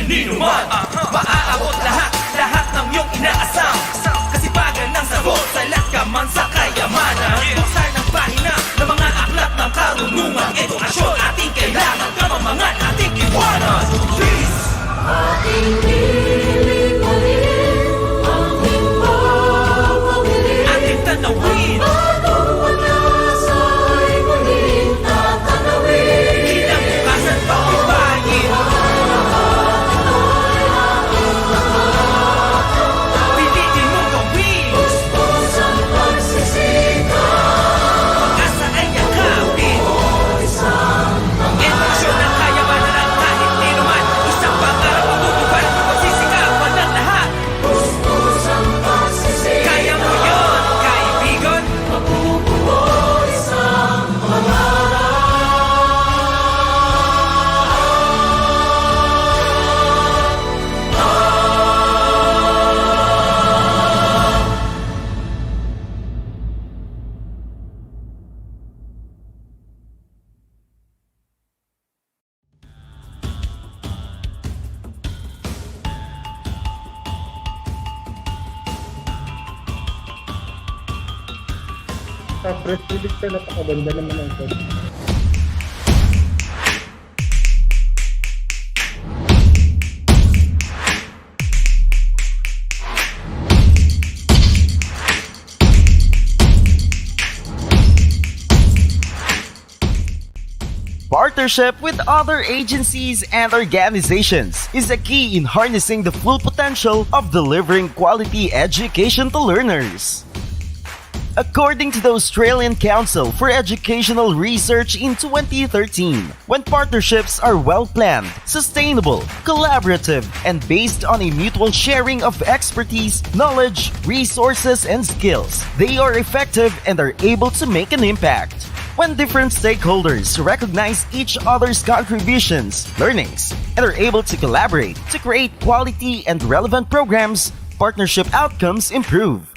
Sino man, maaabot lahat ng iyong inaasam. Kasipagan ng sagot, salat ka man sa kayamanan. Buksan ng pahina ng mga aklat ng karunungan. Edukasyon, ating kailangan, kamamangan, ating iwanan. Please! Ating lilipalin, ang himbang pamilin, ating tanawin, bagong pag-asa ay muling tatanawin. kinabukasan pagtibayin. Pilitin mo gawin, Puspos ang pagsisikap, pag-asa ay yakapin. Edukasyon ang kayamanan ng kahit sino man. Isang pangarap ang tutupad, pagsisikapan ng lahat. puspos ang pagsisikap, Kaya mo yun, kaibigan. mabubuo isang pangarap. Sa press release ka, napakaganda naman ang ito. Partnership with other agencies and organizations is a key in harnessing the full potential of delivering quality education to learners. According to the Australian Council for Educational Research in 2013, when partnerships are well-planned, sustainable, collaborative, and based on a mutual sharing of expertise, knowledge, resources, and skills, they are effective and are able to make an impact. When different stakeholders recognize each other's contributions, learnings, and are able to collaborate to create quality and relevant programs, partnership outcomes improve.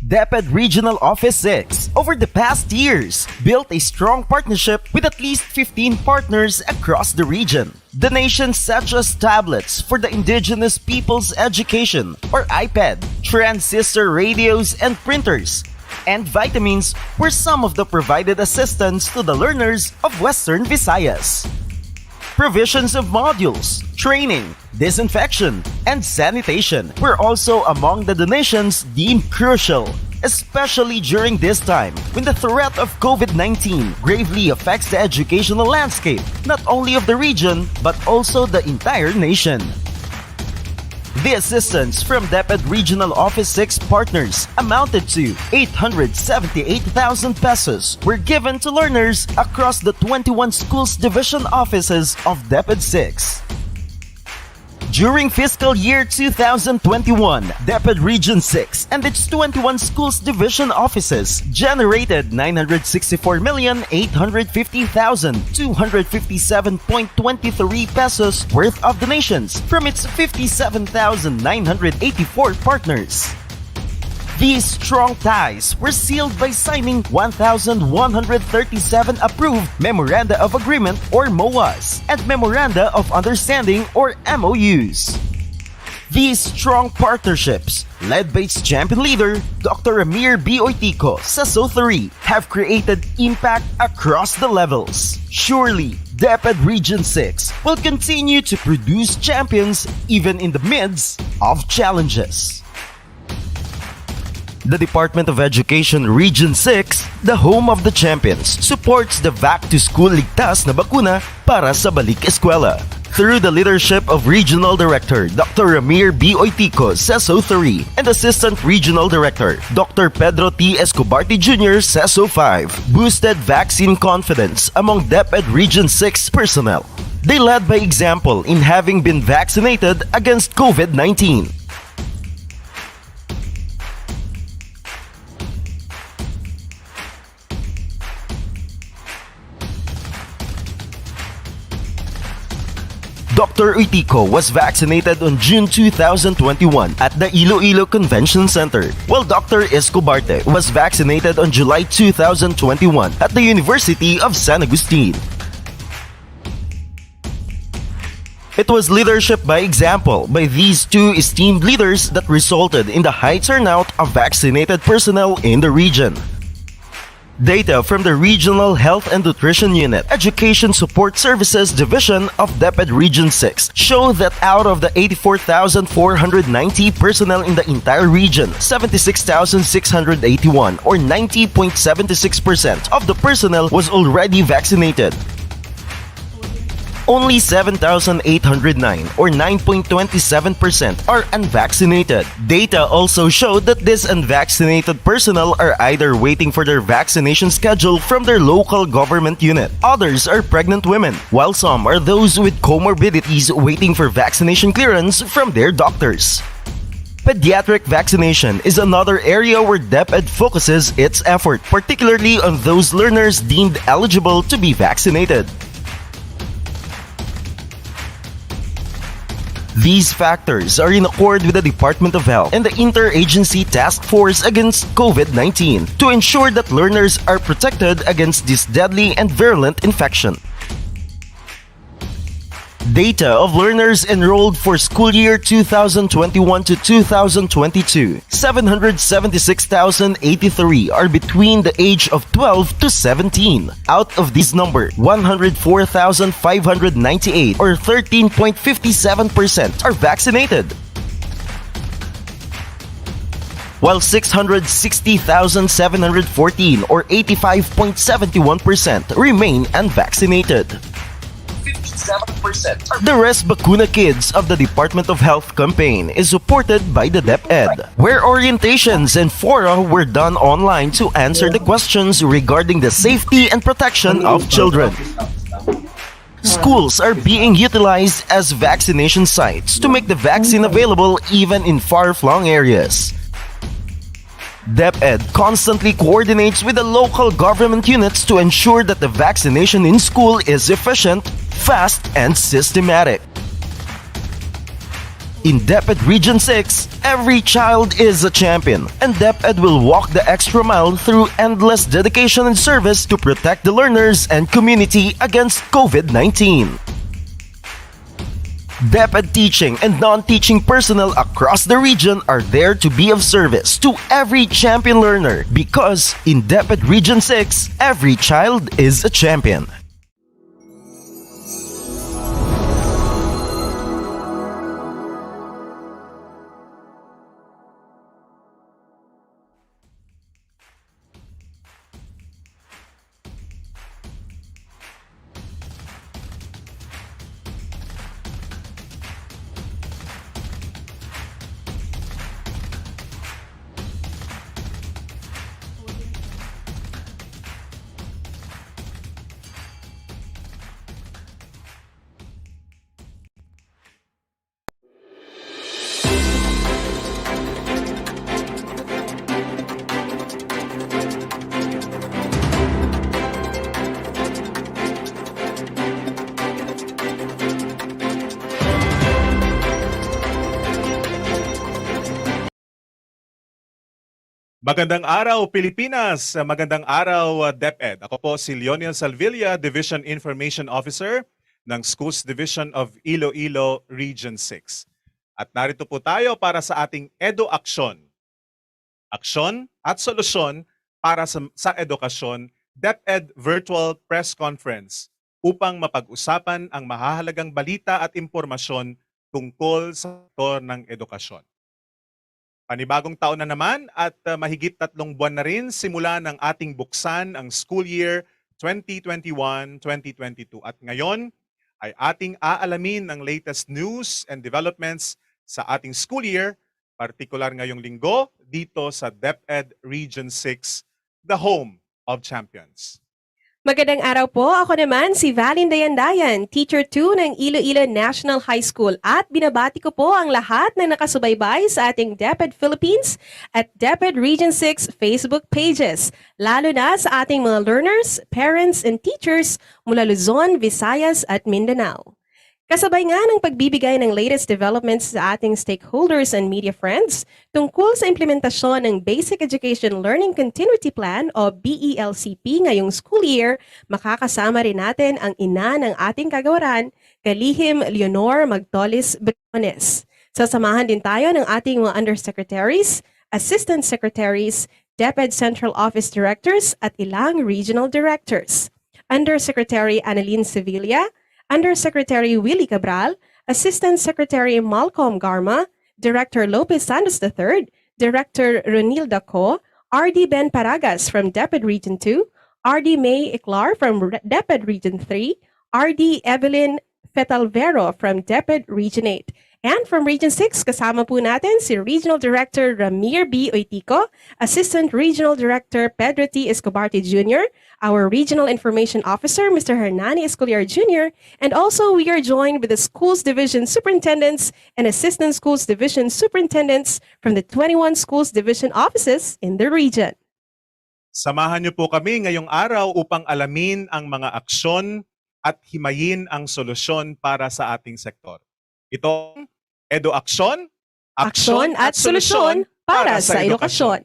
DepEd Regional Office 6, over the past years, built a strong partnership with at least 15 partners across the region. Donations such as tablets for the Indigenous People's Education, or IPED, transistor radios and printers, and vitamins were some of the provided assistance to the learners of Western Visayas. Provisions of modules, training, disinfection, and sanitation were also among the donations deemed crucial, especially during this time when the threat of COVID-19 gravely affects the educational landscape, not only of the region, but also the entire nation. The assistance from DepEd Regional Office 6 partners amounted to 878,000 pesos were given to learners across the 21 schools division offices of DepEd 6. During fiscal year 2021, DepEd Region 6 and its 21 schools division offices generated 964,850,257.23 pesos worth of donations from its 57,984 partners. These strong ties were sealed by signing 1,137 approved Memoranda of Agreement or MOAs and Memoranda of Understanding or MOUs. These strong partnerships, led by its champion leader, Dr. Amir B. Oitico sa SO3, have created impact across the levels. Surely, DepEd Region 6 will continue to produce champions even in the midst of challenges. The Department of Education Region 6, the home of the champions, supports the Back to School Ligtas na bakuna para sa balik eskwela. Through the leadership of Regional Director Dr. Ramir B. Oitico sa SO3 and Assistant Regional Director Dr. Pedro T. Escobarte Jr. sa SO5, boosted vaccine confidence among DepEd Region 6 personnel. They led by example in having been vaccinated against COVID-19. Dr. Oitico was vaccinated on June 2021 at the Iloilo Convention Center, while Dr. Escobarte was vaccinated on July 2021 at the University of San Agustin. It was leadership by example by these two esteemed leaders that resulted in the high turnout of vaccinated personnel in the region. Data from the Regional Health and Nutrition Unit, Education Support Services Division of DepEd Region 6 show that out of the 84,490 personnel in the entire region, 76,681 or 90.76% of the personnel was already vaccinated. Only 7,809 or 9.27% are unvaccinated. Data also showed that these unvaccinated personnel are either waiting for their vaccination schedule from their local government unit. Others are pregnant women, while some are those with comorbidities waiting for vaccination clearance from their doctors. Pediatric vaccination is another area where DepEd focuses its effort, particularly on those learners deemed eligible to be vaccinated. These factors are in accord with the Department of Health and the Interagency Task Force Against COVID-19 to ensure that learners are protected against this deadly and virulent infection. Data of learners enrolled for school year 2021 to 2022, 776,083 are between the age of 12 to 17. Out of this number, 104,598 or 13.57% are vaccinated, while 660,714 or 85.71% remain unvaccinated. The Rest Bakuna Kids of the Department of Health campaign is supported by the DepEd, where orientations and fora were done online to answer the questions regarding the safety and protection of children. Schools are being utilized as vaccination sites to make the vaccine available even in far-flung areas. DepEd constantly coordinates with the local government units to ensure that the vaccination in school is efficient, fast, and systematic. In DepEd Region 6, every child is a champion, and DepEd will walk the extra mile through endless dedication and service to protect the learners and community against COVID-19. DepEd teaching and non-teaching personnel across the region are there to be of service to every champion learner because in DepEd Region 6, every child is a champion. Magandang araw Pilipinas, magandang araw DepEd. Ako po si Leonel Salvilla, Division Information Officer ng Schools Division of Iloilo Region 6. At narito po tayo para sa ating EduAKSYON. Aksyon at solusyon para sa edukasyon, DepEd Virtual Press Conference upang mapag-usapan ang mahahalagang balita at impormasyon tungkol sa sektor ng edukasyon. Panibagong taon na naman at mahigit 3 buwan na rin simula ng ating buksan ang school year 2021-2022. At ngayon ay ating aalamin ang latest news and developments sa ating school year, partikular ngayong linggo dito sa DepEd Region 6, the home of champions. Magandang araw po. Ako naman si Valin Dayandayan, Teacher 2 ng Iloilo National High School at binabati ko po ang lahat na nakasubaybay sa ating DepEd Philippines at DepEd Region 6 Facebook pages, lalo na sa ating mga learners, parents, and teachers mula Luzon, Visayas at Mindanao. Kasabay nga ng pagbibigay ng latest developments sa ating stakeholders and media friends tungkol sa implementasyon ng Basic Education Learning Continuity Plan o BELCP ngayong school year, makakasama rin natin ang ina ng ating kagawaran, Kalihim Leonor Magtolis Briones. Sasamahan din tayo ng ating mga undersecretaries, assistant secretaries, DepEd Central Office Directors at ilang regional directors. Undersecretary Annalyn Sevilla, Undersecretary Willie Cabral, Assistant Secretary Malcolm Garma, Director Lopez Santos III, Director Ronilda Co, RD Ben Paragas from DepEd Region 2, RD May Iclar from DepEd Region 3, RD Evelyn Fetalvero from DepEd Region 8. And from Region 6, kasama po natin si Regional Director Ramir B. Oitico, Assistant Regional Director Pedro T. Escobarte Jr., our Regional Information Officer, Mr. Hernani Escoliar Jr., and also we are joined with the Schools Division Superintendents and Assistant Schools Division Superintendents from the 21 Schools Division offices in the region. Samahan niyo po kami ngayong araw upang alamin ang mga aksyon at himayin ang solusyon para sa ating sektor. Ito EduAKSYON, Aksyon at solusyon para sa edukasyon.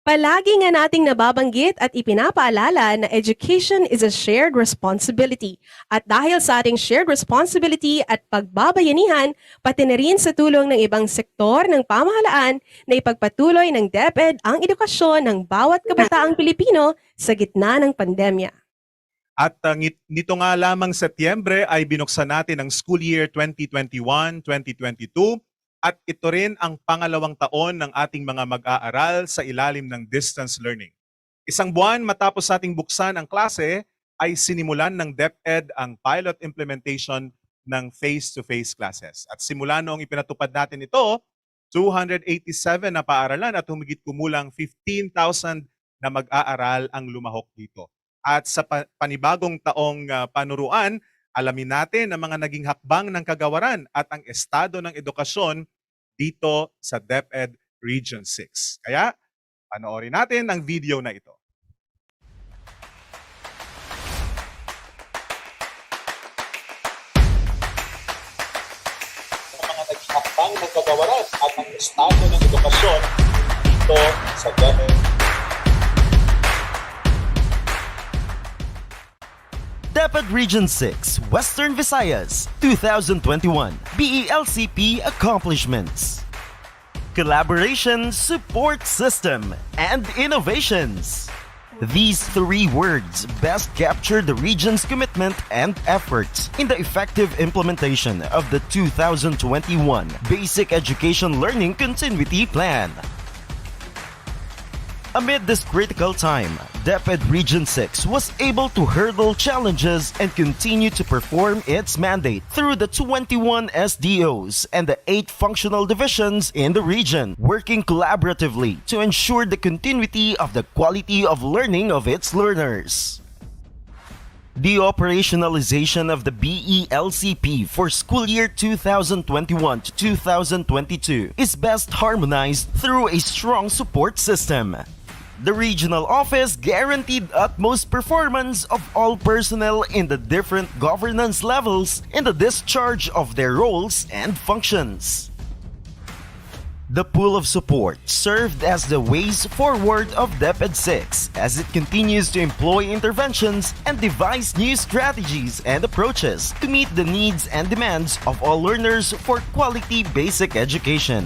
Palagi nga nating nababanggit at ipinapaalala na education is a shared responsibility. At dahil sa ating shared responsibility at pagbabayanihan, pati na rin sa tulong ng ibang sektor ng pamahalaan na ipagpatuloy ng DepEd ang edukasyon ng bawat kabataang Pilipino sa gitna ng pandemya. At nito nga lamang Setyembre ay binuksan natin ang school year 2021-2022 at ito rin ang pangalawang taon ng ating mga mag-aaral sa ilalim ng distance learning. Isang buwan matapos nating buksan ang klase ay sinimulan ng DepEd ang pilot implementation ng face-to-face classes. At simula noong ipinatupad natin ito, 287 na paaralan at humigit kumulang 15,000 na mag-aaral ang lumahok dito. At sa panibagong taong panuruan, alamin natin ang mga naging hakbang ng Kagawaran at ang estado ng edukasyon dito sa DepEd Region 6. Kaya, panoorin natin ang video na ito. Ang mga naging hakbang ng Kagawaran at ang estado ng edukasyon dito sa DepEd. DepEd Region 6, Western Visayas, 2021 BELCP Accomplishments. Collaboration, Support System, and Innovations. These three words best capture the region's commitment and efforts in the effective implementation of the 2021 Basic Education Learning Continuity Plan. Amid this critical time, DepEd Region 6 was able to hurdle challenges and continue to perform its mandate through the 21 SDOs and the 8 functional divisions in the region, working collaboratively to ensure the continuity of the quality of learning of its learners. The operationalization of the BELCP for school year 2021 to 2022 is best harmonized through a strong support system. The regional office guaranteed utmost performance of all personnel in the different governance levels in the discharge of their roles and functions. The pool of support served as the ways forward of DepEd 6 as it continues to employ interventions and devise new strategies and approaches to meet the needs and demands of all learners for quality basic education.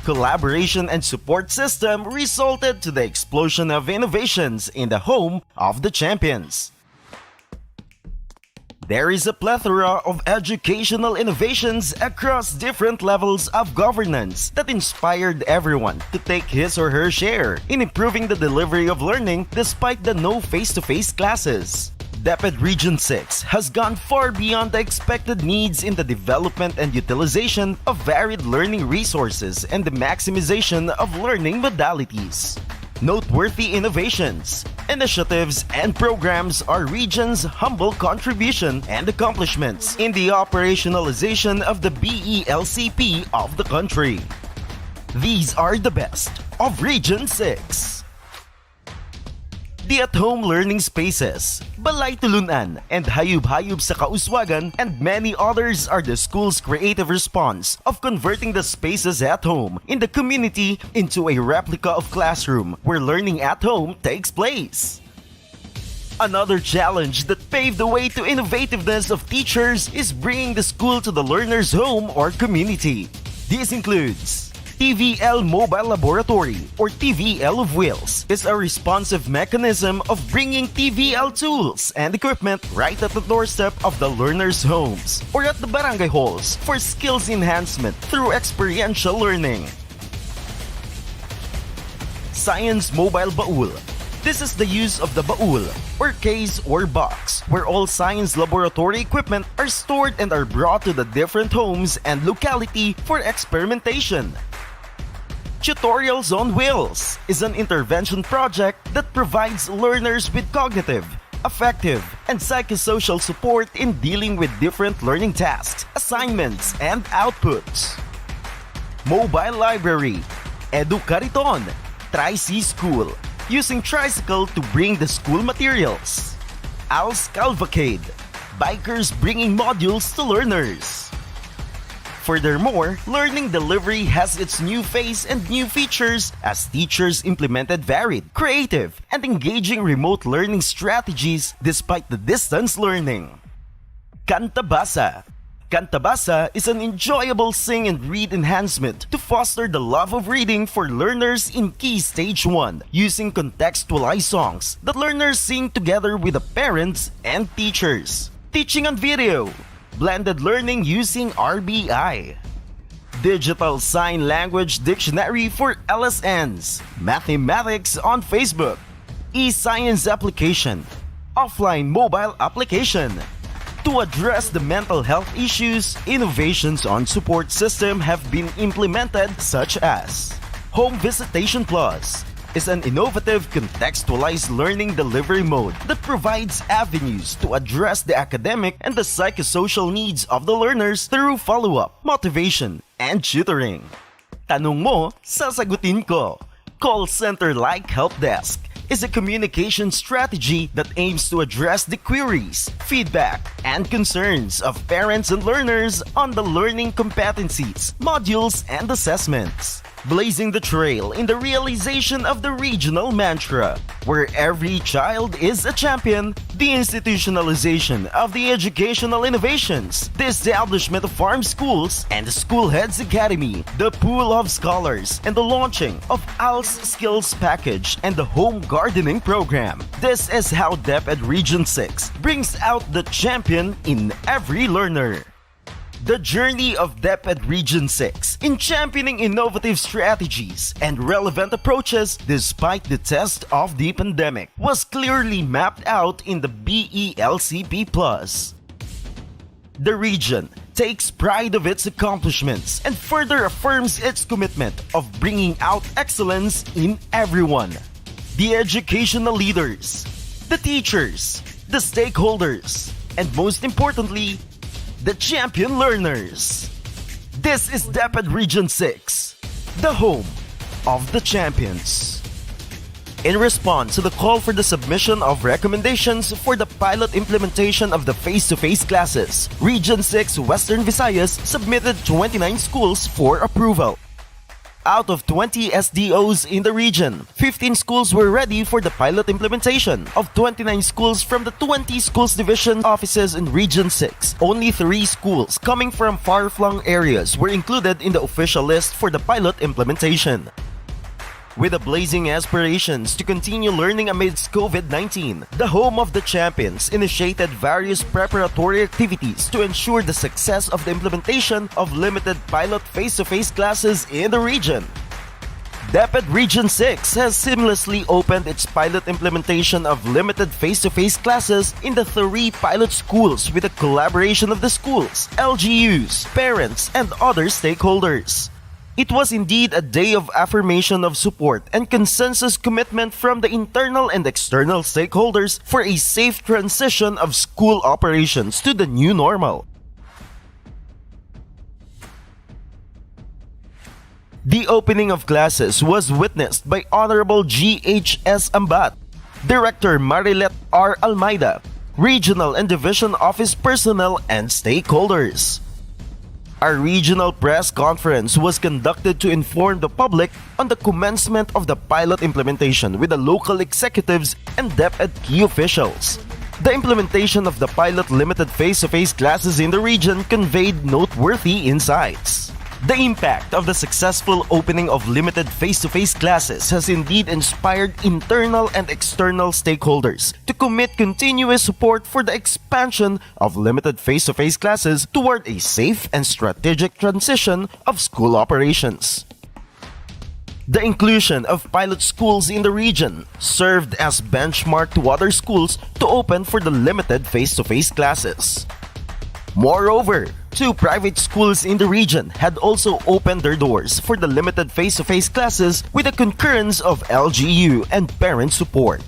Collaboration and support system resulted to the explosion of innovations in the home of the champions. There is a plethora of educational innovations across different levels of governance that inspired everyone to take his or her share in improving the delivery of learning despite the no face-to-face classes. DepEd Region 6 has gone far beyond the expected needs in the development and utilization of varied learning resources and the maximization of learning modalities. Noteworthy innovations, initiatives, and programs are region's humble contribution and accomplishments in the operationalization of the BELCP of the country. These are the best of Region 6. the at-home learning spaces, Balay Tulunan, and Hayub-Hayub sa Kauswagan, and many others are the school's creative response of converting the spaces at home in the community into a replica of classroom where learning at home takes place. Another challenge that paved the way to innovativeness of teachers is bringing the school to the learner's home or community. This includes TVL Mobile Laboratory, or TVL of Wheels, is a responsive mechanism of bringing TVL tools and equipment right at the doorstep of the learners' homes or at the barangay halls for skills enhancement through experiential learning. Science Mobile Baul. This is the use of the baul, or case or box, where all science laboratory equipment are stored and are brought to the different homes and locality for experimentation. Tutorials on Wheels is an intervention project that provides learners with cognitive, affective, and psychosocial support in dealing with different learning tasks, assignments, and outputs. Mobile Library, EduAKSYON, Tri-C School, using tricycle to bring the school materials. ALS Cavalcade, bikers bringing modules to learners. Furthermore, learning delivery has its new face and new features as teachers implemented varied, creative, and engaging remote learning strategies despite the distance learning. Kantabasa. Kantabasa is an enjoyable sing and read enhancement to foster the love of reading for learners in Key Stage 1 using contextualized songs that learners sing together with the parents and teachers. Teaching on video. Blended learning using RBI. Digital Sign Language Dictionary for LSNs. Mathematics on Facebook. E-Science Application. Offline mobile application. To address the mental health issues, innovations on support system have been implemented such as Home Visitation Plus is an innovative contextualized learning delivery mode that provides avenues to address the academic and the psychosocial needs of the learners through follow-up, motivation, and tutoring. Tanong mo, sasagutin ko. Call center-like help desk is a communication strategy that aims to address the queries, feedback, and concerns of parents and learners on the learning competencies, modules, and assessments. Blazing the trail in the realization of the regional mantra, where every child is a champion, the institutionalization of the educational innovations, the establishment of farm schools and the School Heads Academy, the pool of scholars, and the launching of ALS Skills Package and the Home Gardening Program. This is how DepEd Region 6 brings out the champion in every learner. The journey of DepEd Region 6 in championing innovative strategies and relevant approaches despite the test of the pandemic was clearly mapped out in the BELCP+. The region takes pride of its accomplishments and further affirms its commitment of bringing out excellence in everyone. The educational leaders, the teachers, the stakeholders, and most importantly, the champion learners. This is DepEd Region 6, the home of the champions. In response to the call for the submission of recommendations for the pilot implementation of the face-to-face classes, Region 6 Western Visayas submitted 29 schools for approval. Out of 20 SDOs in the region, 15 schools were ready for the pilot implementation. Of 29 schools from the 20 schools division offices in Region 6, only 3 schools coming from far-flung areas were included in the official list for the pilot implementation. With the blazing aspirations to continue learning amidst COVID-19, the Home of the Champions initiated various preparatory activities to ensure the success of the implementation of limited pilot face-to-face classes in the region. DepEd Region 6 has seamlessly opened its pilot implementation of limited face-to-face classes in the 3 pilot schools with the collaboration of the schools, LGUs, parents, and other stakeholders. It was indeed a day of affirmation of support and consensus commitment from the internal and external stakeholders for a safe transition of school operations to the new normal. The opening of classes was witnessed by Honorable G.H.S. Ambat, Director Marilet R. Almeida, Regional and Division Office personnel and stakeholders. Our regional press conference was conducted to inform the public on the commencement of the pilot implementation with the local executives and DepEd key officials. The implementation of the pilot limited face-to-face classes in the region conveyed noteworthy insights. The impact of the successful opening of limited face-to-face classes has indeed inspired internal and external stakeholders to commit continuous support for the expansion of limited face-to-face classes toward a safe and strategic transition of school operations. The inclusion of pilot schools in the region served as benchmark to other schools to open for the limited face-to-face classes. Moreover, 2 private schools in the region had also opened their doors for the limited face-to-face classes with the concurrence of LGU and parent support.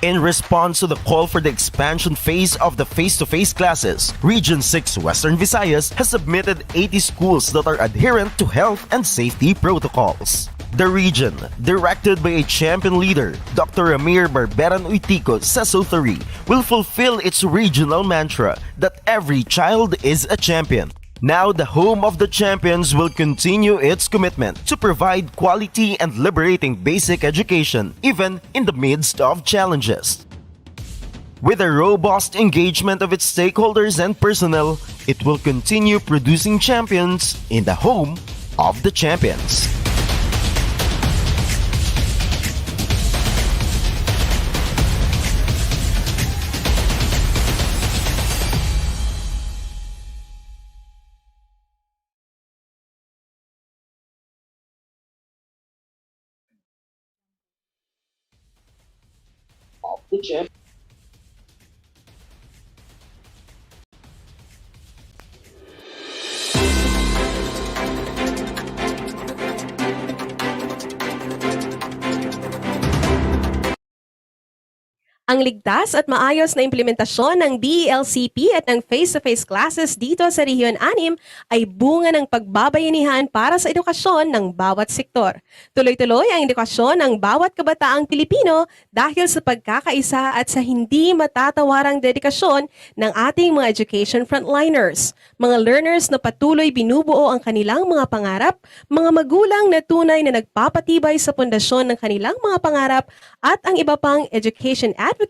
In response to the call for the expansion phase of the face-to-face classes, Region 6 Western Visayas has submitted 80 schools that are adherent to health and safety protocols. The region, directed by a champion leader, Dr. Ramir Barberan Uitico Sesotari, will fulfill its regional mantra that every child is a champion. Now the home of the champions will continue its commitment to provide quality and liberating basic education even in the midst of challenges. With a robust engagement of its stakeholders and personnel, it will continue producing champions in the home of the champions. Ang ligtas at maayos na implementasyon ng DELCP at ng face-to-face classes dito sa Rehiyon 6 ay bunga ng pagbabayanihan para sa edukasyon ng bawat sektor. Tuloy-tuloy ang edukasyon ng bawat kabataang Pilipino dahil sa pagkakaisa at sa hindi matatawarang dedikasyon ng ating mga education frontliners, mga learners na patuloy binubuo ang kanilang mga pangarap, mga magulang na tunay na nagpapatibay sa pundasyon ng kanilang mga pangarap at ang iba pang education advocates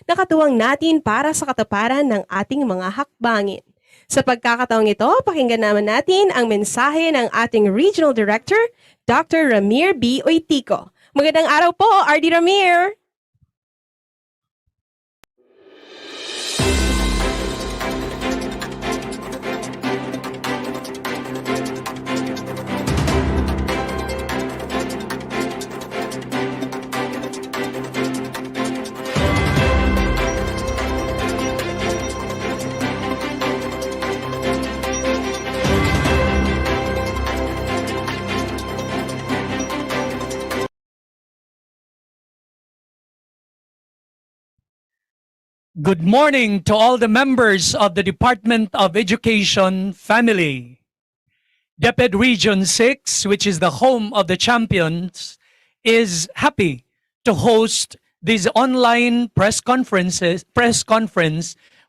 na katuwang natin para sa katuparan ng ating mga hakbangin. Sa pagkakataong ito, pakinggan naman natin ang mensahe ng ating Regional Director, Dr. Ramir B. Uitico. Magandang araw po, RD Ramir! Good morning to all the members of the Department of Education family. DepEd Region 6, which is the home of the champions, is happy to host this online press conference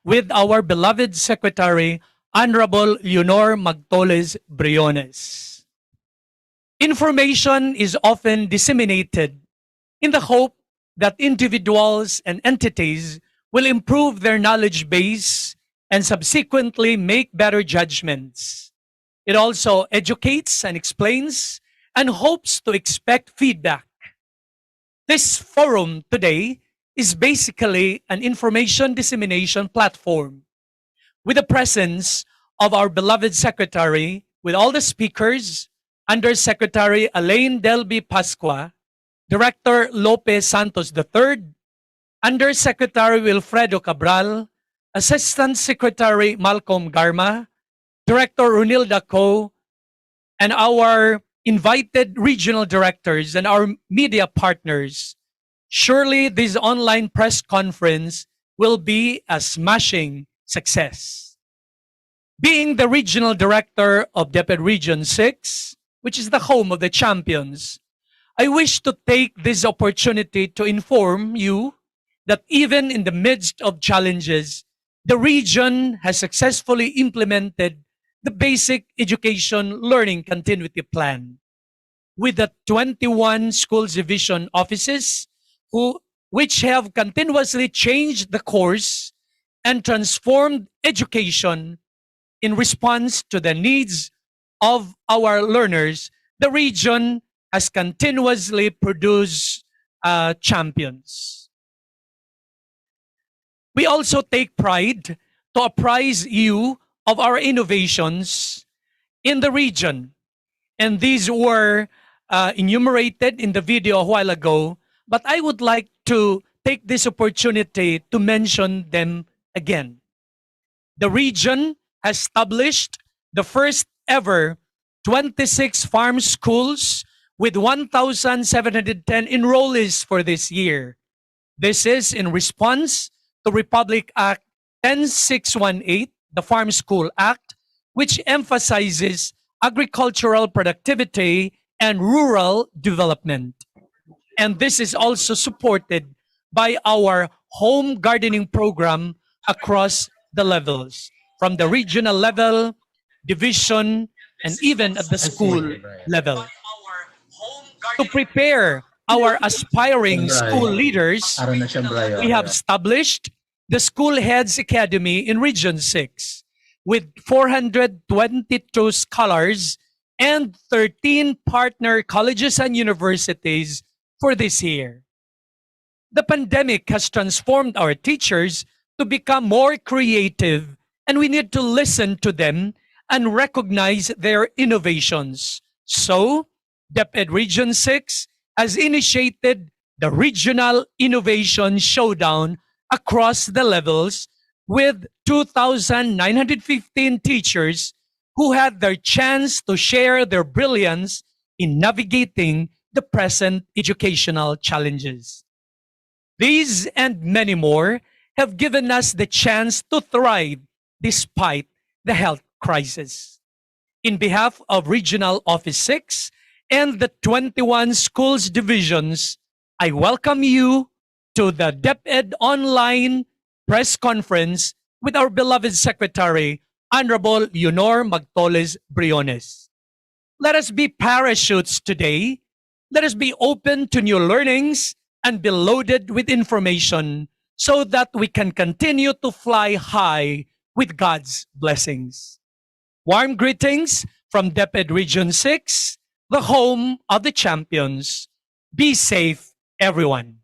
with our beloved Secretary, Honorable Leonor Magtolis Briones. Information is often disseminated in the hope that individuals and entities will improve their knowledge base and subsequently make better judgments. It also educates and explains and hopes to expect feedback. This forum today is basically an information dissemination platform with the presence of our beloved secretary, with all the speakers, Undersecretary Elaine Delby Pascua, Director Lope Santos III, Undersecretary Wilfredo Cabral, Assistant Secretary Malcolm Garma, Director Runilda Co, and our invited regional directors and our media partners. Surely this online press conference will be a smashing success. Being the regional director of DepEd Region 6, which is the home of the champions, I wish to take this opportunity to inform you that even in the midst of challenges, the region has successfully implemented the Basic Education Learning Continuity Plan with the 21 schools division offices which have continuously changed the course and transformed education in response to the needs of our learners. The region has continuously produced champions. We also take pride to apprise you of our innovations in the region. And these were enumerated in the video a while ago, but I would like to take this opportunity to mention them again. The region has established the first ever 26 farm schools with 1,710 enrollees for this year. This is in response to Republic Act 10618, the Farm School Act, which emphasizes agricultural productivity and rural development. And this is also supported by our home gardening program across the levels, from the regional level, division, and even at the school level. To prepare our aspiring school leaders, Araw na siyang Brian. we have established the School Heads Academy in Region 6 with 422 scholars and 13 partner colleges and universities for this year. The pandemic has transformed our teachers to become more creative, and we need to listen to them and recognize their innovations. So, DepEd Region 6 has initiated the Regional Innovation Showdown across the levels with 2,915 teachers who had their chance to share their brilliance in navigating the present educational challenges. These and many more have given us the chance to thrive despite the health crisis. In behalf of Regional Office 6 and the 21 schools divisions, I welcome you to the DepEd Online Press Conference with our beloved Secretary, Honorable Leonor Magtolis Briones. Let us be parachutes today. Let us be open to new learnings and be loaded with information so that we can continue to fly high with God's blessings. Warm greetings from DepEd Region 6, the home of the champions. Be safe, everyone.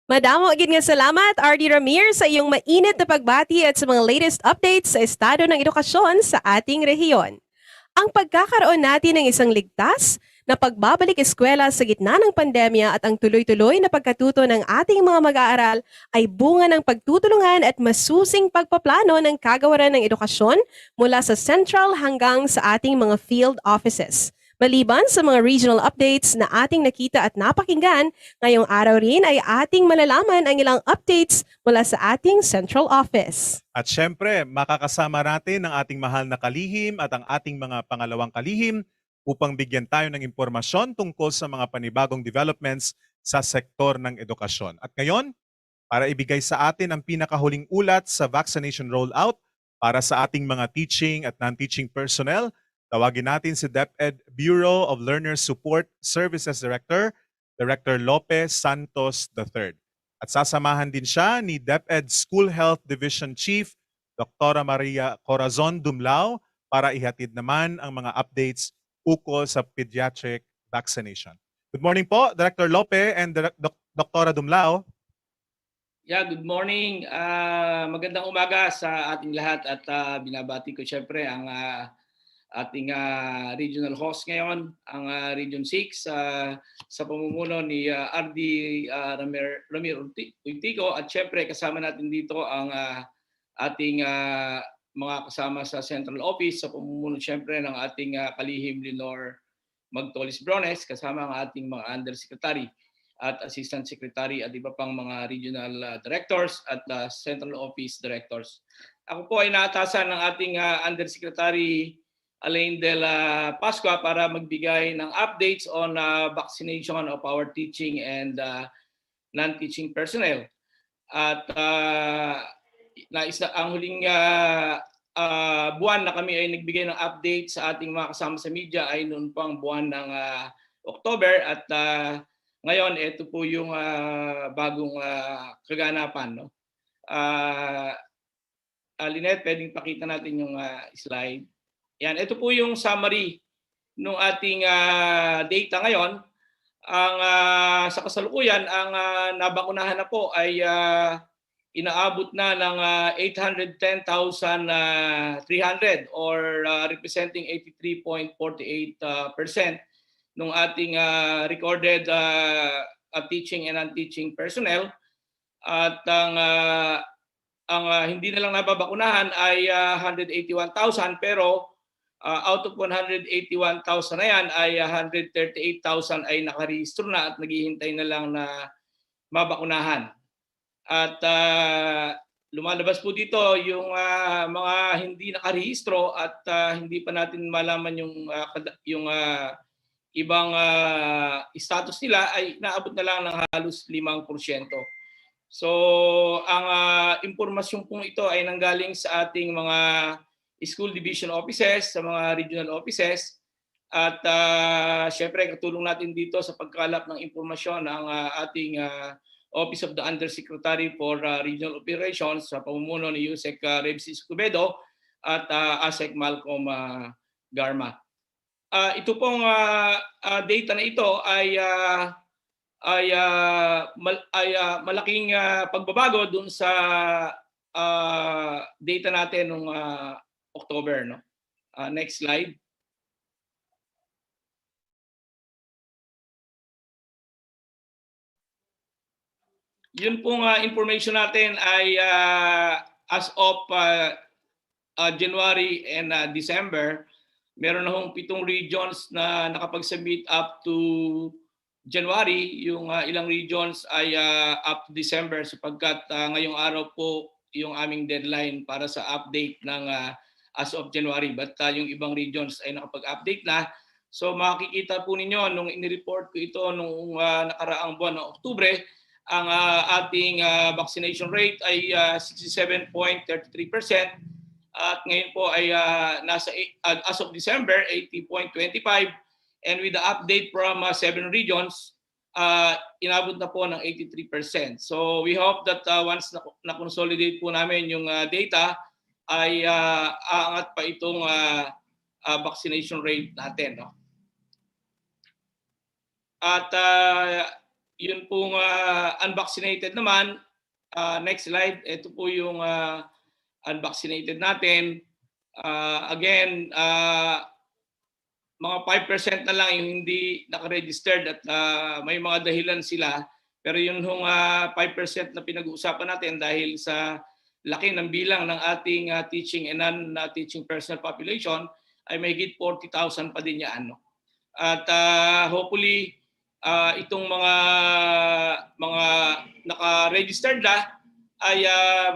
Madamo agad nga salamat, RD Ramir, sa iyong mainit na pagbati at sa mga latest updates sa estado ng edukasyon sa ating rehiyon. Ang pagkakaroon natin ng isang ligtas na pagbabalik eskwela sa gitna ng pandemya at ang tuloy-tuloy na pagkatuto ng ating mga mag-aaral ay bunga ng pagtutulungan at masusing pagpaplano ng Kagawaran ng Edukasyon mula sa central hanggang sa ating mga field offices. Maliban sa mga regional updates na ating nakita at napakinggan, ngayong araw rin ay ating malalaman ang ilang updates mula sa ating central office. At syempre, makakasama natin ang ating mahal na kalihim at ang ating mga pangalawang kalihim upang bigyan tayo ng impormasyon tungkol sa mga panibagong developments sa sektor ng edukasyon. At ngayon, para ibigay sa atin ang pinakahuling ulat sa vaccination rollout para sa ating mga teaching at non-teaching personnel, tawagin natin si DepEd Bureau of Learner Support Services Director, Director Lopez Santos III. At sasamahan din siya ni DepEd School Health Division Chief, Dr. Maria Corazon Dumlao, para ihatid naman ang mga updates ukol sa pediatric vaccination. Good morning po, Director Lope and Dr. Dumlao. Yeah, good morning. Magandang umaga sa ating lahat at binabati ko siyempre ang ating regional host ngayon, ang Region 6 sa pamumuno ni RD Ramiro Uitico, at syempre kasama natin dito ang ating mga kasama sa Central Office sa pamumuno syempre ng ating Kalihim Leonor Magtolis Briones, kasama ang ating mga Undersecretary at Assistant Secretary at iba pang mga Regional Directors at Central Office Directors. Ako po ay naatasan ng ating Undersecretary Alain de la Pascua para magbigay ng updates on vaccination of our teaching and non-teaching personnel. At ang huling buwan na kami ay nagbigay ng update sa ating mga kasama sa media ay noon pang buwan ng October, at ngayon ito po yung bagong kaganapan. No? Halina't, pwedeng pakita natin yung slide. Yan, ito po yung summary ng ating data ngayon. Ang sa kasalukuyan, ang nabakunahan na po ay inaabot na ng 810,300 or representing 83.48% ng ating recorded teaching and non-teaching personnel. At ang hindi na lang nababakunahan ay 181,000, pero out of 181,000 na yan ay 138,000 ay nakarehistro na at naghihintay na lang na mabakunahan. At lumalabas po dito yung mga hindi nakarehistro at hindi pa natin malaman yung ibang status nila ay naabot na lang ng halos 5%. So ang impormasyon pong ito ay nanggaling sa ating mga school division offices, sa mga regional offices, at syempre katulong natin dito sa pagkalap ng impormasyon ng ating Office of the Undersecretary for Regional Operations sa pamumuno ni USEC Rebsis Escobedo at ASEC Malcolm Garma. Ito pong data na ito ay malaking pagbabago dun sa data natin nung October. No? Next slide. Yun pong information natin ay as of January and December, meron na hong 7 regions na nakapag-submit up to January. Yung ilang regions ay up to December, sapagkat ngayong araw po yung aming deadline para sa update ng as of January. But yung ibang regions ay nakapag-update na. So makikita po ninyo nung inireport ko ito nung nakaraang buwan ng Oktubre, ang ating vaccination rate ay 67.33%. At ngayon po ay nasa as of December 80.25, and with the update from 7 regions, inabot na po ng 83%. So we hope that once na-consolidate po namin yung data, ay aangat pa itong vaccination rate natin. No? At yun pong unvaccinated naman, next slide, ito po yung unvaccinated natin. Again, mga 5% na lang yung hindi nakaregistered at may mga dahilan sila. Pero yun hong 5% na pinag-uusapan natin dahil sa laki ng bilang ng ating teaching and non-teaching personnel population ay may higit 40,000 pa din yan. No? At hopefully, itong mga naka-registered na ay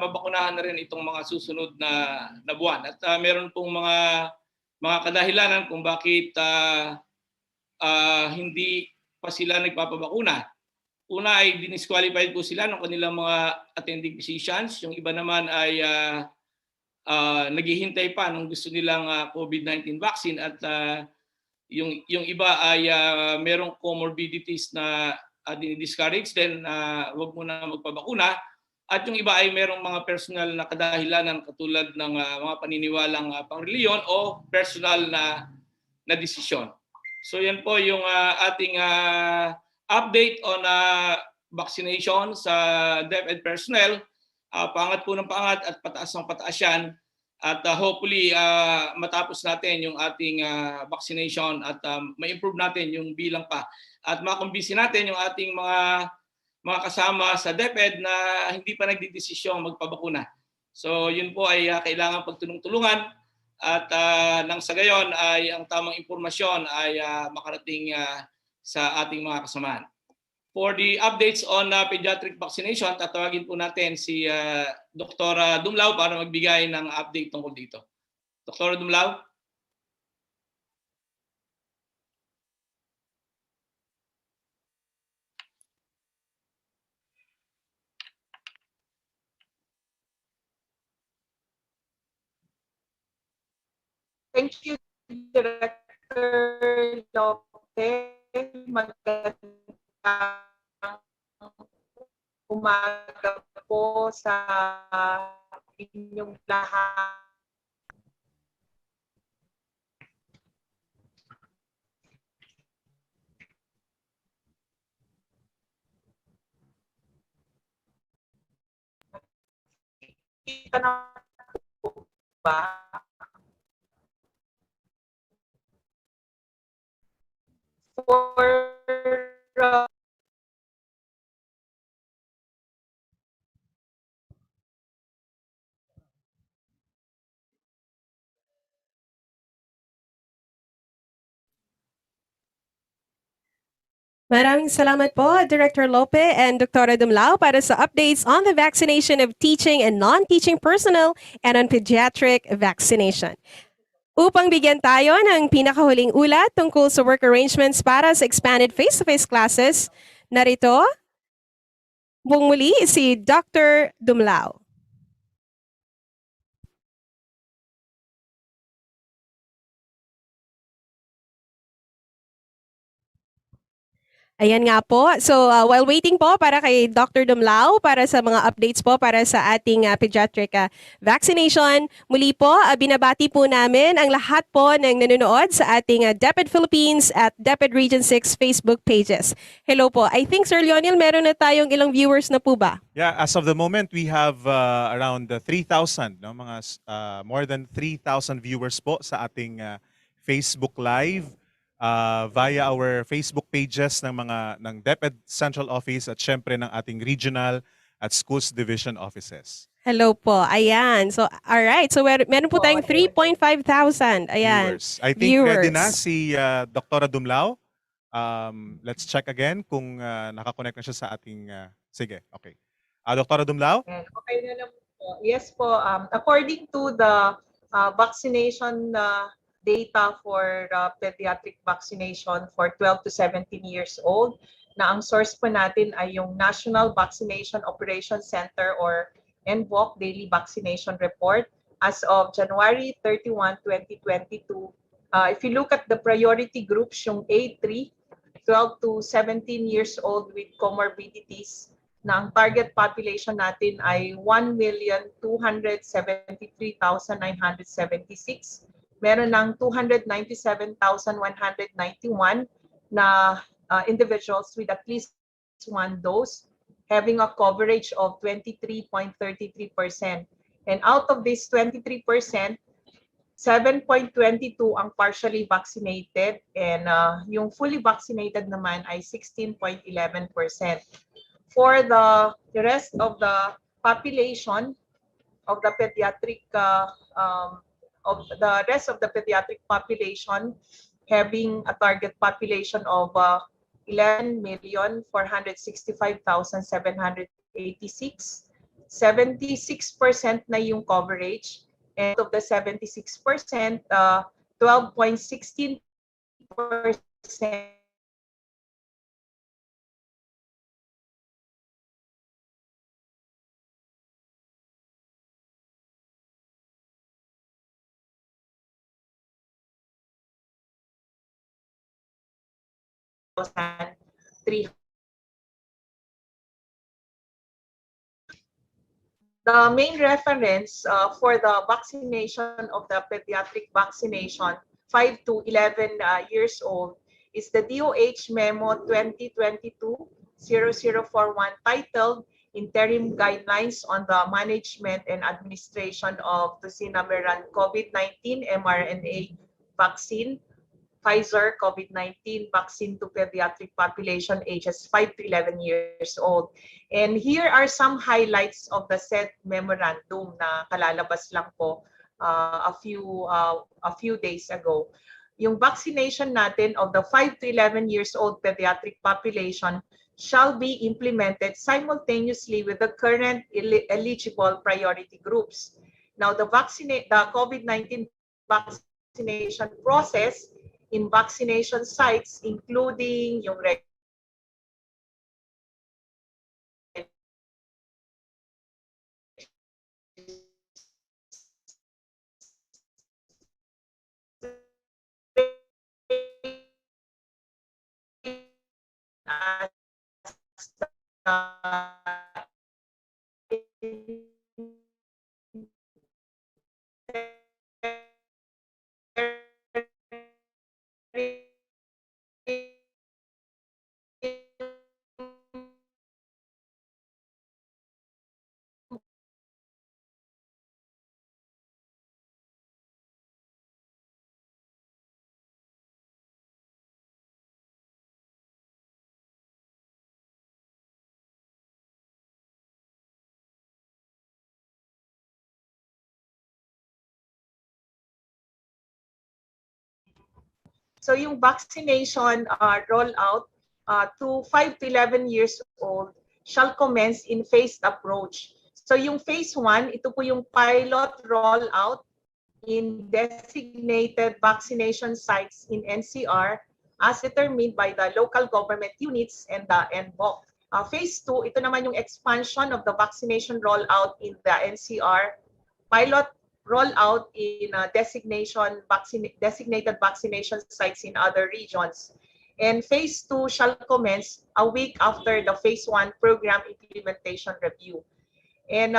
mabakunahan na rin itong mga susunod na buwan. At meron pong mga kadahilanan kung bakit hindi pa sila nagpapabakuna. Una ay dinisqualified po sila ng kanilang mga attending physicians. Yung iba naman ay naghihintay pa nung gusto nilang COVID-19 vaccine, at yung iba ay merong comorbidities na dinidiscourage din na wag muna magpabakuna. At yung iba ay merong mga personal na kadahilanan katulad ng mga paniniwalang pangreliyon o personal na desisyon. So yan po yung ating update on vaccination sa DepEd personnel. Pangat po ng pangat at pataas ng pataas yan. At hopefully matapos natin yung ating vaccination at ma-improve natin yung bilang pa at makumbisi natin yung ating mga kasama sa DepEd na hindi pa nagdidesisyong magpabakuna. So yun po ay kailangan pagtulong-tulungan at nang sa gayon ay ang tamang impormasyon ay makarating sa ating mga kasamahan. For the updates on pediatric vaccination, tatawagin po natin si Dr. Dumlao para magbigay ng update tungkol dito. Dr. Dumlao? Thank you, Director Lope. Magandang umaga po sa inyong lahat. Kita na po ba? For Maraming salamat po, Director Lope and Dr. Dumlao para sa updates on the vaccination of teaching and non-teaching personnel and on pediatric vaccination. Upang bigyan tayo ng pinakahuling ulat tungkol sa work arrangements para sa expanded face-to-face classes, narito buong muli si Dr. Dumlao. Ayan nga po. So while waiting po para kay Dr. Dumlao para sa mga updates po para sa ating pediatric vaccination, muli po binabati po namin ang lahat po ng nanonood sa ating DepEd Philippines at DepEd Region 6 Facebook pages. Hello po. I think Sir Lionel, meron na tayong ilang viewers na po ba? Yeah, as of the moment, we have around 3,000, no? More than 3,000 viewers po sa ating Facebook Live via our Facebook pages ng DepEd Central Office at syempre ng ating regional at schools division offices. Hello po. Ayan. So, alright. So, meron po tayong 3,500. Ayan. Viewers. I think ready na si Dr. Dumlao. Let's check again kung nakakonect na siya sa ating... sige, okay. Dr. Dumlao? Okay na lang po. Yes po. According to the vaccination data for pediatric vaccination for 12 to 17 years old, na ang source po natin ay yung National Vaccination Operations Center or NVOC Daily Vaccination Report as of January 31, 2022. If you look at the priority groups, yung A3, 12 to 17 years old with comorbidities, na ang target population natin ay 1,273,976. Meron ng 297,191 na individuals with at least one dose, having a coverage of 23.33%. And out of this 23%, 7.22 ang partially vaccinated and yung fully vaccinated naman ay 16.11%. For the rest of the population of the pediatric having a target population of 11,465,786. 76% na yung coverage, and of the 76%, 12.16% The main reference for the vaccination of the pediatric vaccination 5 to 11 years old is the DOH Memo 2022-0041 titled interim guidelines on the management and administration of tocinameran COVID-19 mRNA vaccine, Pfizer COVID-19 vaccine to pediatric population ages 5 to 11 years old. And here are some highlights of the said memorandum na kalalabas lang po a few days ago. Yung vaccination natin of the 5 to 11 years old pediatric population shall be implemented simultaneously with the current eligible priority groups. Now, the COVID-19 vaccination process in vaccination sites, including yung So yung vaccination rollout to 5 to 11 years old shall commence in phased approach. So yung phase 1, ito po yung pilot rollout in designated vaccination sites in NCR as determined by the local government units and the NBOC. Phase 2, ito naman yung expansion of the vaccination rollout in the NCR, pilot rollout in designated vaccination sites in other regions. And phase 2 shall commence a week after the phase 1 program implementation review. And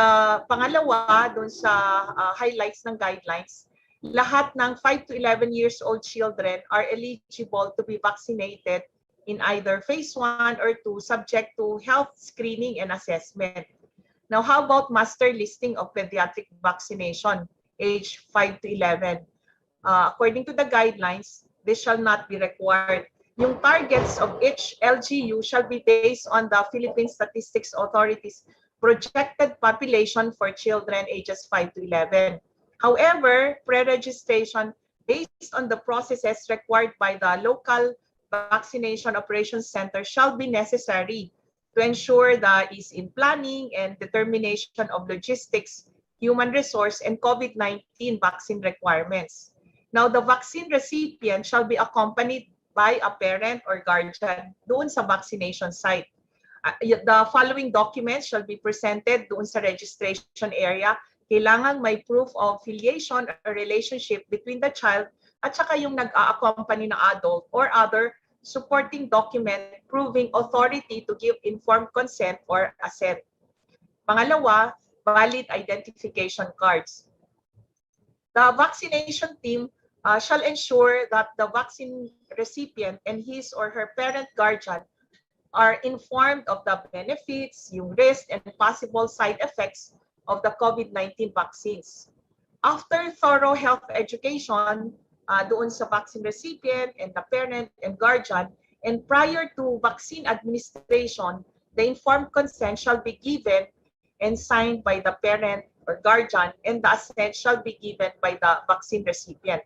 pangalawa, dun sa highlights ng guidelines, lahat ng 5 to 11 years old children are eligible to be vaccinated in either phase 1 or 2 subject to health screening and assessment. Now, how about master listing of pediatric vaccination, age 5 to 11? According to the guidelines, this shall not be required. Yung targets of each LGU shall be based on the Philippine Statistics Authority's projected population for children ages 5 to 11. However, pre-registration based on the processes required by the local vaccination operations center shall be necessary to ensure the ease in planning and determination of logistics, human resource, and COVID-19 vaccine requirements. Now, the vaccine recipient shall be accompanied by a parent or guardian doon sa vaccination site. The following documents shall be presented doon sa registration area. Kailangan may proof of filiation or relationship between the child at saka yung nag-a-accompany na adult or other supporting document proving authority to give informed consent or assent. Pangalawa, valid identification cards. The vaccination team shall ensure that the vaccine recipient and his or her parent guardian are informed of the benefits, yung risk, and possible side effects of the COVID-19 vaccines. After thorough health education doon sa vaccine recipient and the parent and guardian, and prior to vaccine administration, the informed consent shall be given and signed by the parent or guardian, and the assent shall be given by the vaccine recipient.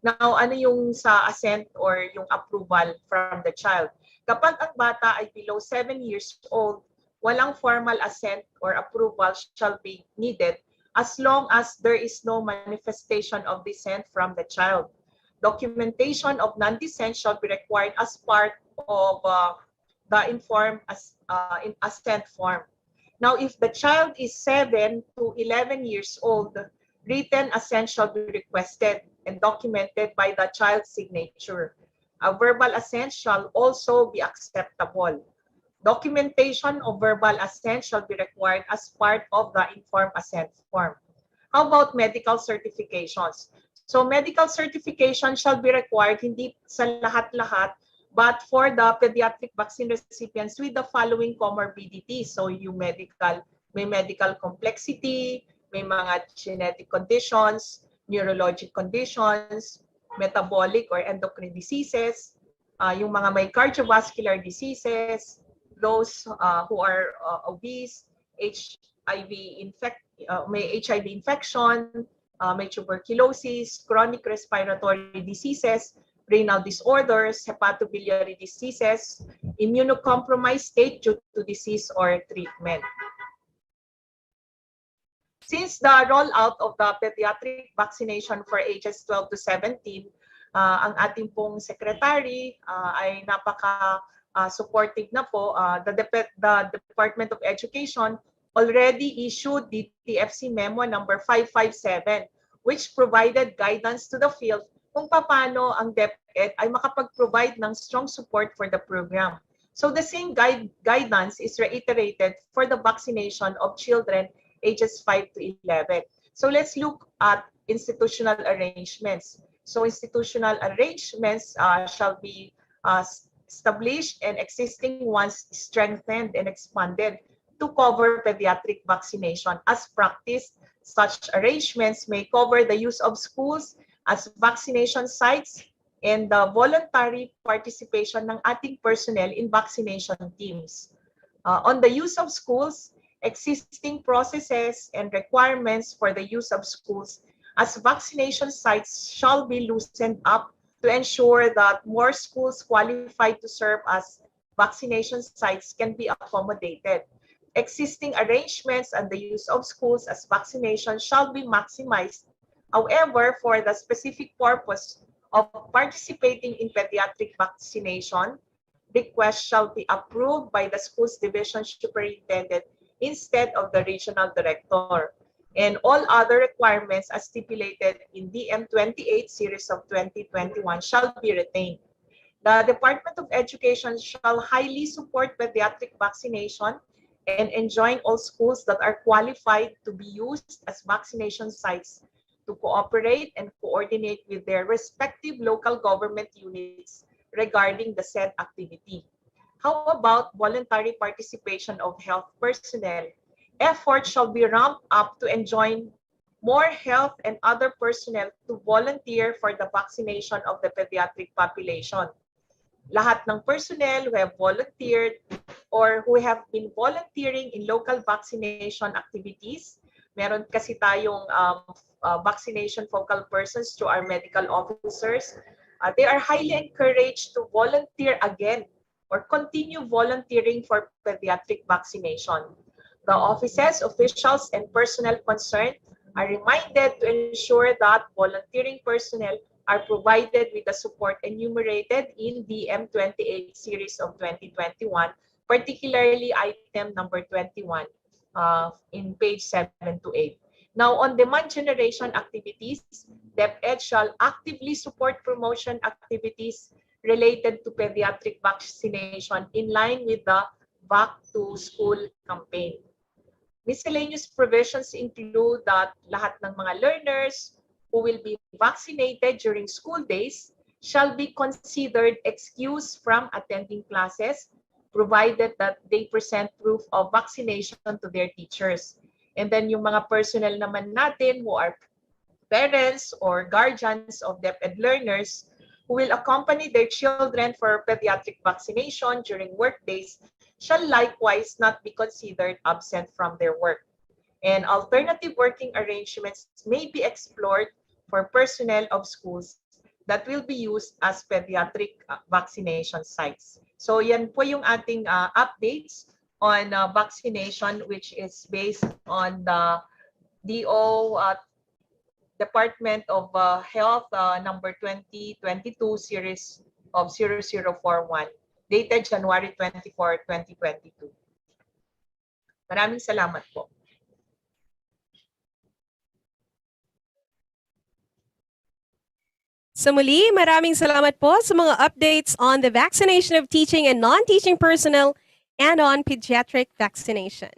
Now, ano yung sa assent or yung approval from the child? Kapag ang bata ay below 7 years old, walang formal assent or approval shall be needed as long as there is no manifestation of dissent from the child. Documentation of non-dissent shall be required as part of the informed assent form. Now, if the child is 7 to 11 years old, written assent shall be requested and documented by the child's signature. A verbal assent shall also be acceptable. Documentation of verbal assent shall be required as part of the informed assent form. How about medical certifications? So medical certification shall be required hindi sa lahat-lahat but for the pediatric vaccine recipients with the following comorbidities. So yung may medical complexity, may mga genetic conditions, neurologic conditions, metabolic or endocrine diseases, yung mga may cardiovascular diseases, those who are obese, may HIV infection, may tuberculosis, chronic respiratory diseases, renal disorders, hepatobiliary diseases, immunocompromised state due to disease or treatment. Since the rollout of the pediatric vaccination for ages 12 to 17, ang ating pong secretary ay napaka-supportive na po. The Department of Education already issued the TFC Memo number 557, which provided guidance to the field kung paano ang DepEd ay makapag-provide ng strong support for the program. So the same guidance is reiterated for the vaccination of children ages 5 to 11. So let's look at institutional arrangements. So institutional arrangements shall be established and existing ones strengthened and expanded to cover pediatric vaccination. As practiced, such arrangements may cover the use of schools as vaccination sites and the voluntary participation ng ating personnel in vaccination teams. On the use of schools, existing processes and requirements for the use of schools as vaccination sites shall be loosened up to ensure that more schools qualified to serve as vaccination sites can be accommodated. Existing arrangements and the use of schools as vaccination shall be maximized. However, for the specific purpose of participating in pediatric vaccination, requests shall be approved by the school's division superintendent instead of the regional director. And all other requirements as stipulated in DM 28 series of 2021 shall be retained. The Department of Education shall highly support pediatric vaccination and enjoin all schools that are qualified to be used as vaccination sites to cooperate and coordinate with their respective local government units regarding the said activity. How about voluntary participation of health personnel? Efforts shall be ramped up to enjoin more health and other personnel to volunteer for the vaccination of the pediatric population. Lahat ng personnel who have volunteered or who have been volunteering in local vaccination activities, meron kasi tayong vaccination focal persons to our medical officers. They are highly encouraged to volunteer again or continue volunteering for pediatric vaccination. The offices, officials, and personnel concerned are reminded to ensure that volunteering personnel are provided with the support enumerated in DM 28 series of 2021, particularly item number 21 in page 7 to 8. Now, on demand generation activities, DepEd shall actively support promotion activities related to pediatric vaccination in line with the Back to School campaign. Miscellaneous provisions include that lahat ng mga learners who will be vaccinated during school days shall be considered excused from attending classes, provided that they present proof of vaccination to their teachers. And then yung mga personnel naman natin who are parents or guardians of DepEd learners who will accompany their children for pediatric vaccination during work days shall likewise not be considered absent from their work. And alternative working arrangements may be explored for personnel of schools that will be used as pediatric vaccination sites. So yan po yung ating updates on vaccination, which is based on the DO Department of Health number 2022 series of 0041, dated January 24, 2022. Maraming salamat po. Sa muli, maraming salamat po sa mga updates on the vaccination of teaching and non-teaching personnel and on pediatric vaccination.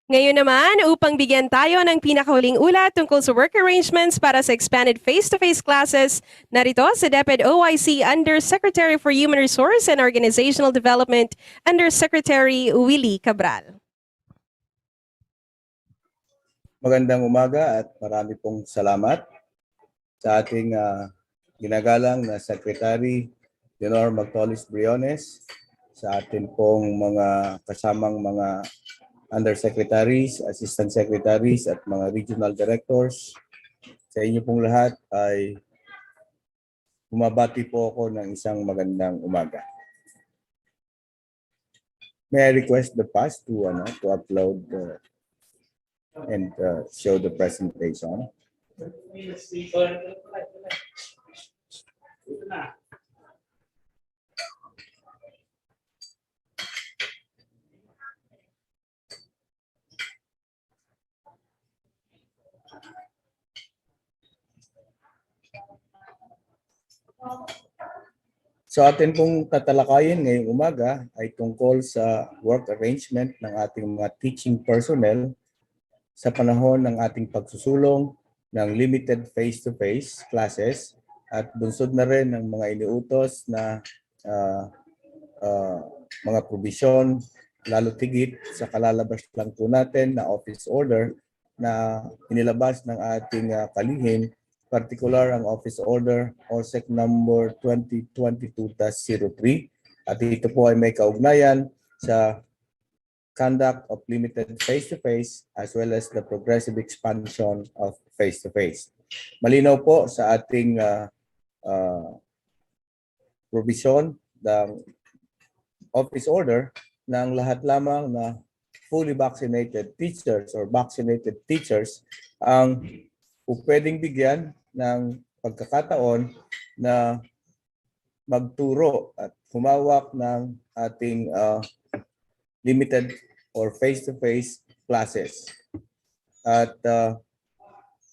Ngayon naman, upang bigyan tayo ng pinakahuling ulat tungkol sa work arrangements para sa expanded face-to-face classes, narito si DepEd OIC Undersecretary for Human Resource and Organizational Development, Undersecretary Willie Cabral. Magandang umaga at marami pong salamat sa ating ginagalang na Secretary Leonor Magtolis Briones, sa ating pong mga kasamang mga undersecretaries, assistant secretaries at mga regional directors. Sa inyo pong lahat ay bumabati po ako ng isang magandang umaga. May I request the pass to upload and show the presentation. So atin pong tatalakayin ngayong umaga ay tungkol sa work arrangement ng ating mga teaching personnel sa panahon ng ating pagsusulong ng limited face-to-face classes at bunsod na rin ng mga iniutos na mga probisyon, lalo tigit sa kalalabas lang po natin na office order na inilabas ng ating kalihim, particular ang office order OSEC number 2022-03 at ito po ay may kaugnayan sa conduct of limited face-to-face as well as the progressive expansion of face-to-face. Malinaw po sa ating provision ng office order ng lahat lamang na fully vaccinated teachers or vaccinated teachers ang pwedeng bigyan ng pagkakataon na magturo at humawak ng ating limited or face-to-face classes. At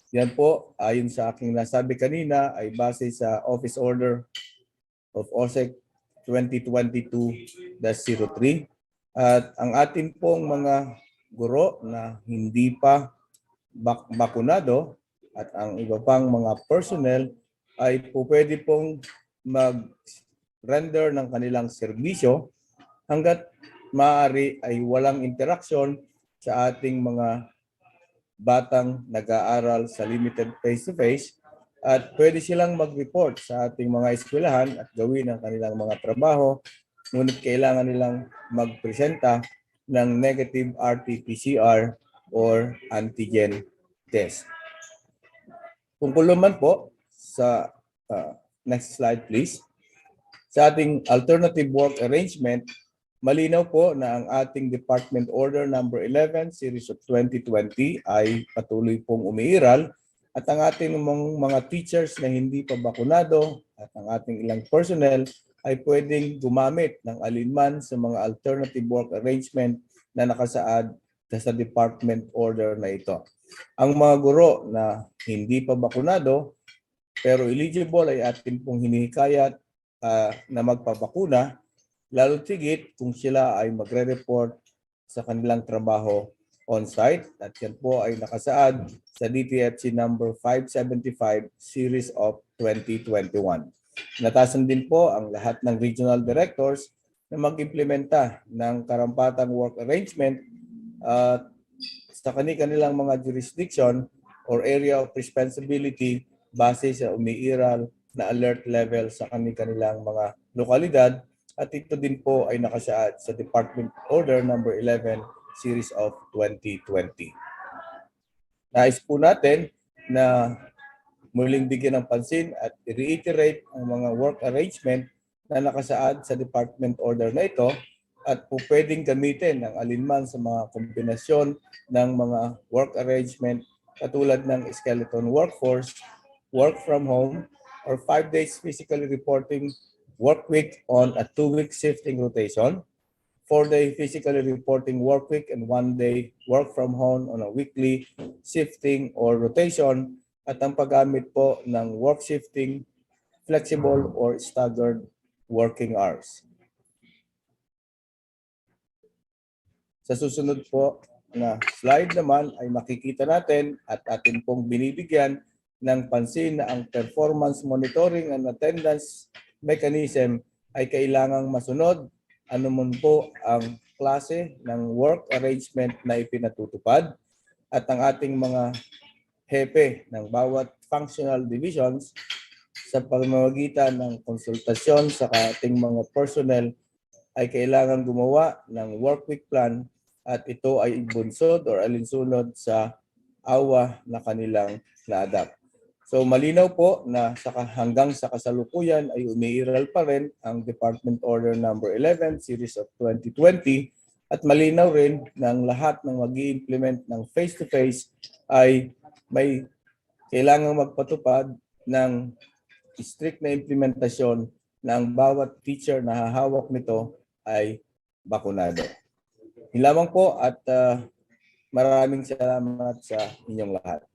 yan po, ayon sa aking nasabi kanina, ay base sa Office Order of OSEC 2022-03. At ang atin pong mga guro na hindi pa bakunado at ang iba pang mga personnel ay po pwede pong mag-render ng kanilang serbisyo hanggat maaari ay walang interaksyon sa ating mga batang nag-aaral sa limited face-to-face at pwede silang mag-report sa ating mga eskwelahan at gawin ang kanilang mga trabaho, ngunit kailangan nilang magpresenta ng negative RT-PCR or antigen test. Tungkol naman po sa next slide please. Sa ating alternative work arrangement, malinaw po na ang ating Department Order number 11 series of 2020 ay patuloy pong umiiral at ang ating mga teachers na hindi pa bakunado at ang ating ilang personnel ay pwedeng gumamit ng alinman sa mga alternative work arrangement na nakasaad sa Department Order na ito. Ang mga guro na hindi pa bakunado pero eligible ay atin pong hinihikayat na magpabakuna, lalo tigit kung sila ay magre-report sa kanilang trabaho on-site at yan po ay nakasaad sa DTFC number 575 series of 2021. Natasan din po ang lahat ng regional directors na mag-implementa ng karampatang work arrangement sa kanilang mga jurisdiction or area of responsibility base sa umiiral na alert level sa kanilang mga lokalidad at ito din po ay nakasaad sa Department Order number 11 series of 2020. Nais po natin na muling bigyan ng pansin at reiterate ang mga work arrangement na nakasaad sa Department Order na ito at po pwedeng gamitin ang alinman sa mga kombinasyon ng mga work arrangement katulad ng skeleton workforce, work from home, or 5 days physically reporting work week on a 2-week shifting rotation, 4-day physically reporting work week and 1-day work from home on a weekly shifting or rotation, at ang paggamit po ng work shifting, flexible or staggered working hours. Sa susunod po na slide naman ay makikita natin at atin pong binibigyan ng pansin na ang performance monitoring and attendance mechanism ay kailangang masunod anuman po ang klase ng work arrangement na ipinatutupad at ang ating mga hepe ng bawat functional divisions sa pamamagitan ng konsultasyon sa ating mga personnel ay kailangan gumawa ng work week plan at ito ay ibunsod or alinsunod sa awa na kanilang na-adapt. So malinaw po na hanggang sa kasalukuyan ay umiiral pa rin ang Department Order Number 11 Series of 2020 at malinaw rin na ang lahat ng mag-i-implement ng face-to-face ay may kailangang magpatupad ng strict na implementasyon na ang bawat teacher na hahawak nito ay bakunado. Yun lamang po at maraming salamat sa inyong lahat.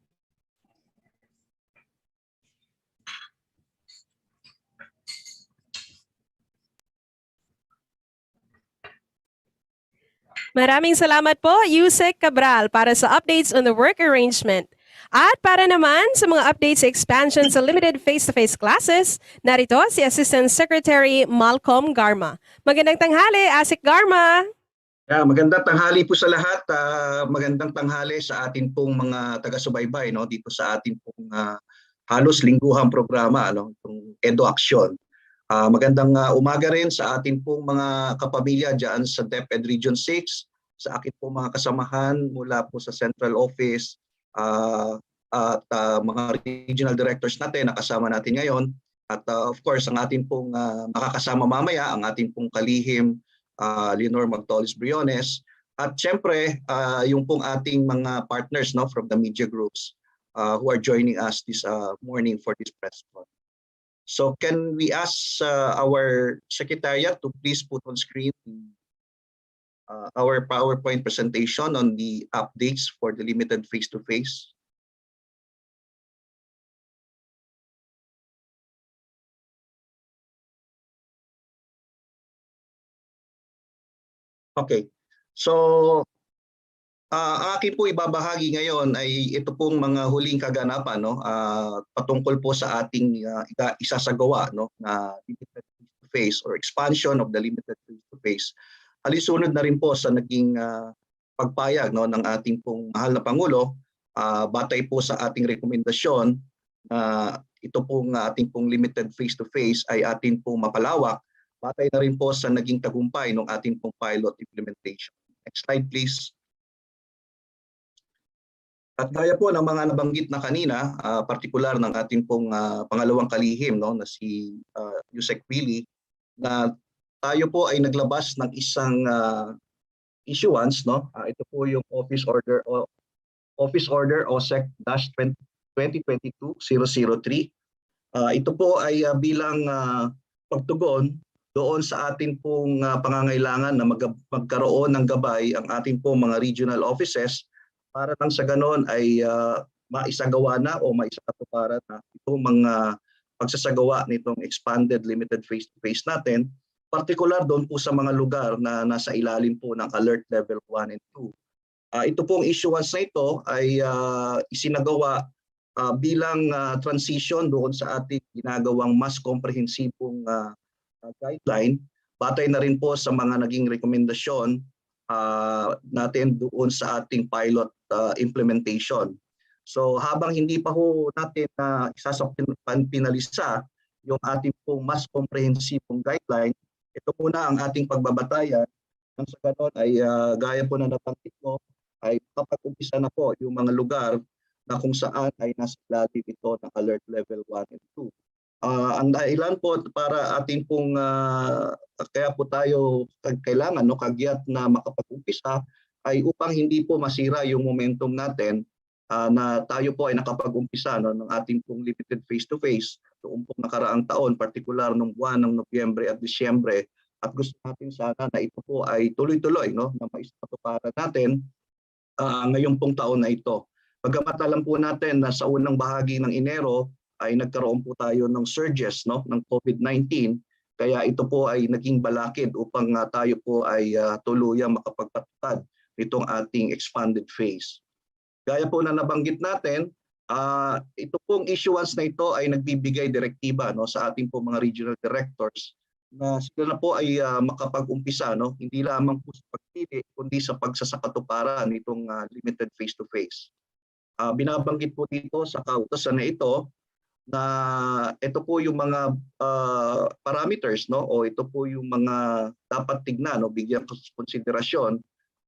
Maraming salamat po, Yusek Cabral, para sa updates on the work arrangement. At para naman sa mga updates sa expansion sa limited face-to-face classes, narito si Assistant Secretary Malcolm Garma. Magandang tanghali, Asik Garma! Magandang tanghali po sa lahat. Magandang tanghali sa atin pong mga taga-subaybay dito sa atin pong halos lingguhang programa, itong EduAKSYON. Magandang umaga rin sa atin pong mga kapamilya dyan sa DepEd Region 6, sa akin pong mga kasamahan mula po sa Central Office at mga regional directors natin na kasama natin ngayon. At of course, ang atin pong makakasama mamaya, ang atin pong Kalihim Leonor Magtolis Briones. At syempre, yung pong ating mga partners from the media groups who are joining us this morning for this press conference. So can we ask our secretariat to please put on screen our PowerPoint presentation on the updates for the limited face-to-face? Okay, so akin po ibabahagi ngayon ay ito pong mga huling kaganapan patungkol po sa ating isasagawa na limited face-to-face or expansion of the limited face-to-face. Alisunod na rin po sa naging pagpayag ng ating pong mahal na Pangulo batay po sa ating rekomendasyon na ito pong ating pong limited face-to-face ay ating pong mapalawak batay na rin po sa naging tagumpay ng ating pong pilot implementation. Next slide please. At gaya po ng mga nabanggit na kanina, partikular ng ating pong pangalawang kalihim na si Yusek Willie, na tayo po ay naglabas ng isang issuance. Ito po yung Office Order OSEC-2022-003. Ito po ay bilang pagtugon doon sa ating pong pangangailangan na magkaroon ng gabay ang ating pong mga regional offices para lang sa ganon ay maisagawa na o maisakatuparan na itong mga pagsasagawa nitong expanded limited face-to-face natin, partikular doon po sa mga lugar na nasa ilalim po ng alert level 1 and 2. Ito pong issuance na ito ay isinagawa bilang transition doon sa ating ginagawang mas komprehensibong guideline, batay na rin po sa mga naging rekomendasyon natin doon sa ating pilot implementation. So habang hindi pa ho natin pinalisa yung ating pong mas komprehensibong guideline, ito muna ang ating pagbabatayan. Nang sa ganon ay gaya po na nabanggit ko, ay kapag-umpisa na po yung mga lugar na kung saan ay nasa ilalim ito ng alert level 1 and 2. Ang dahilan po para ating pong kaya po tayo kailangan kagyat na makapag-umpisa ay upang hindi po masira yung momentum natin na tayo po ay nakapag-umpisa ng ating pong limited face-to-face noong pong nakaraang taon, partikular nung buwan ng Nobyembre at Disyembre, at gusto natin sana na ito po ay tuloy-tuloy na maisatuparan natin ngayong pong taon na ito. Bagamat alam po natin na sa unang bahagi ng Enero ay nagkaroon po tayo ng surges ng COVID-19, kaya ito po ay naging balakid upang tayo po ay tuluyang makapagpatupad nitong ating expanded phase. Gaya po na nabanggit natin, ito pong issuance na ito ay nagbibigay direktiba sa ating po mga regional directors na sila na po ay makapag-umpisa, hindi lamang po sa pagpili kundi sa pagsasakatuparan nitong limited face-to-face. Binabanggit po dito sa kautosan na ito na ito po yung mga parameters o ito po yung mga dapat tignan o bigyan konsiderasyon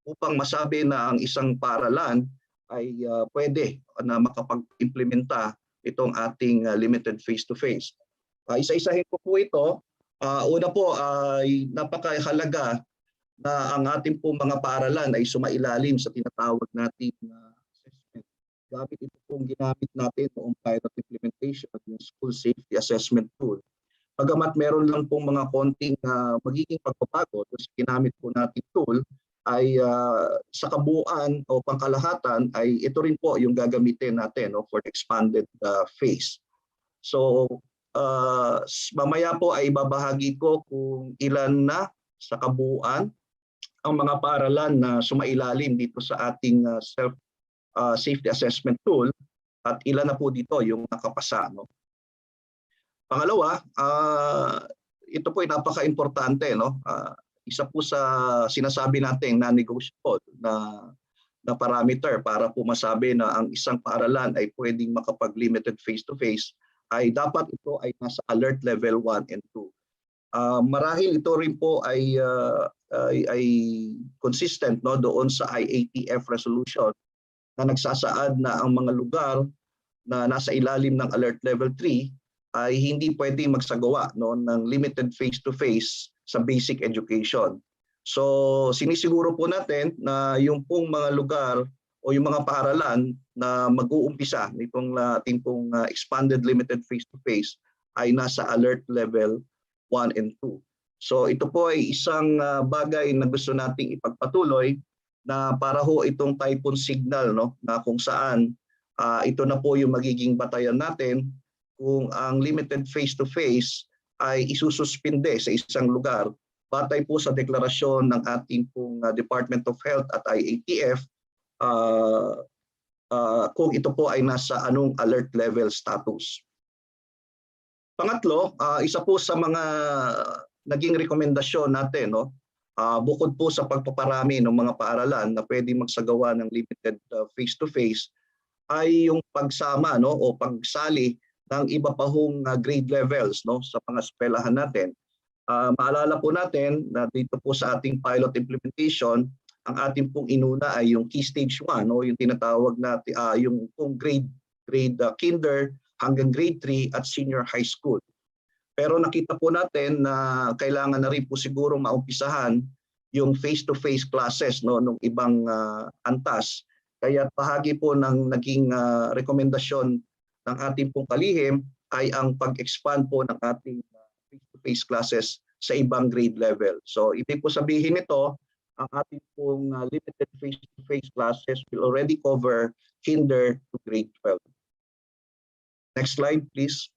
upang masabi na ang isang paaralan ay pwede na makapag-implementa itong ating limited face-to-face. Isa-isahin ko po ito. Una po ay napakahalaga na ang ating po mga paaralan ay sumailalim sa tinatawag nating assessment. Gamit ito pong ginamit natin noong pilot implementation at yung school safety assessment tool. Bagamat meron lang pong mga konting magiging pagbabago sa ginamit po nating tool, ay sa kabuuan o pangkalahatan ay ito rin po yung gagamitin natin for the expanded phase. So mamaya po ay babahagi ko kung ilan na sa kabuuan ang mga paaralan na sumailalim dito sa ating safety assessment tool at ilan na po dito yung nakapasa. Pangalawa, ito po ay napaka-importante. Isa po sa sinasabi natin non-negotiable na parameter para po masabi na ang isang paaralan ay pwedeng makapag-limited face-to-face ay dapat ito ay nasa alert level 1 and 2. Marahil ito rin po ay consistent doon sa IATF resolution na nagsasaad na ang mga lugar na nasa ilalim ng alert level 3 ay hindi pwedeng magsagawa ng limited face-to-face sa basic education. So sinisiguro po natin na yung pong mga lugar o yung mga paaralan na mag-uumpisa nitong ating pong expanded limited face-to-face ay nasa alert level 1 and 2. So ito po ay isang bagay na gusto nating ipagpatuloy na para ho itong typhoon signal na kung saan ito na po yung magiging batayan natin kung ang limited face-to-face ay isususpinde sa isang lugar batay po sa deklarasyon ng ating pong Department of Health at IATF kung ito po ay nasa anong alert level status. Pangatlo, isa po sa mga naging rekomendasyon natin bukod po sa pagpaparami ng mga paaralan na pwedeng magsagawa ng limited face-to-face ay yung pagsama o pagsali ng iba pa hong grade levels sa mga eskwelahan natin. Maalala po natin na dito po sa ating pilot implementation, ang ating pong inuna ay yung key stage 1, yung tinatawag natin yung pong grade kinder hanggang grade 3 at senior high school. Pero nakita po natin na kailangan na rin po siguro maumpisahan yung face-to-face classes nung ibang antas. Kaya bahagi po ng naging rekomendasyon ng ating pong kalihim ay ang pag-expand po ng ating face-to-face classes sa ibang grade level. So ibig po sabihin nito, ang ating pong limited face-to-face classes will already cover kinder to grade 12. Next slide, please.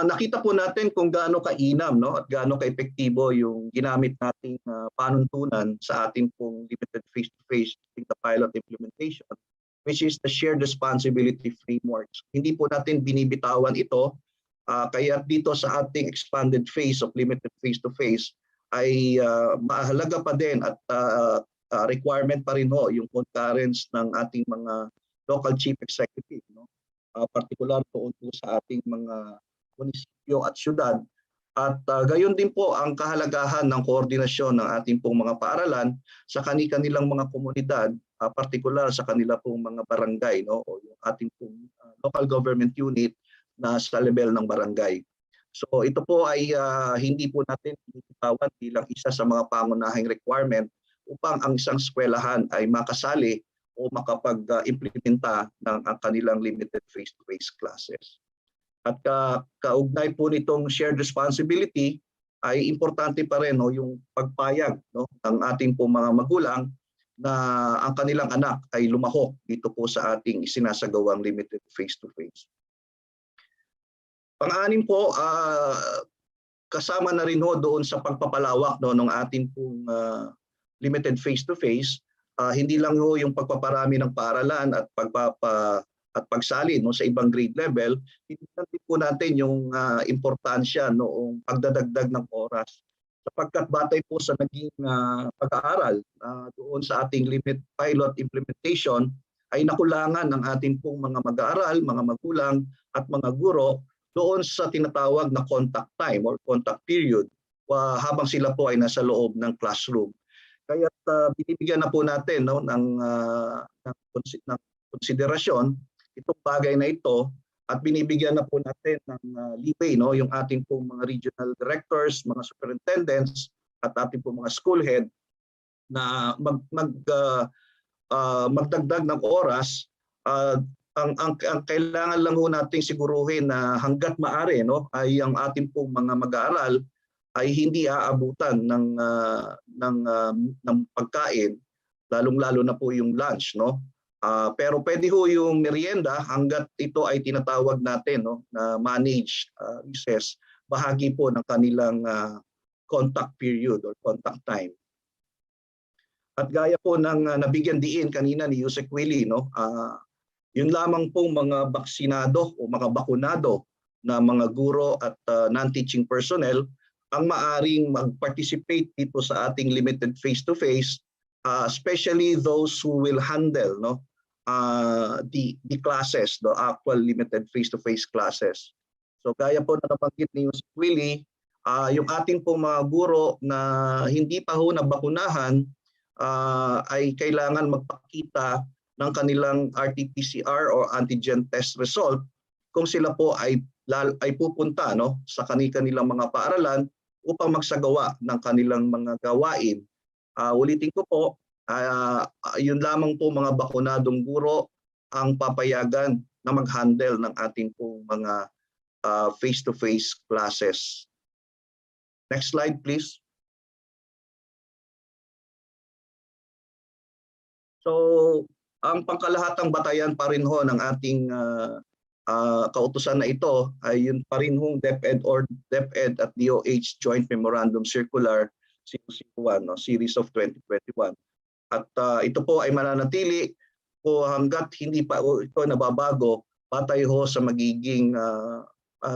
Nakita po natin kung gaano kainam at gaano kaepektibo yung ginamit nating panuntunan sa ating pong limited face-to-face the pilot implementation, which is the shared responsibility frameworks. Hindi po natin binibitawan ito, kaya dito sa ating expanded phase of limited face-to-face ay mahalaga pa din at requirement pa rin yung concurrence ng ating mga local chief executive, particular po sa ating mga munisipyo at syudad. At gayon din po ang kahalagahan ng koordinasyon ng ating pong mga paaralan sa kanilang mga komunidad, partikular sa kanila pong mga barangay o yung ating pong local government unit na sa level ng barangay. So ito po ay hindi po natin initawan bilang isa sa mga pangunahing requirement upang ang isang eskwelahan ay makasali o makapag-implementa ng kanilang limited face-to-face classes. At kaugnay po nitong shared responsibility ay importante pa rin yung pagpayag ng ating po mga magulang na ang kanilang anak ay lumahok dito po sa ating isinasagawang limited face-to-face. Pang-anim po, kasama na rin ho doon sa pagpapalawak no ng ating pong limited face-to-face, hindi lang ho yung pagpaparami ng paaralan at pagsali no sa ibang grade level, hindi po natin yung importansya noong pagdadagdag ng oras. Sapagkat batay po sa naging pag-aaral doon sa ating limit pilot implementation, ay nakulangan ng ating pong mga mag-aaral, mga magulang at mga guro doon sa tinatawag na contact time or contact period habang sila po ay nasa loob ng classroom. Kaya binibigyan na po natin no, ng konsiderasyon itong bagay na ito at binibigyan na po natin ng leeway no, yung ating pong mga regional directors, mga superintendents at ating pong mga school head na magdagdag ng oras. Ang kailangan lang ho nating siguruhin na hanggat maaari no ay ang ating pong mga mag-aaral ay hindi aabutan ng pagkain, lalong-lalo na po yung lunch no. Pero pwede ho yung merienda hanggat ito ay tinatawag natin no na managed recess, bahagi po ng kanilang contact period or contact time. At gaya po ng nabigyan diin kanina ni Yusek Willie no, yun lamang pong mga baksinado o mga bakunado na mga guro at non-teaching personnel ang maaring mag-participate dito sa ating limited face-to-face, especially those who will handle no the classes, the actual limited face-to-face classes. So gaya po na nabanggit ni Yusek Willie, yung ating pong mga guro na hindi pa ho nabakunahan ay kailangan magpakita ng kanilang RT-PCR or antigen test result kung sila po ay pupunta no sa kanilang mga paaralan upang magsagawa ng kanilang mga gawain. Ulitin ko po, yun lamang po mga bakunadong guro ang papayagan na mag-handle ng ating pong mga face-to-face classes. Next slide please. So, ang pangkalahatang batayan pa rin ho ng ating kautusan na ito ay yun pa rin hong DepEd or DepEd at DOH Joint Memorandum Circular 001, no, Series of 2021. At ito po ay mananatili po hanggat hindi pa ito nababago batay ho sa magiging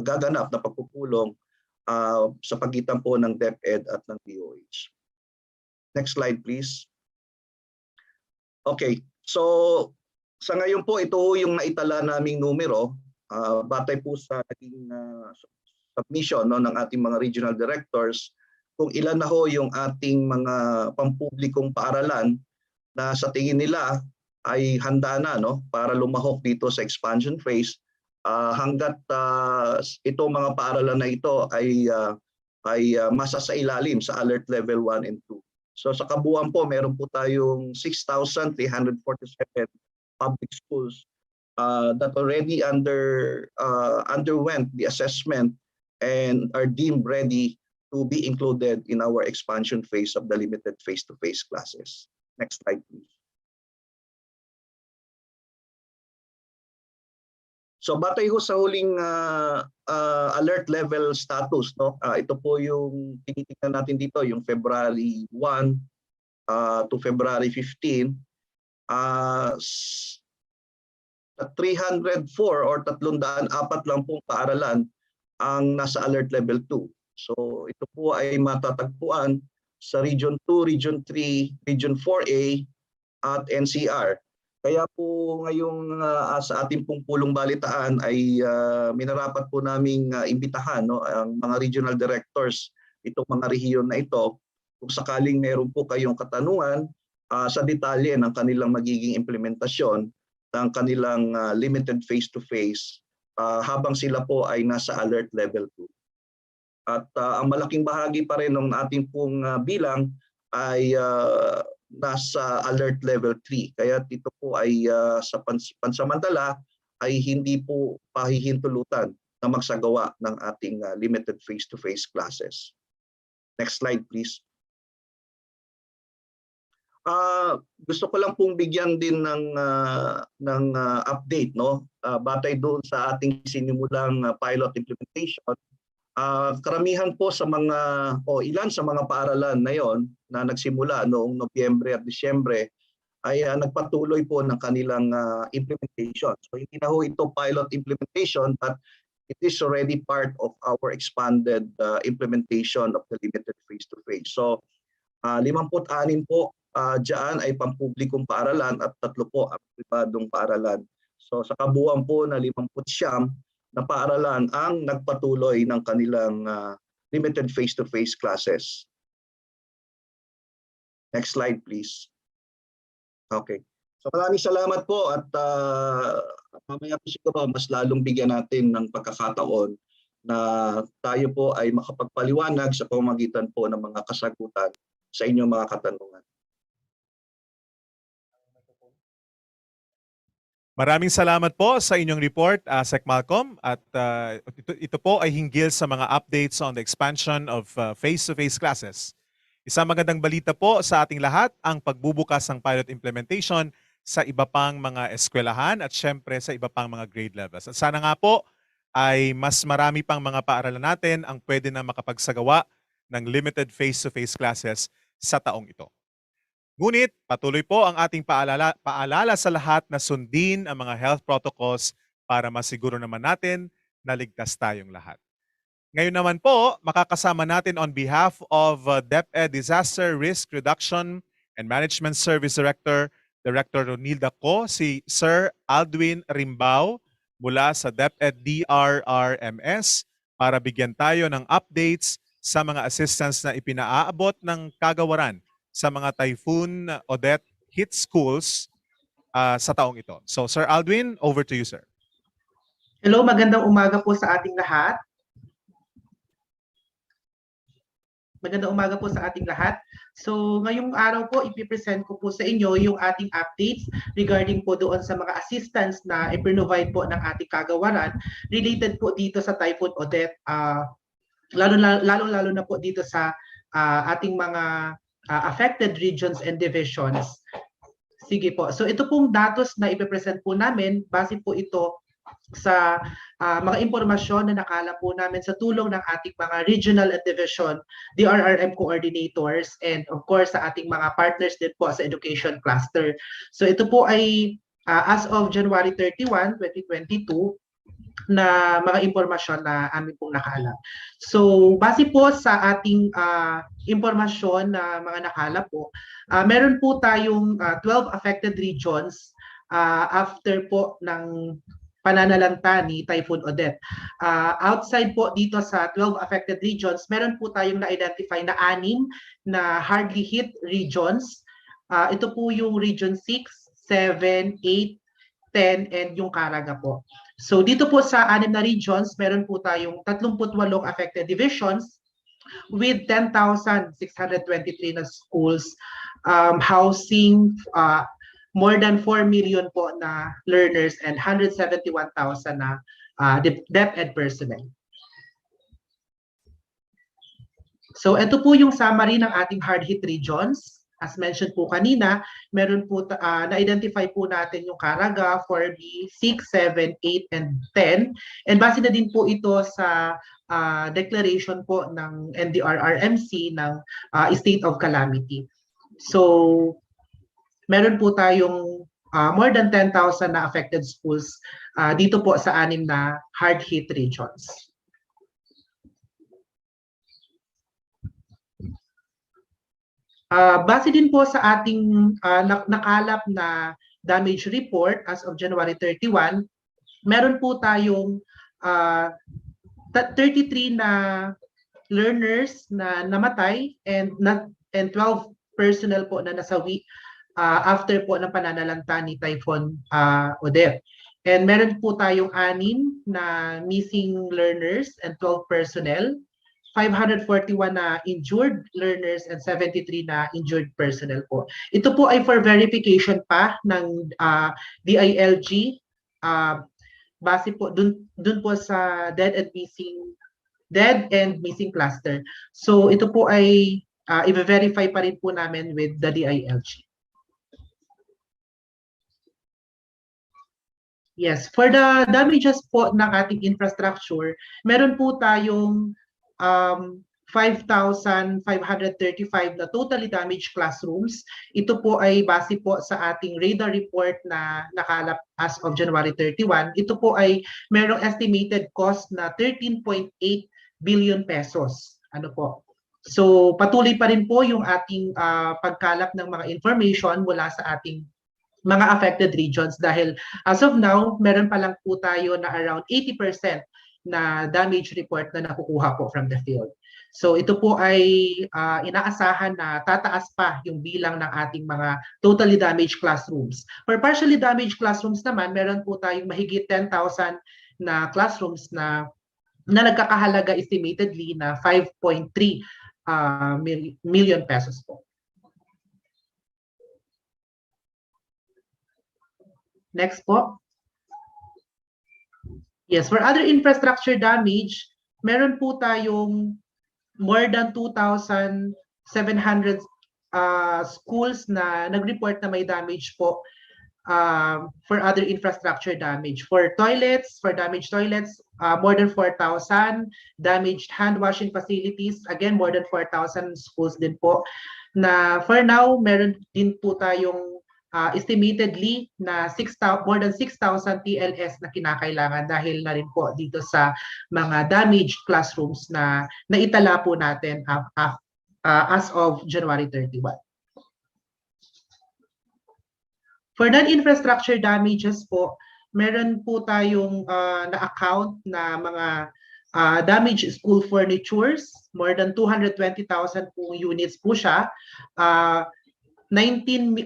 gaganap na pagpupulong sa pagitan po ng DepEd at ng DOH. Next slide please. Okay, so sa ngayon po ito yung naitala naming numero batay po sa naging submission no, ng ating mga regional directors kung ilan na ho yung ating mga pampublikong paaralan na sa tingin nila ay handa na no, para lumahok dito sa expansion phase hanggat ito mga paaralan na ito ay masasailalim sa alert level 1 and 2. So sa kabuuan po, meron po tayong 6,347 public schools that already underwent the assessment and are deemed ready to be included in our expansion phase of the limited face-to-face classes. Next slide, please. So batay ho sa huling alert level status, no? Ito po yung tinitingnan natin dito, yung February 1 to February 15. 304 or 304 lang pong paaralan ang nasa alert level 2. So ito po ay matatagpuan sa Region 2, Region 3, Region 4A at NCR. Kaya po ngayong sa ating pong pulong balitaan ay minarapat po naming imbitahan no, ang mga regional directors itong mga rehiyon na ito kung sakaling meron po kayong katanungan sa detalye ng kanilang magiging implementasyon ng kanilang limited face-to-face habang sila po ay nasa alert level 2. At ang malaking bahagi pa rin ng ating pong bilang ay nasa alert level 3. Kaya ito po ay sa pansamantala ay hindi po pahihintulutan na magsagawa ng ating limited face-to-face classes. Next slide please. Gusto ko lang pong bigyan din ng update no batay doon sa ating sinimulang pilot implementation. Karamihan po sa mga o ilan sa mga paaralan na yon na nagsimula noong Nobyembre at Disyembre ay nagpatuloy po ng kanilang implementation. So hindi na ho ito pilot implementation, but it is already part of our expanded implementation of the limited face-to-face. So 56 po dyan ay pampublikong paaralan at 3 po ang pribadong paaralan. So sa kabuuan po na 59 na paaralan ang nagpatuloy ng kanilang limited face-to-face classes. Next slide please. Okay. So maraming salamat po at mamaya po siguro mas lalong bigyan natin ng pagkakataon na tayo po ay makapagpaliwanag sa pamamagitan po ng mga kasagutan sa inyong mga katanungan. Maraming salamat po sa inyong report, Sec Malcolm. At ito po ay hinggil sa mga updates on the expansion of face-to-face classes. Isang magandang balita po sa ating lahat ang pagbubukas ng pilot implementation sa iba pang mga eskwelahan at syempre sa iba pang mga grade levels. At sana nga po ay mas marami pang mga paaralan natin ang pwede na makapagsagawa ng limited face-to-face classes sa taong ito. Ngunit patuloy po ang ating paalala sa lahat na sundin ang mga health protocols para masiguro naman natin na ligtas tayong lahat. Ngayon naman po, makakasama natin on behalf of DepEd Disaster Risk Reduction and Management Service Director, Director Ronilda Co, si Sir Aldwin Rimbao mula sa DepEd DRRMS para bigyan tayo ng updates sa mga assistance na ipinaaabot ng Kagawaran sa mga Typhoon Odette hit schools sa taong ito. So Sir Aldwin, over to you, sir. Hello, magandang umaga po sa ating lahat. Magandang umaga po sa ating lahat. So ngayong araw po, ipipresent ko po sa inyo yung ating updates regarding po doon sa mga assistance na ipinrovide po ng ating Kagawaran related po dito sa Typhoon Odette, lalo na po dito sa ating mga affected regions and divisions. Sige po. So ito pong datos na ipipresent po namin, base po ito sa mga impormasyon na nakala po namin sa tulong ng ating mga regional and division DRRM coordinators and of course sa ating mga partners din po sa education cluster. So ito po ay as of January 31, 2022 na mga impormasyon na amin pong nakala. So base po sa ating impormasyon na mga nakala po, meron po tayong 12 affected regions after po ng pananalanta ni Typhoon Odette. Outside po dito sa 12 affected regions, meron po tayong na-identify na 6 na hardly hit regions. Ito po yung Region 6, 7, 8, 10, and yung Caraga po. So dito po sa 6 na regions, meron po tayong 38 affected divisions with 10,623 na schools housing more than 4 million po na learners and 171,000 na DepEd personnel. So ito po yung summary ng ating hard hit regions. As mentioned po kanina, meron po na-identify po natin yung Caraga, 4B, 6, 7, 8, and 10. And base na din po ito sa declaration po ng NDRRMC ng state of calamity. So meron po tayong more than 10,000 na affected schools dito po sa 6 na hard hit regions. Base din po sa ating nakalap na damage report as of January 31, meron po tayong 33 na learners na namatay and 12 personnel po na nasawi after po ng pananalanta ni Typhoon Odette. And meron po tayong 6 na missing learners and 12 personnel, 541 na injured learners and 73 na injured personnel po. Ito po ay for verification pa ng DILG base po dun po sa dead and missing cluster. So ito po ay i-verify pa rin po namin with the DILG. Yes, for the damages po ng ating infrastructure, meron po tayong 5,535 na totally damaged classrooms. Ito po ay base po sa ating radar report na nakalap as of January 31. Ito po ay merong estimated cost na 13.8 billion pesos. Ano po? So patuloy pa rin po yung ating pagkalap ng mga information mula sa ating mga affected regions dahil as of now, meron pa lang po tayo na around 80% na damage report na nakukuha po from the field. So ito po ay inaasahan na tataas pa yung bilang ng ating mga totally damaged classrooms. For partially damaged classrooms naman, meron po tayong mahigit 10,000 na classrooms na nagkakahalaga estimatedly na 5.3 million pesos po. Next po. Yes, for other infrastructure damage, meron po tayong more than 2,700 schools na nag-report na may damage po for other infrastructure damage. For toilets, for damaged toilets, more than 4,000. Damaged hand washing facilities, again, more than 4,000 schools din po. Na for now, meron din po tayong estimatedly na more than 6,000 TLS na kinakailangan dahil na rin po dito sa mga damaged classrooms na naitala po natin as of January 31. For non-infrastructure damages po, meron po tayong na-account na mga damaged school furnitures, more than 220,000 po units po siya.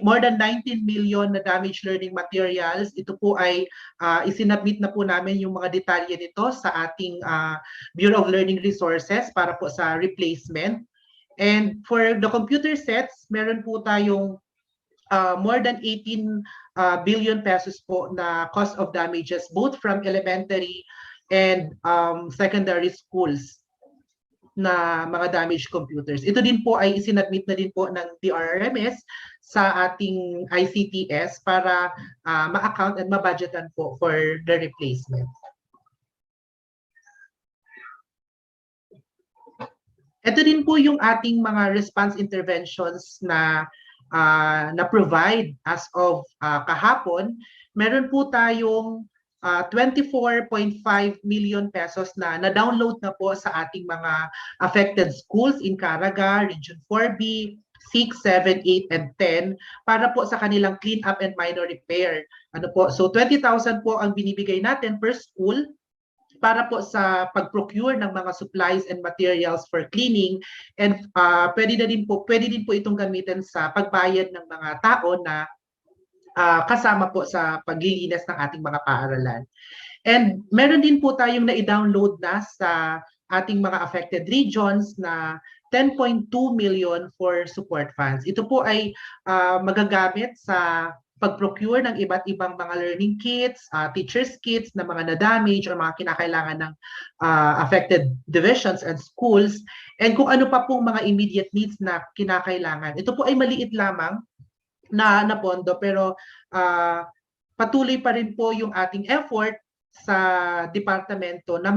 More than 19 million na damaged learning materials. Ito po ay isinabit na po namin yung mga detalye nito sa ating Bureau of Learning Resources para po sa replacement. And for the computer sets, meron po tayong more than 18 billion pesos po na cost of damages both from elementary and secondary schools na mga damaged computers. Ito din po ay isinadmit na din po ng DRRMS sa ating ICTS para ma-account and ma-budgetan po for the replacement. Ito din po yung ating mga response interventions na na-provide as of kahapon. Meron po tayong 24.5 million pesos na na-download na po sa ating mga affected schools in Caraga, Region 4B, 6, 7, 8, and 10 para po sa kanilang clean up and minor repair. Ano po? So 20,000 po ang binibigay natin per school para po sa pag-procure ng mga supplies and materials for cleaning, and pwede din po itong gamitin sa pagbayad ng mga tao na kasama po sa paglilinis ng ating mga paaralan. And meron din po tayong na-download na sa ating mga affected regions na 10.2 million for support funds. Ito po ay magagamit sa pag-procure ng iba't ibang mga learning kits, teachers kits na mga na-damage o mga kinakailangan ng affected divisions and schools, and kung ano pa pong mga immediate needs na kinakailangan. Ito po ay maliit lamang na pondo, pero patuloy pa rin po yung ating effort sa departamento na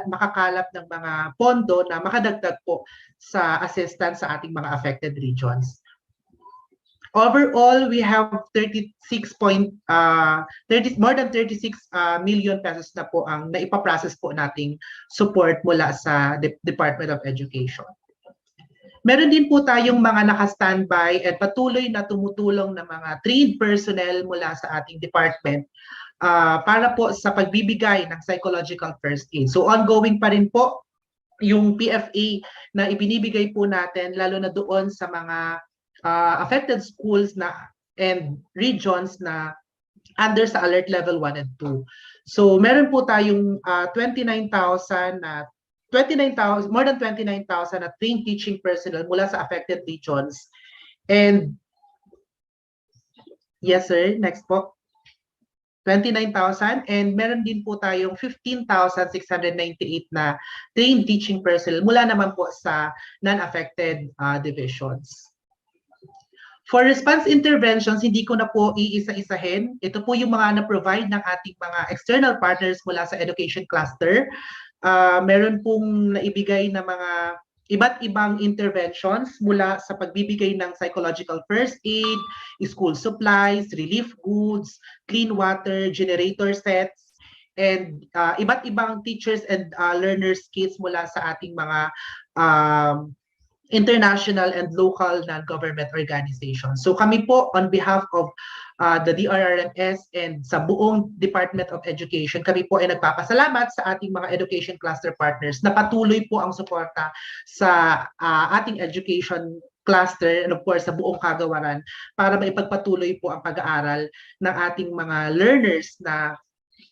makakalap ng mga pondo na makadagdag po sa assistance sa ating mga affected regions. Overall, we have more than 36 million pesos na po ang naipaprocess po nating support mula sa Department of Education. Meron din po tayong mga naka-standby at patuloy na tumutulong na mga trained personnel mula sa ating department para po sa pagbibigay ng psychological first aid. So ongoing pa rin po yung PFA na ibinibigay po natin lalo na doon sa mga affected schools na and regions na under sa alert level 1 and 2. So meron po tayong more than 29,000 na trained teaching personnel mula sa affected regions. And yes sir, next po. 29,000, and meron din po tayong 15,698 na trained teaching personnel mula naman po sa non-affected divisions. For response interventions, hindi ko na po iisa-isahin. Ito po yung mga na-provide ng ating mga external partners mula sa education cluster. meron pong naibigay na mga iba't ibang interventions mula sa pagbibigay ng psychological first aid, school supplies, relief goods, clean water, generator sets, and iba't ibang teachers and learners kits mula sa ating mga international and local non-government organizations. So kami po on behalf of the DRRMS and sa buong Department of Education, kami po ay nagpapasalamat sa ating mga education cluster partners na patuloy po ang suporta sa ating education cluster and of course sa buong Kagawaran para maipagpatuloy po ang pag-aaral ng ating mga learners na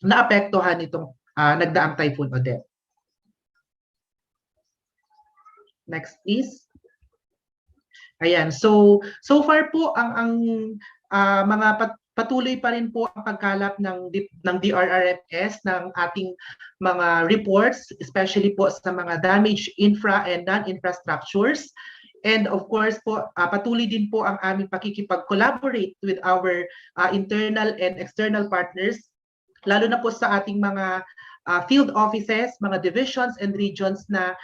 naapektuhan nitong nagdaang Typhoon Odette. Next please. Ayan, so far po ang mga patuloy pa rin po ang pagkalap ng DRRMS ng ating mga reports, especially po sa mga damaged infra and non-infrastructures. And of course po, patuloy din po ang aming pakikipag-collaborate with our internal and external partners, lalo na po sa ating mga field offices, mga divisions and regions na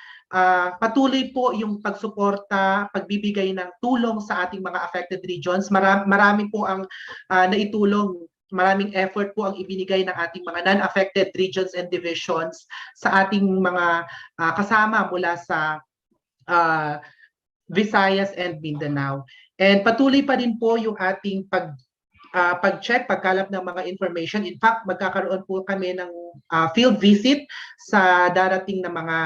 patuloy po yung pagsuporta, pagbibigay ng tulong sa ating mga affected regions. Marami po ang naitulong, maraming effort po ang ibinigay ng ating mga non-affected regions and divisions sa ating mga kasama mula sa Visayas and Mindanao. And patuloy pa din po yung ating pag-check, pagkalap ng mga information. In fact, magkakaroon po kami ng field visit sa darating na mga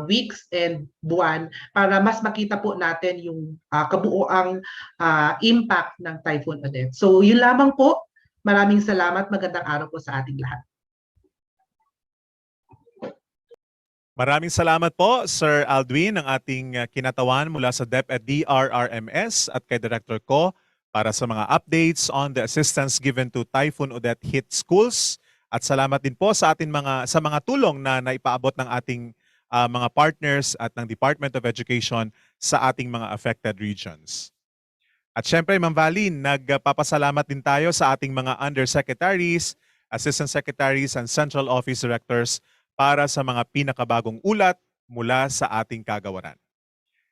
weeks and buwan para mas makita po natin yung kabuoang impact ng Typhoon Odette. So yun lamang po. Maraming salamat. Magandang araw po sa ating lahat. Maraming salamat po, Sir Aldwin, ng ating kinatawan mula sa DepEd DRRMS at kay Director ko para sa mga updates on the assistance given to Typhoon Odette hit schools. At salamat din po sa mga tulong na naipaabot ng ating mga partners at ng Department of Education sa ating mga affected regions. At syempre, Ma'am Valin, nagpapasalamat din tayo sa ating mga undersecretaries, assistant secretaries, and central office directors para sa mga pinakabagong ulat mula sa ating Kagawaran.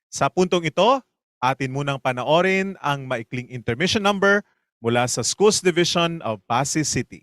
Sa puntong ito, atin munang panoorin ang maikling intermission number mula sa Schools Division of Pasig City.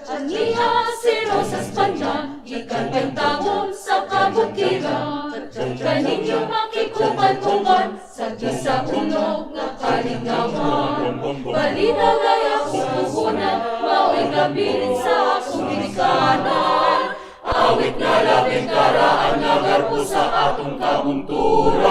Aniha si Rosas Pandan, ikan pentawon sa kabukiran. Kaninyo makikuman-kuman sa kisa unog nga kalingawan. Balina gaya pangunguna, mao'y gabilin sa akong ginikanan. Awit nga labing karaan nga garpo sa atong kabunturan.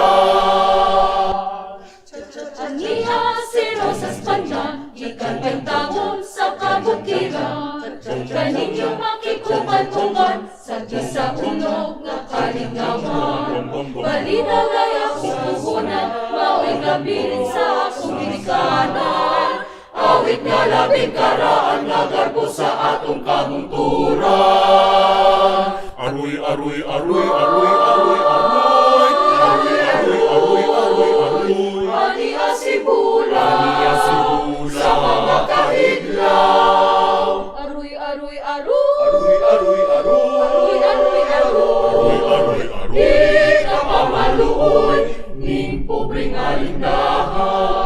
Aniha si Rosas Pandan, ikan pentawon sa kabukiran. Kaninyo makikuman-kuman sa kisa unog nga kalingawan. Balina gaya pangunguna, mao'y gabilin sa akong ginikanan. Awit nga labing karaan nga garbo sa atong kabunturan. Aroy, aroy, aroy, aroy, aroy, aroy. Aroy, aroy, aroy, aroy, aroy. Ani asibula sa mga kahiglaw. Aroy, aroy, aroy. Aroy, aroy, aroy. Aroy, aroy, aroy. Aroy, aroy, aroy. Di ka pamaluoy, ning pobreng alindahaw.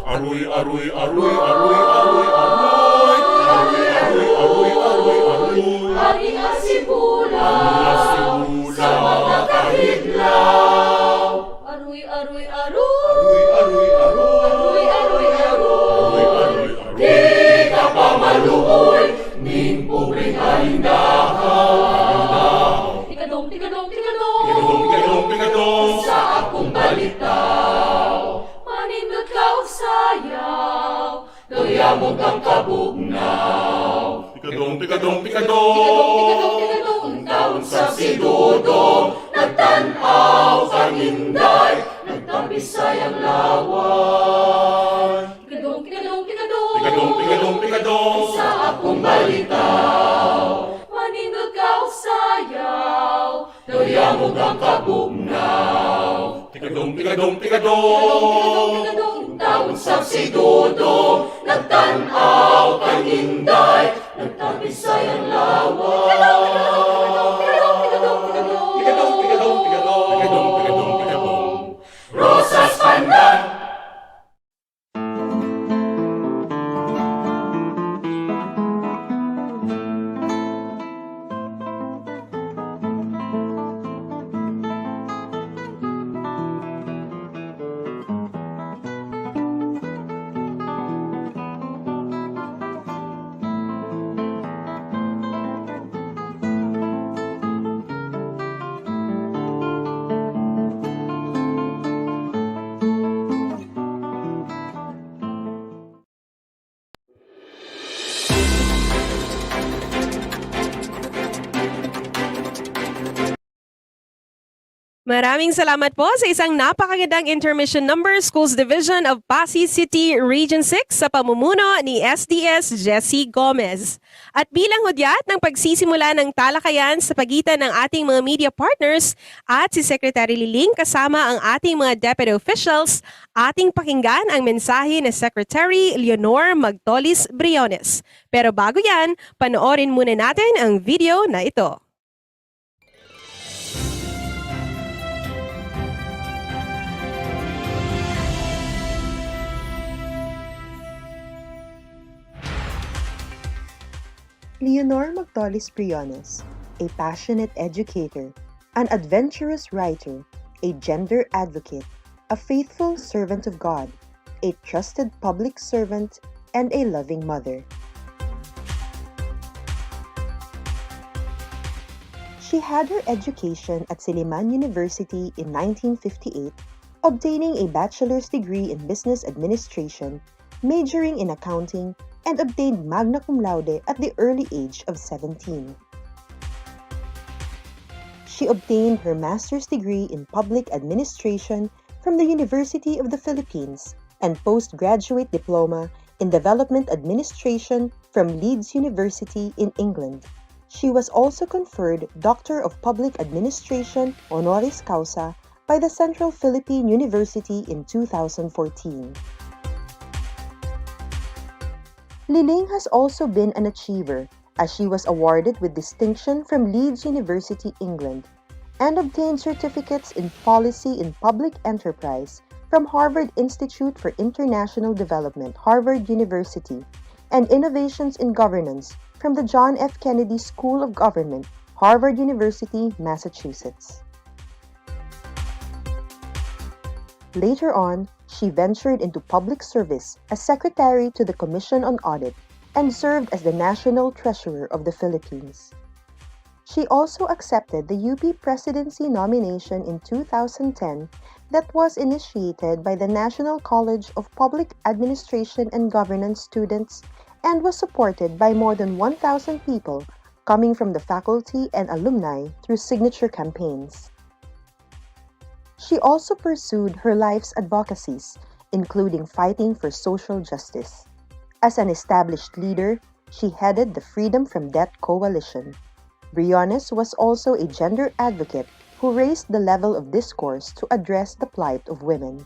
Aroy, aroy, aroy, aroy, aroy, aroy. Aroy, aroy, aroy, aroy, aroy. Ani asibula sa mga kahiglaw. Aroy, aroy, aroy. Aroy, aroy, aroy. Aroy, aroy, aroy. Aroy, aroy, aroy. Di ka pamaluoy, ning pobreng alindahaw. Tikadong, tikadong, tikadong. Tikadong, tikadong, tikadong. Sa akong balitaw, manindot ka og sayaw, doyamog ang kabugnaw. Tikadong, tikadong, tikadong. Tikadong, tikadong, tikadong, ang taon sa sidudong, nagtanaw kaninday, nagtabi sayang lawan. Tikadong, tikadong, tikadong. Tikadong, tikadong, tikadong. Sa akong balitaw, manindot ka Sabog ang kabugnaw. Tikadong, tikadong, tikadong. Tikadong, taon sa sidudong, nagtanaw kaninday, nagtabisay ang lawa. Tikadong, tikadong, tikadong. Tikadong, tikadong, tikadong. Rosas pandan. Maraming salamat po sa isang napakagandang intermission number, Schools Division of Pasig City Region 6 sa pamumuno ni SDS Jessie Gomez. At bilang hudyat ng pagsisimula ng talakayan sa pagitan ng ating mga media partners at si Secretary Liling kasama ang ating mga deputy officials, ating pakinggan ang mensahe ni Secretary Leonor Magtolis Briones. Pero bago yan, panoorin muna natin ang video na ito. Leonor Magtolis Briones, a passionate educator, an adventurous writer, a gender advocate, a faithful servant of God, a trusted public servant, and a loving mother. She had her education at Silliman University in 1958, obtaining a bachelor's degree in business administration, majoring in accounting, and obtained magna cum laude at the early age of 17. She obtained her master's degree in public administration from the University of the Philippines and postgraduate diploma in development administration from Leeds University in England. She was also conferred Doctor of Public Administration honoris causa by the Central Philippine University in 2014. Liling has also been an achiever, as she was awarded with distinction from Leeds University, England, and obtained certificates in Policy in Public Enterprise from Harvard Institute for International Development, Harvard University, and Innovations in Governance from the John F. Kennedy School of Government, Harvard University, Massachusetts. Later on, she ventured into public service as Secretary to the Commission on Audit and served as the National Treasurer of the Philippines. She also accepted the UP Presidency nomination in 2010 that was initiated by the National College of Public Administration and Governance students and was supported by more than 1,000 people coming from the faculty and alumni through signature campaigns. She also pursued her life's advocacies, including fighting for social justice. As an established leader, she headed the Freedom from Debt Coalition. Briones was also a gender advocate who raised the level of discourse to address the plight of women.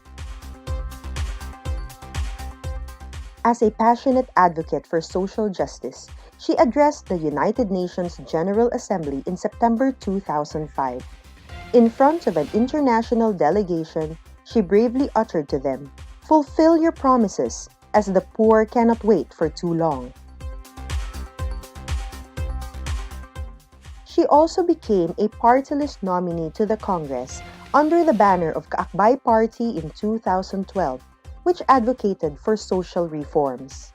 As a passionate advocate for social justice, she addressed the United Nations General Assembly in September 2005. In front of an international delegation, she bravely uttered to them, "Fulfill your promises, as the poor cannot wait for too long." She also became a party list nominee to the Congress under the banner of Kaakbay Party in 2012, which advocated for social reforms.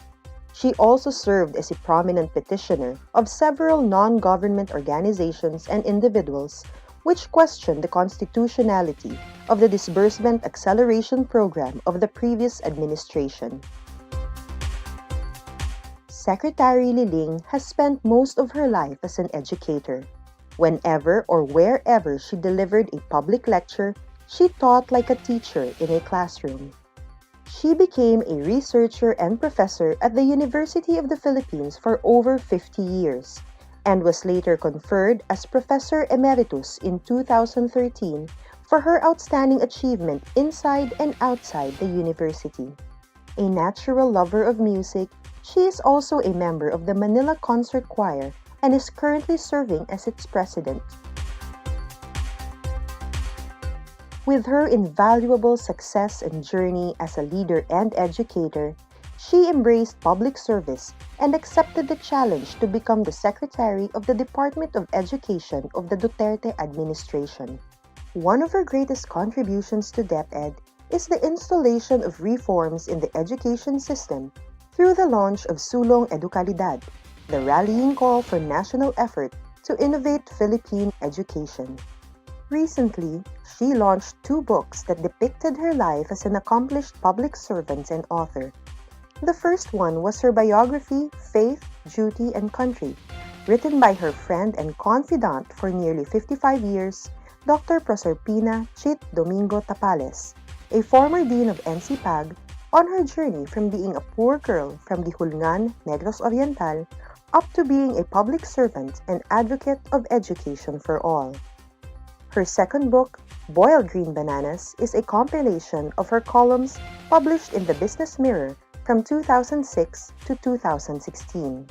She also served as a prominent petitioner of several non-government organizations and individuals which questioned the constitutionality of the disbursement acceleration program of the previous administration. Secretary Liling has spent most of her life as an educator. Whenever or wherever she delivered a public lecture, she taught like a teacher in a classroom. She became a researcher and professor at the University of the Philippines for over 50 years, and was later conferred as Professor Emeritus in 2013 for her outstanding achievement inside and outside the university. A natural lover of music, she is also a member of the Manila Concert Choir and is currently serving as its president. With her invaluable success and journey as a leader and educator, she embraced public service and accepted the challenge to become the Secretary of the Department of Education of the Duterte administration. One of her greatest contributions to DepEd is the installation of reforms in the education system through the launch of Sulong Edukalidad, the rallying call for national effort to innovate Philippine education. Recently, she launched 2 books that depicted her life as an accomplished public servant and author. The first one was her biography, Faith, Duty, and Country, written by her friend and confidant for nearly 55 years, Dr. Proserpina Chit Domingo Tapales, a former dean of NCPAG, on her journey from being a poor girl from Gihulngan, Negros Oriental, up to being a public servant and advocate of education for all. Her second book, Boiled Green Bananas, is a compilation of her columns published in the Business Mirror from 2006 to 2016.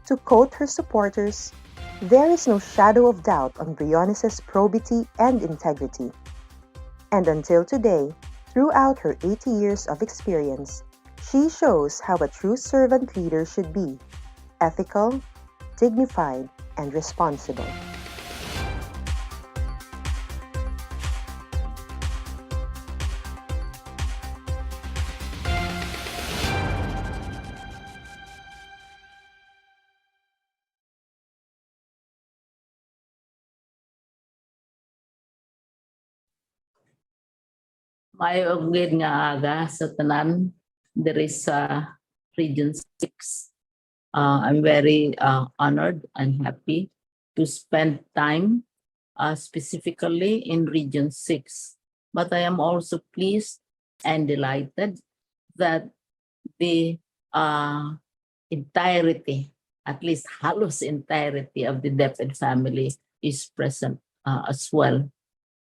To quote her supporters, "There is no shadow of doubt on Briones' probity and integrity." And until today, throughout her 80 years of experience, she shows how a true servant leader should be: ethical, dignified, and responsible. May ugid nga aga sa tanan there is Region 6. I'm very honored and happy to spend time specifically in Region 6. But I am also pleased and delighted that the entirety, at least halos entirety of the DepEd family is present as well.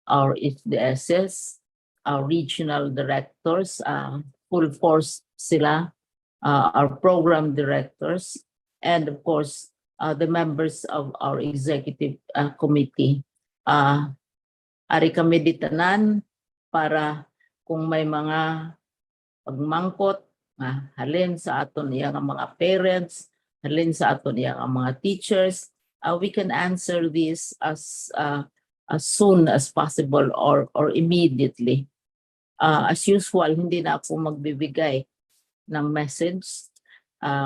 Our HDSs, our regional directors, full force sila, our program directors, and of course, the members of our executive committee. Ari kami ditanan para kung may mga pagmangkot, halin sa aton iyang mga parents, halin sa aton iyang mga teachers, we can answer this as soon as possible or immediately. As usual, hindi na ako magbibigay ng message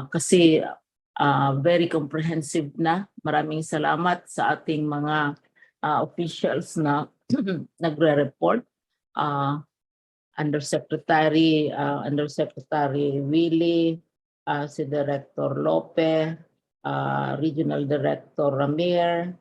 kasi very comprehensive na. Maraming salamat sa ating mga officials na nagre-report. Undersecretary Willie, si Director Lope, Regional Director Ramir,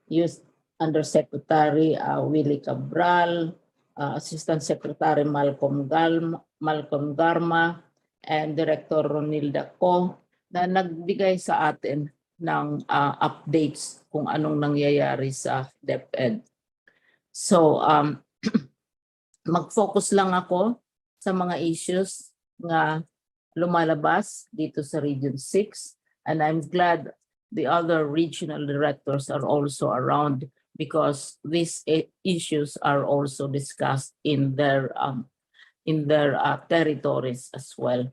Youth Undersecretary Willie Cabral, Assistant Secretary Malcolm Garma, and Director Ronilda Co na nagbigay sa atin ng updates kung anong nangyayari sa DepEd. So, mag-focus lang ako sa mga issues na lumalabas dito sa Region 6, and I'm glad the other regional directors are also around because these issues are also discussed in their territories as well.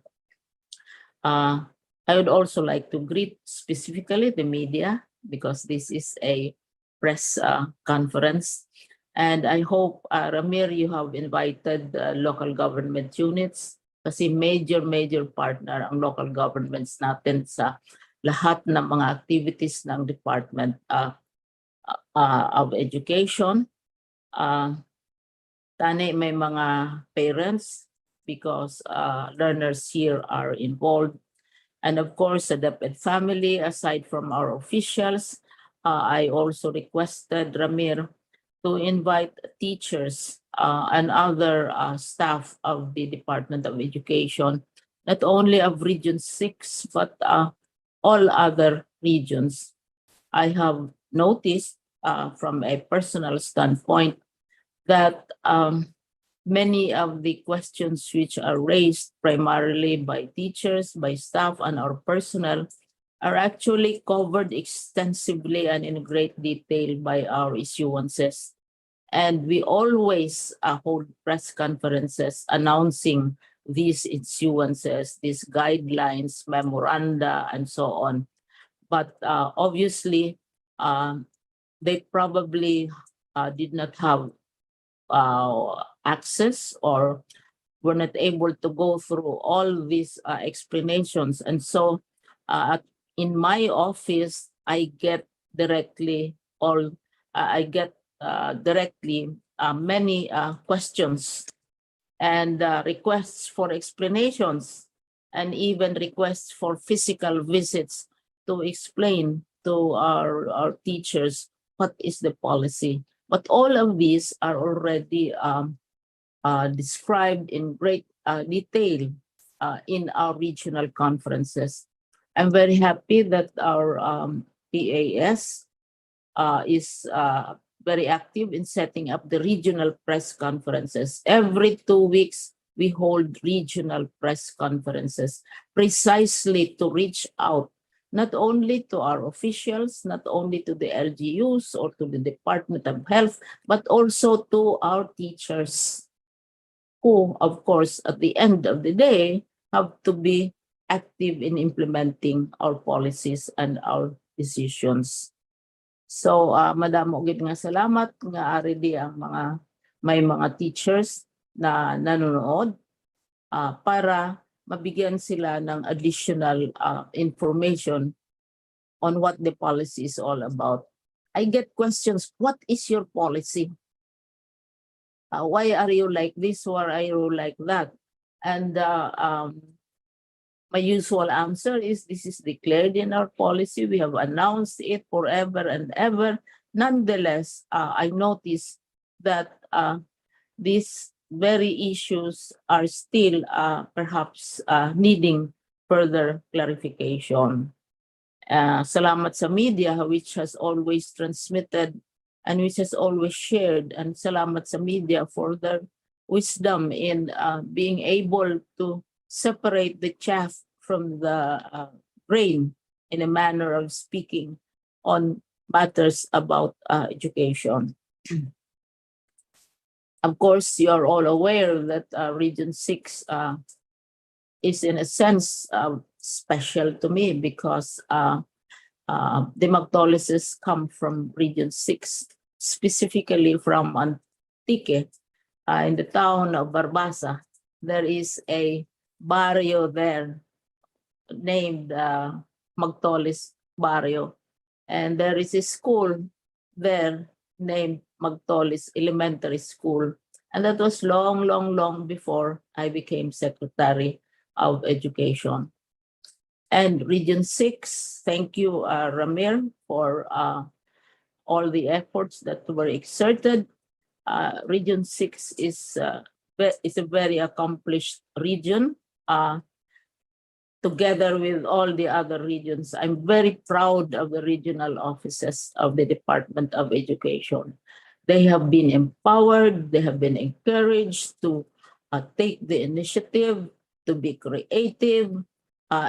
I would also like to greet specifically the media because this is a press conference. And I hope, Ramir, you have invited local government units kasi major partner ang local governments natin sa lahat ng mga activities ng Department of Education. Tani may mga parents because learners here are involved. And of course, the DepEd family, aside from our officials, I also requested Ramir to invite teachers and other staff of the Department of Education, not only of Region 6, but all other regions. I have noticed from a personal standpoint that many of the questions which are raised primarily by teachers, by staff, and our personnel are actually covered extensively and in great detail by our issuances. And we always hold press conferences announcing these issuances, these guidelines, memoranda, and so on. But obviously, they probably did not have access or were not able to go through all these explanations. And so in my office, I get directly many questions and requests for explanations, and even requests for physical visits to explain to our teachers what is the policy. But all of these are already described in great detail in our regional conferences. I'm very happy that our PAS is very active in setting up the regional press conferences. Every 2 weeks, we hold regional press conferences precisely to reach out not only to our officials, not only to the LGUs or to the Department of Health, but also to our teachers, who, of course, at the end of the day, have to be active in implementing our policies and our decisions. So, madamo gid nga salamat nga ari di ang may mga teachers na nanonood para mabigyan sila ng additional information on what the policy is all about. I get questions, what is your policy? Why are you like this? Why are you like that? And my usual answer is, this is declared in our policy. We have announced it forever and ever. Nonetheless, I notice that these very issues are still perhaps needing further clarification. Salamat sa media, which has always transmitted and which has always shared, and salamat sa media for their wisdom in being able to separate the chaff from the grain, in a manner of speaking, on matters about education. Of course, you are all aware that Region 6 is in a sense special to me, because the Magtolises come from Region 6, specifically from Antique, in the town of Barbasa. There is a barrio there named Magtolis Barrio, and there is a school there named Magtolis Elementary School, and that was long before I became Secretary of Education. And Region 6, thank you, Ramir, for all the efforts that were exerted. Region 6 is a very accomplished region. Together with all the other regions, I'm very proud of the regional offices of the Department of Education. They have been empowered, they have been encouraged to take the initiative, to be creative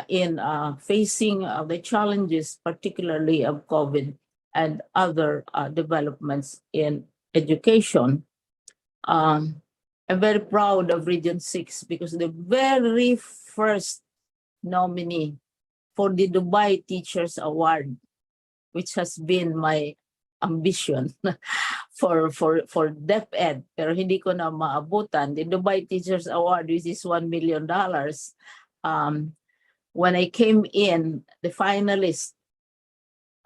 in facing the challenges, particularly of COVID and other developments in education. I'm very proud of Region 6 because the very first nominee for the Dubai Teachers Award, which has been my ambition for DepEd, pero hindi ko na maabutan. The Dubai Teachers Award, which is $1 million. When I came in, the finalists,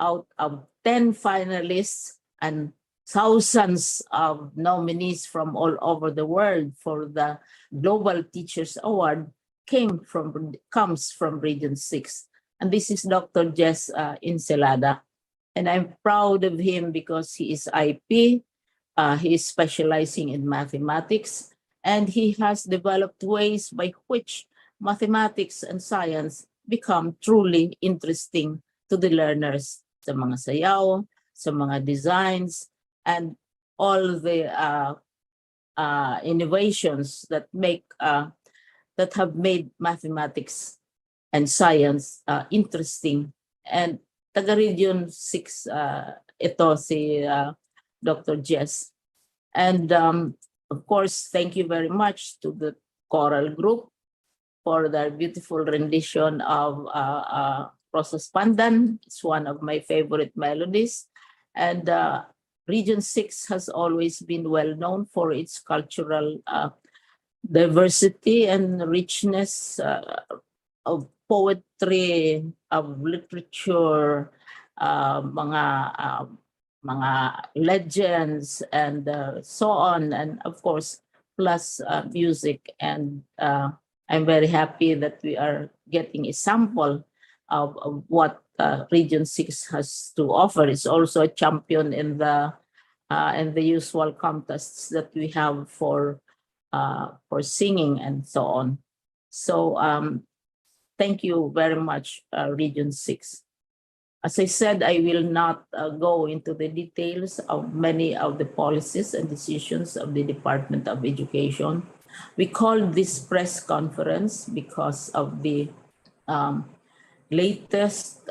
out of 10 finalists and thousands of nominees from all over the world for the Global Teachers Award, comes from Region 6. And this is Dr. Jess Inselada. And I'm proud of him because he is IP, he is specializing in mathematics, and he has developed ways by which mathematics and science become truly interesting to the learners sa mga sayaw, sa mga designs, and all the innovations that have made mathematics and science interesting. And taga Region 6 ito si Dr. Jess. And of course, thank you very much to the choral group for their beautiful rendition of Rosas Pandan. It's one of my favorite melodies. And Region 6 has always been well known for its cultural diversity and richness of poetry, of literature, mga legends, and so on, and of course, plus music. And I'm very happy that we are getting a sample of what Region 6 has to offer. It's also a champion in the usual contests that we have for singing and so on. So thank you very much, Region 6. As I said, I will not go into the details of many of the policies and decisions of the Department of Education. We called this press conference because of the latest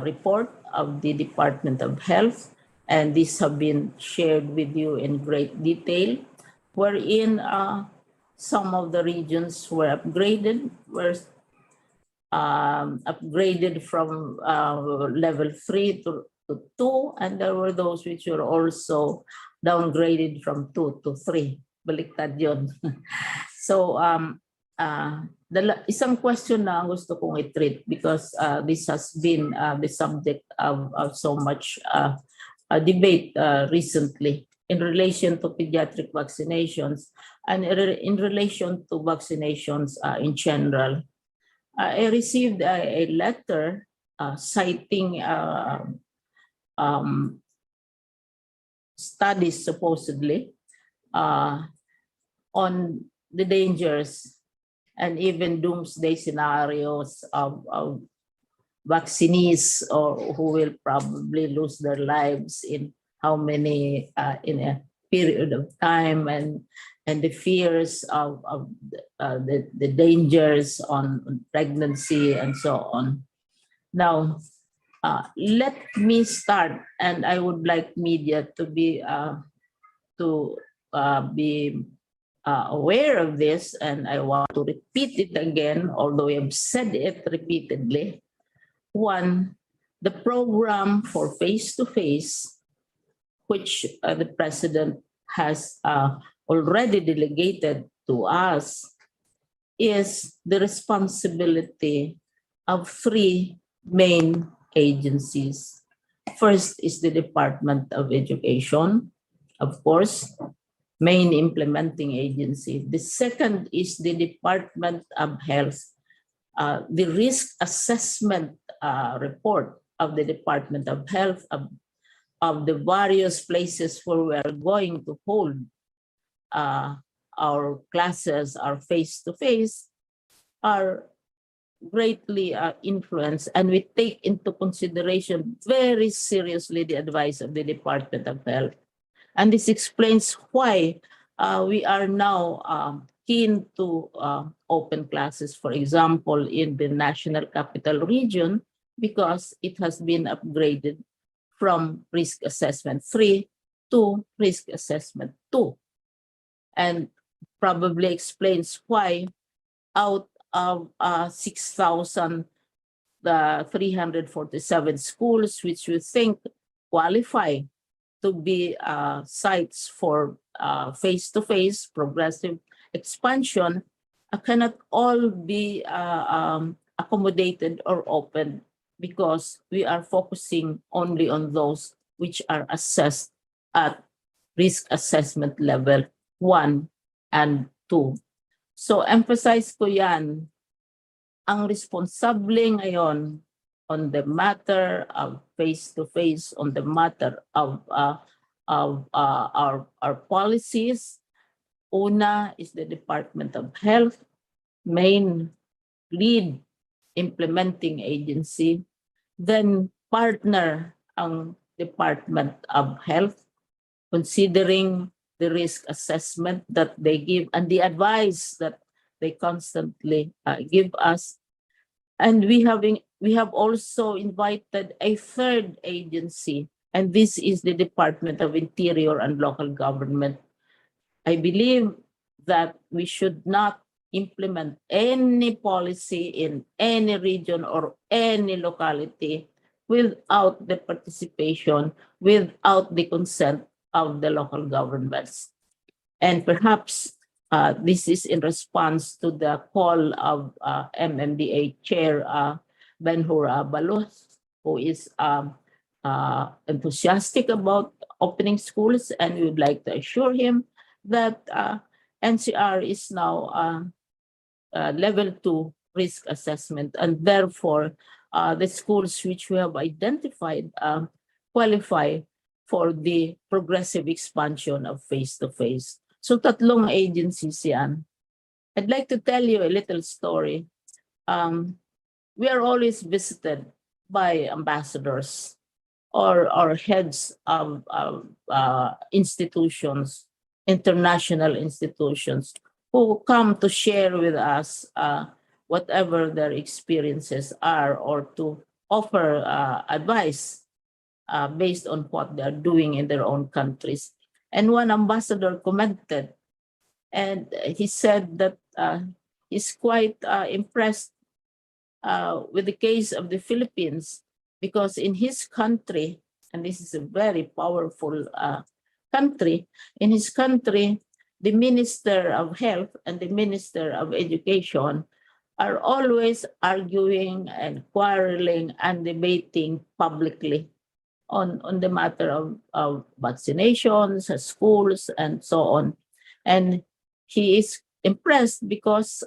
report of the Department of Health, and these have been shared with you in great detail, wherein some of the regions were upgraded, from level 3 to 2, and there were those which were also downgraded from 2 to 3. Baliktad yun. So isang question na gusto kong i-treat, because this has been the subject of so much debate recently in relation to pediatric vaccinations and in relation to vaccinations in general. I received a letter citing studies supposedly on the dangers and even doomsday scenarios of vaccinees, or who will probably lose their lives in how many in a period of time, and the fears of the dangers on pregnancy and so on. Now, let me start, and I would like media to be aware of this, and I want to repeat it again, although we have said it repeatedly. One, the program for face-to-face, which the President has already delegated to us, is the responsibility of 3 main agencies. First is the Department of Education, of course, main implementing agency. The second is the Department of Health. The risk assessment report of the Department of Health of the various places where we are going to hold our classes, our face-to-face, are greatly influenced, and we take into consideration very seriously the advice of the Department of Health. And this explains why we are now keen to open classes, for example, in the National Capital Region, because it has been upgraded from Risk Assessment 3 to Risk Assessment 2. And probably explains why out of 6,347 schools which we think qualify to be sites for face-to-face progressive expansion, cannot all be accommodated or opened, because we are focusing only on those which are assessed at risk assessment level 1 and 2. So emphasize ko yan, ang responsable ngayon on the matter of face-to-face, on the matter of our policies. Una is the Department of Health, main lead implementing agency, then partner ang Department of Health, considering the risk assessment that they give and the advice that they constantly give us. And we have also invited a third agency, and this is the Department of Interior and Local Government. I believe that we should not implement any policy in any region or any locality without the participation, without the consent of the local governments. And perhaps this is in response to the call of MMDA Chair Ben-Hur Balos, who is enthusiastic about opening schools, and we would like to assure him that NCR is now level 2 risk assessment, and therefore the schools which we have identified qualify for the progressive expansion of face-to-face. So tatlong agencies yan. I'd like to tell you a little story. We are always visited by ambassadors or heads of institutions, international institutions, who come to share with us whatever their experiences are, or to offer advice based on what they are doing in their own countries. And one ambassador commented, and he said that he's quite impressed with the case of the Philippines, because in his country, and this is a very powerful country, in his country, the Minister of Health and the Minister of Education are always arguing and quarreling and debating publicly on the matter of vaccinations, schools, and so on. And he is impressed because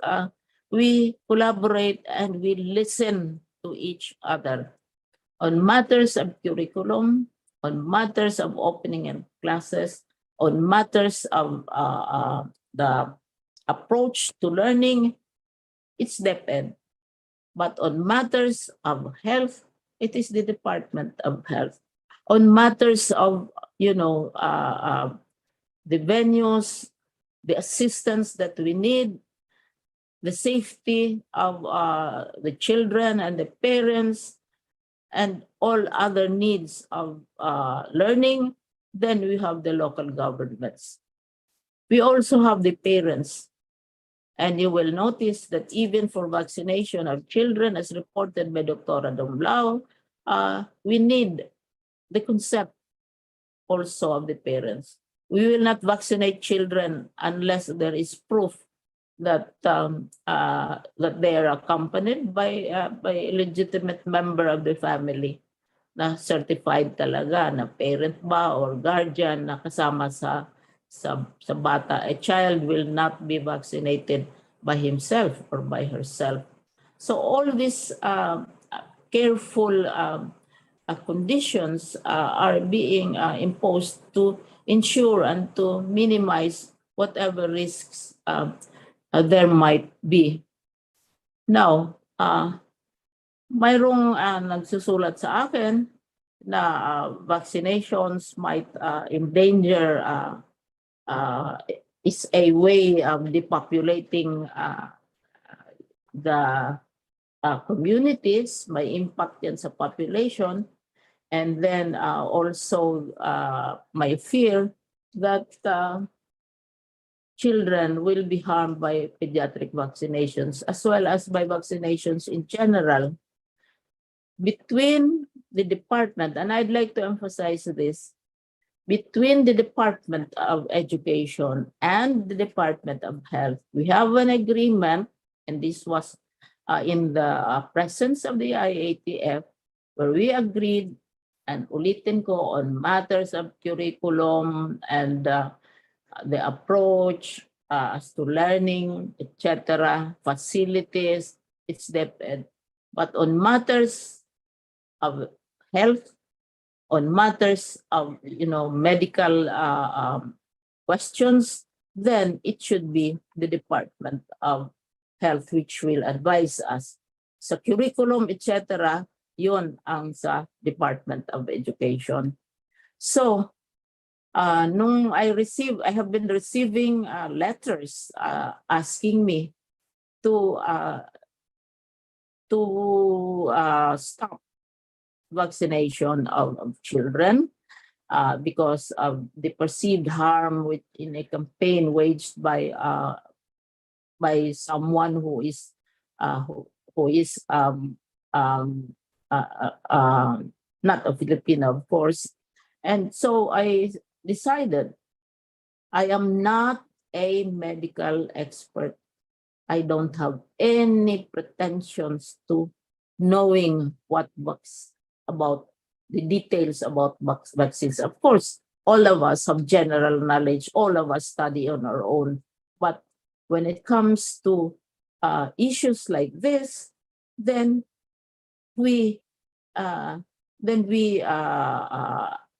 we collaborate and we listen to each other on matters of curriculum, on matters of opening and classes, on matters of the approach to learning. It's DepEd. But on matters of health, it is the Department of Health. On matters of, the venues, the assistance that we need, the safety of the children and the parents, and all other needs of learning, then we have the local governments. We also have the parents. And you will notice that even for vaccination of children, as reported by Dr. Domlao, we need the consent also of the parents. We will not vaccinate children unless there is proof that that they are accompanied by a legitimate member of the family na certified talaga na parent ba or guardian na kasama sa bata. A child will not be vaccinated by himself or by herself. So all these careful conditions are being imposed to ensure and to minimize whatever risks there might be. Now, mayroong nagsusulat sa akin na vaccinations might endanger is a way of depopulating the communities, may impact yan sa population, and then also my fear that children will be harmed by pediatric vaccinations as well as by vaccinations in general. Between the department, and I'd like to emphasize this, between the Department of Education and the Department of Health, we have an agreement, and this was in the presence of the IATF, where we agreed, and ulitin ko, on matters of curriculum and the approach as to learning, etc., facilities, it's DepEd. But on matters of health, on matters of medical questions, then it should be the Department of Health which will advise us. sa curriculum, etc., yun ang sa Department of Education. So, nung I have been receiving letters asking me to stop vaccination of children because of the perceived harm in a campaign waged by someone who is not a Filipino, of course. And so I decided I am not a medical expert. I don't have any pretensions to knowing about the details about vaccines. Of course, all of us have general knowledge. All of us study on our own. But when it comes to issues like this, then we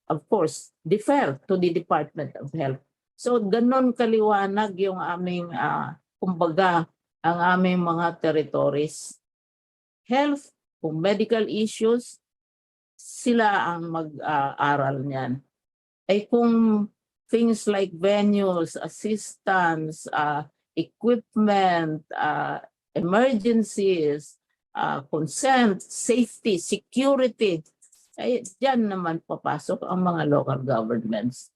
of course defer to the Department of Health. So ganon kaliwanag yung aming kumbaga ang aming mga territories. Health, kung medical issues, sila ang mag-aral niyan. Ay kung things like venues, assistance, equipment, emergencies, consent, safety, security, ay diyan naman papasok ang mga local governments.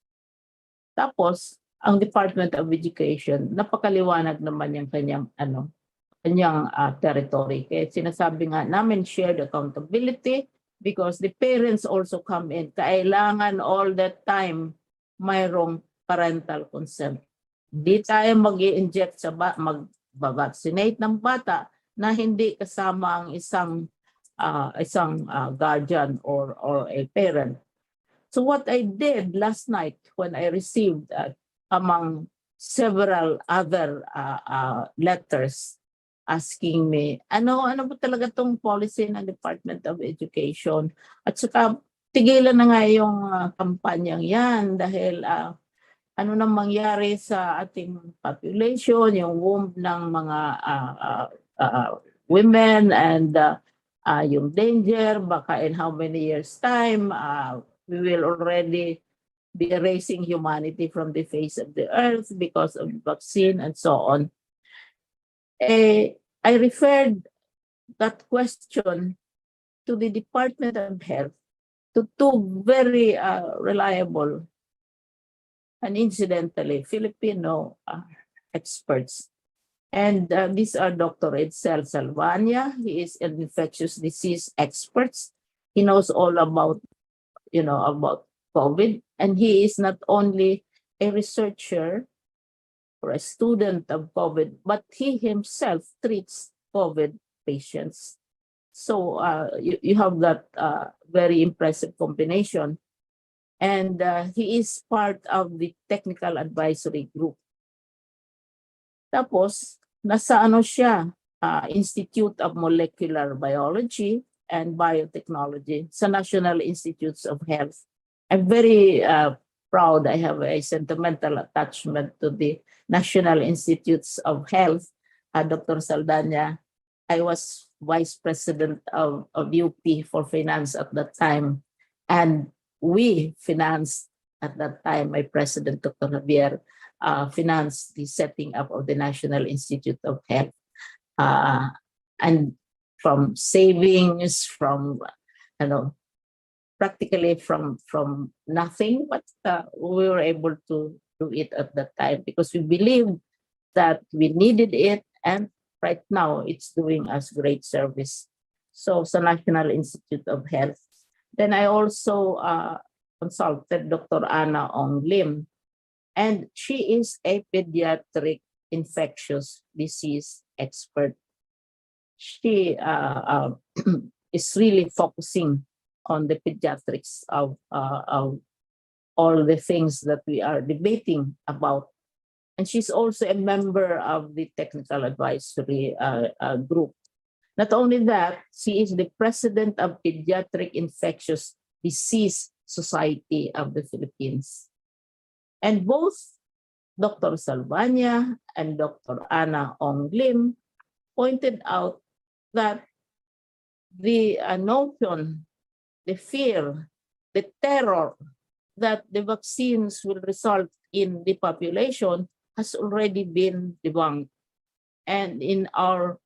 Tapos, ang Department of Education, napakaliwanag naman yung kanyang territory. Kaya sinasabi nga namin shared accountability because the parents also come in. Kailangan all that time mayroong parental consent. Hindi tayo mag-i-inject mag-vaccinate ng bata na hindi kasama ang isang guardian or a parent. So what I did last night when I received among several other letters asking me, ano ba talaga tong policy ng Department of Education? At saka tigilan na nga yung kampanyang yan dahil ano nang mangyari sa ating population, yung womb ng mga women and yung danger, baka in how many years time, we will already be erasing humanity from the face of the earth because of the vaccine and so on. I referred that question to the Department of Health, to two very reliable and incidentally Filipino experts. And these are Dr. Edsel Salvania. He is an infectious disease expert. He knows all about COVID, and he is not only a researcher or a student of COVID, but he himself treats COVID patients. So you have that very impressive combination. And he is part of the technical advisory group. Tapos, nasa siya, Institute of Molecular Biology and Biotechnology sa National Institutes of Health. I'm very proud. I have a sentimental attachment to the National Institutes of Health. Dr. Saldana, I was Vice President of UP for Finance at that time. And we financed at that time, my President, Dr. Javier, financed the setting up of the National Institute of Health. And from savings, from practically from nothing, but we were able to do it at that time because we believed that we needed it, and right now it's doing us great service. So sa National Institute of Health. Then I also consulted Dr. Anna Ong Lim, and she is a pediatric infectious disease expert. She is really focusing on the pediatrics of all the things that we are debating about. And she's also a member of the technical advisory group. Not only that, she is the president of Pediatric Infectious Disease Society of the Philippines. And both Dr. Salvania and Dr. Anna Ong Lim pointed out that the notion, the fear, the terror that the vaccines will result in the population has already been debunked. And in our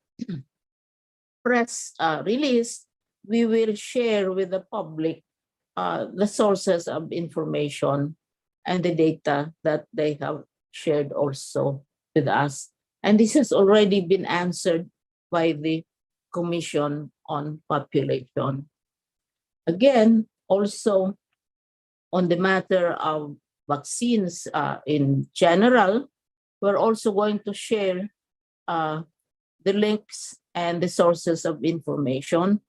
press release, we will share with the public the sources of information and the data that they have shared also with us. And this has already been answered by the Commission on Population. Again, also on the matter of vaccines in general, we're also going to share the links and the sources of information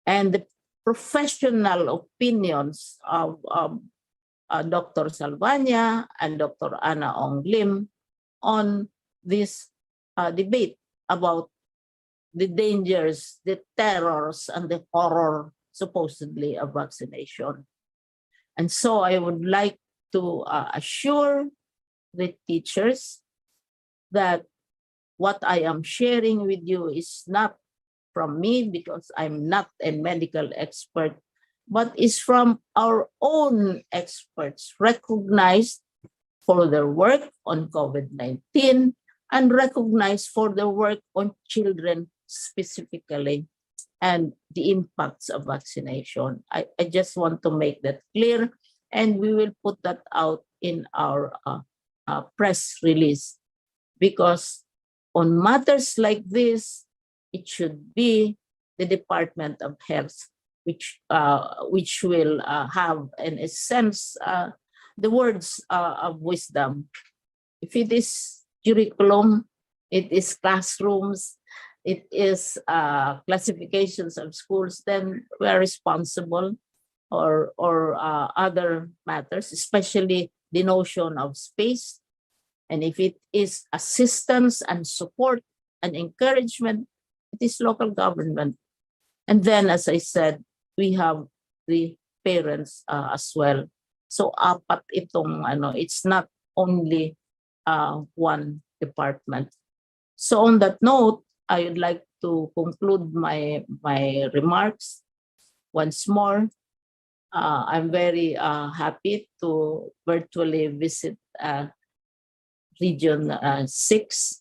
and the professional opinions of Dr. Salvania and Dr. Ana Ong Lim on this debate about the dangers, the terrors, and the horror supposedly of vaccination. And so I would like to assure the teachers that what I am sharing with you is not from me, because I'm not a medical expert, but is from our own experts recognized for their work on COVID-19 and recognized for their work on children specifically and the impacts of vaccination. I just want to make that clear, and we will put that out in our press release, because on matters like this, it should be the Department of Health which will have, in a sense, the words of wisdom. If it is curriculum, it is classrooms, it is classifications of schools, then we are responsible, or other matters, especially the notion of space. And if it is assistance and support and encouragement, it is local government. And then, as I said, we have the parents as well. So apat itong it's not only one department. So on that note, I would like to conclude my remarks once more. I'm very happy to virtually visit Region 6.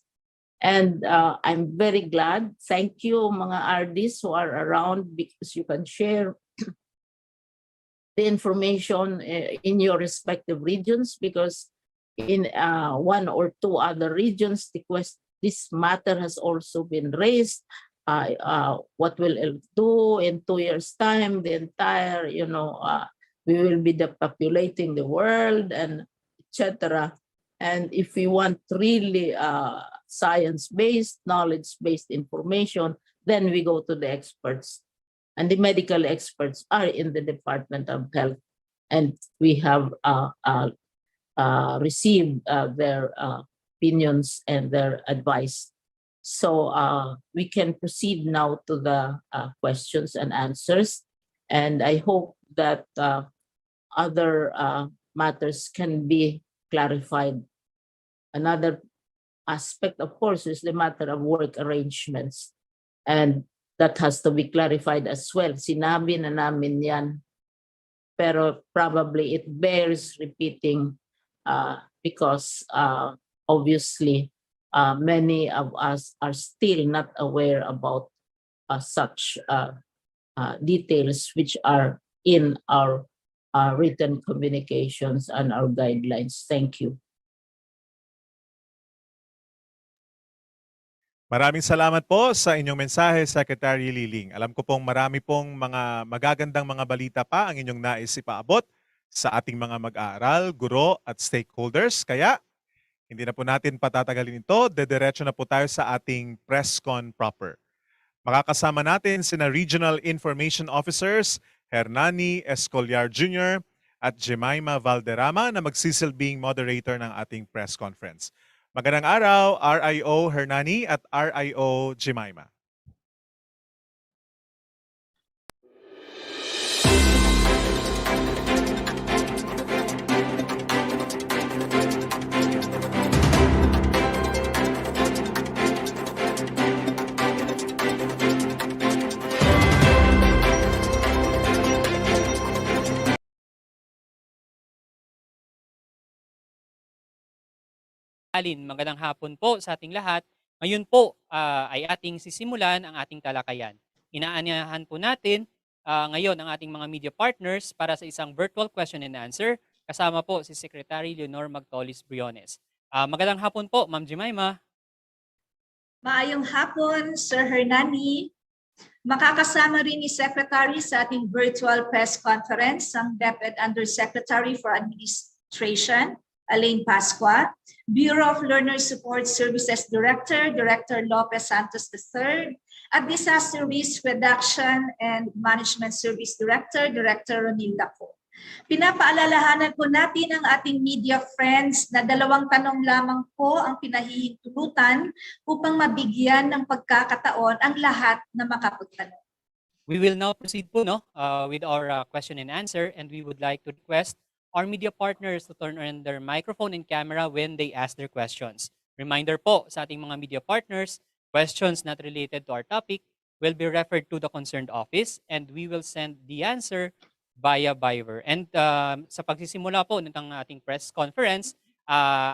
And I'm very glad. Thank you, mga RDs who are around, because you can share the information in your respective regions, because in one or two other regions, this matter has also been raised. What will it do in 2 years' time? The entire, we will be depopulating the world, and etc. And if we want really science-based, knowledge-based information, then we go to the experts. And the medical experts are in the Department of Health. And we have received their opinions and their advice. So we can proceed now to the questions and answers. And I hope that other matters can be clarified. Another aspect, of course, is the matter of work arrangements. And that has to be clarified as well. Sinabi na namin yan. Pero probably it bears repeating because obviously many of us are still not aware about such details which are in our written communications and our guidelines. Thank you. Maraming salamat po sa inyong mensahe, Secretary Liling. Alam ko pong marami pong mga magagandang mga balita pa ang inyong nais ipaabot sa ating mga mag-aaral, guro at stakeholders. Kaya hindi na po natin patatagalin ito. Dediretso na po tayo sa ating press con proper. Makakasama natin sina Regional Information Officers Hernani Escollar Jr. at Jemima Valderrama na magsisilbing moderator ng ating press conference. Magandang araw, RIO Hernani at RIO Jemima. Alin, magandang hapon po sa ating lahat. Ngayon po ay ating sisimulan ang ating talakayan. Inaanyahan po natin ngayon ang ating mga media partners para sa isang virtual question and answer. Kasama po si Secretary Leonor Magtolis Briones. Magandang hapon po, Ma'am Jemima. Maayong hapon, Sir Hernani. Makakasama rin ni Secretary sa ating virtual press conference ang DepEd Undersecretary for Administration, Elaine Pasqua, Bureau of Learner Support Services Director, Director Lopez Santos III, at Disaster Risk Reduction and Management Service Director, Director Ronilda Co. Pinapaalalahanan po natin ang ating media friends na 2 tanong lamang po ang pinahihintulutan upang mabigyan ng pagkakataon ang lahat na makapagtanong. We will now proceed po with our question and answer, and we would like to request our media partners to turn on their microphone and camera when they ask their questions. Reminder po sa ating mga media partners, questions not related to our topic will be referred to the concerned office and we will send the answer via Viber. And sa pagsisimula po ng ating press conference,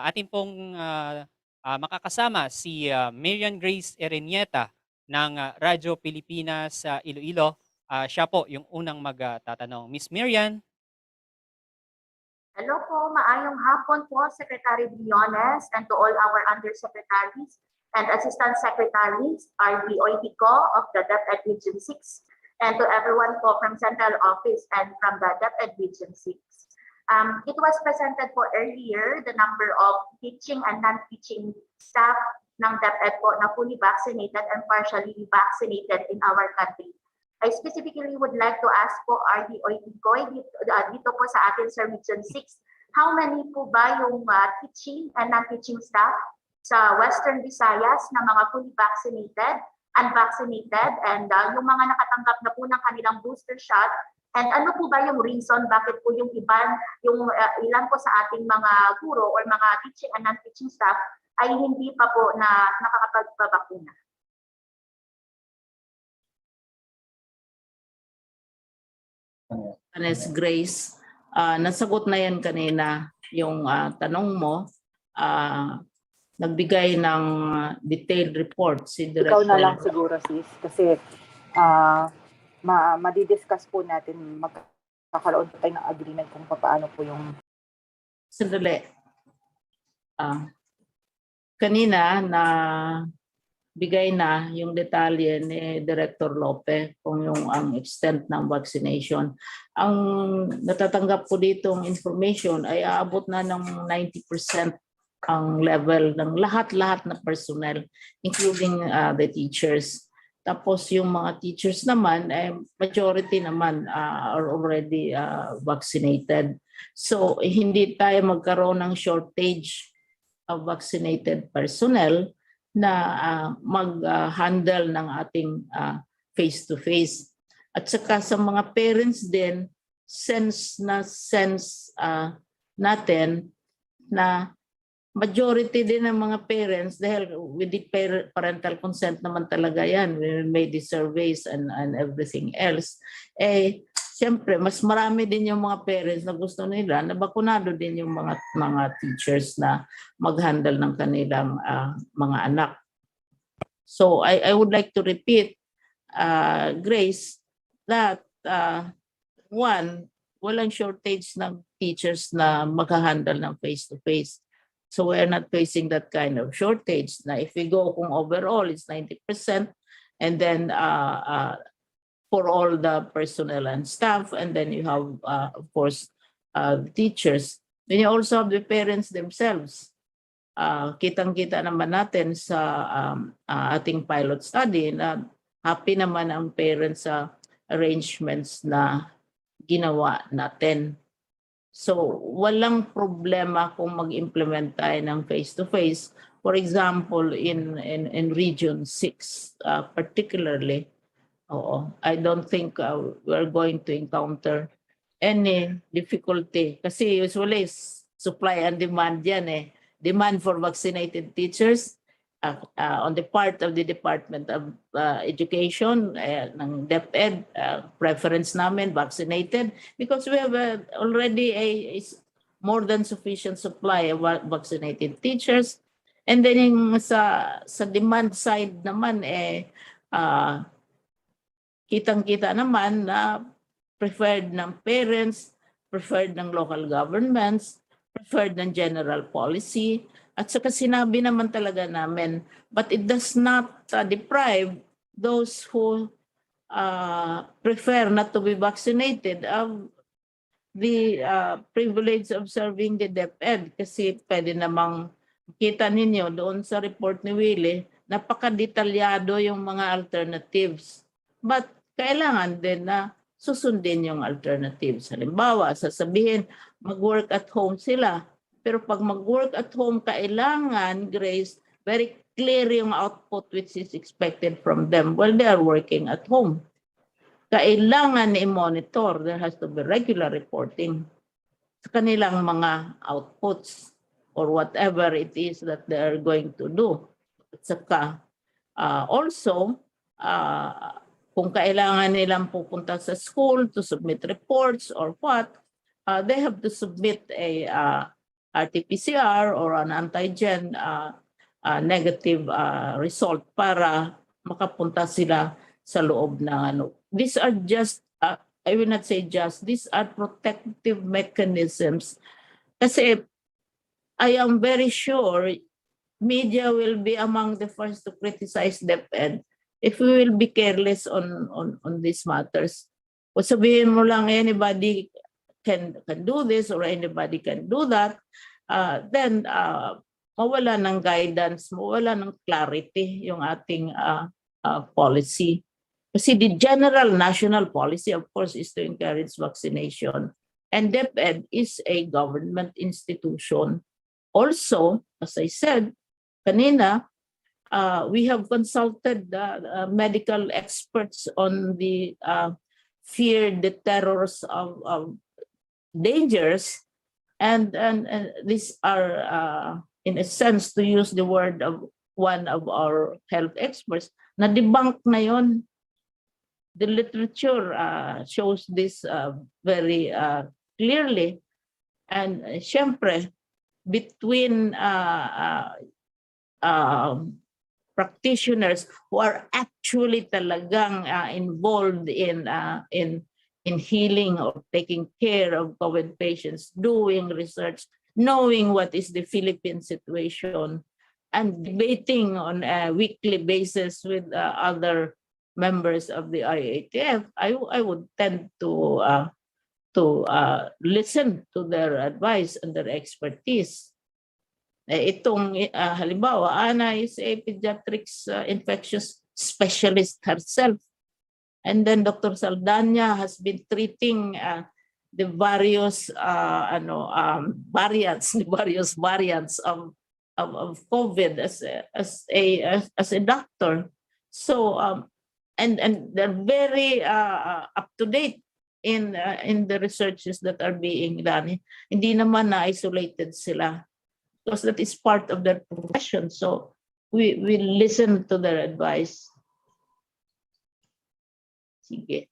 ating pong makakasama si Marian Grace Erenieta ng Radyo Pilipinas sa Iloilo. Siya po yung unang magtatanong. Miss Marian. Hello po, maayong hapon po, Secretary Briones, and to all our undersecretaries and assistant secretaries, RDOIT co of the DepEd Region 6, and to everyone po from Central Office and from the DepEd Region 6. It was presented po earlier the number of teaching and non-teaching staff ng DepEd po na fully vaccinated and partially vaccinated in our country. I specifically would like to ask po RDOIT co dito po sa atin sa Region 6, how many po ba yung teaching and non-teaching staff sa Western Visayas na mga fully vaccinated, unvaccinated, and yung mga nakatanggap na po ng kanilang booster shot, and ano po ba yung reason bakit po yung ilan po sa ating mga guro or mga teaching and non-teaching staff ay hindi pa po na nakakapagpabakuna? Grace, nasagot na yan kanina yung tanong mo. Nagbigay ng detailed report si Director. Ikaw na lang siguro sis kasi madidiscuss po natin, magkakaroon po tayo ng agreement kung paano po yung... Sandali. Kanina na bigay na yung detalye ni Director Lope kung ang extent ng vaccination. Ang natatanggap ko ditong information ay aabot na ng 90% ang level ng lahat-lahat na personnel, including the teachers. Tapos yung mga teachers naman, majority naman are already vaccinated. So hindi tayo magkaroon ng shortage of vaccinated personnel na mag-handle ng ating face-to-face. At saka sa mga parents din, sense natin na majority din ng mga parents, dahil with the parental consent naman talaga yan, we made the surveys and everything else, siyempre mas marami din yung mga parents na gusto nila na bakunado din yung mga teachers na mag-handle ng kanilang mga anak. So I would like to repeat, Grace, that one, walang shortage ng teachers na mag-handle ng face-to-face. So we're not facing that kind of shortage. Now, if we go kung overall, it's 90%, and then for all the personnel and staff, and then you have, of course, the teachers. Then you also have the parents themselves. Kitang-kita naman natin sa ating pilot study na happy naman ang parents sa arrangements na ginawa natin. So, walang problema kung mag-implement tayo ng face-to-face. For example, in Region 6 particularly, I don't think we're going to encounter any difficulty. Kasi usually, supply and demand yan Demand for vaccinated teachers on the part of the Department of Education, ng DepEd, preference namin, vaccinated, because we have already a more than sufficient supply of vaccinated teachers, And then yung sa demand side naman kitang-kita naman na preferred ng parents, preferred ng local governments, preferred ng general policy. At saka sinabi naman talaga namin, but it does not deprive those who prefer not to be vaccinated of the privilege of serving the DepEd. Kasi pwede namang kita ninyo doon sa report ni Willie, napakadetalyado yung mga alternatives. But kailangan din na susundin yung alternatives. Halimbawa, sasabihin, mag-work at home sila. Pero pag mag-work at home, kailangan, Grace, very clear yung output which is expected from them while they are working at home. Kailangan i-monitor. There has to be regular reporting sa kanilang mga outputs or whatever it is that they are going to do. At saka, also, kung kailangan nilang pupunta sa school to submit reports or what, they have to submit a RT-PCR or an antigen negative result para makapunta sila sa loob ng ano. These are just, I will not say just, these are protective mechanisms. Kasi I am very sure media will be among the first to criticize DepEd if we will be careless on these matters. O sabihin mo lang anybody can do this or anybody can do that, then mawala ng guidance, mawala ng clarity yung ating policy. Kasi the general national policy, of course, is to encourage vaccination. And DepEd is a government institution. Also, as I said kanina, we have consulted medical experts on the fear, the terrors of dangers, and these are, in a sense, to use the word of one of our health experts, na debunk na yon. The literature shows this very clearly, and syempre, between practitioners who are actually talagang involved in healing or taking care of COVID patients, doing research, knowing what is the Philippine situation, and debating on a weekly basis with other members of the IATF, I would tend to listen to their advice and their expertise. Itong halimbawa, Ana is a pediatrics infectious specialist herself. And then Dr. Saldana has been treating the various variants of COVID as a doctor. So and they're very up to date in the researches that are being done. Hindi naman na isolated sila, because that is part of their profession. So we listen to their advice. Sige.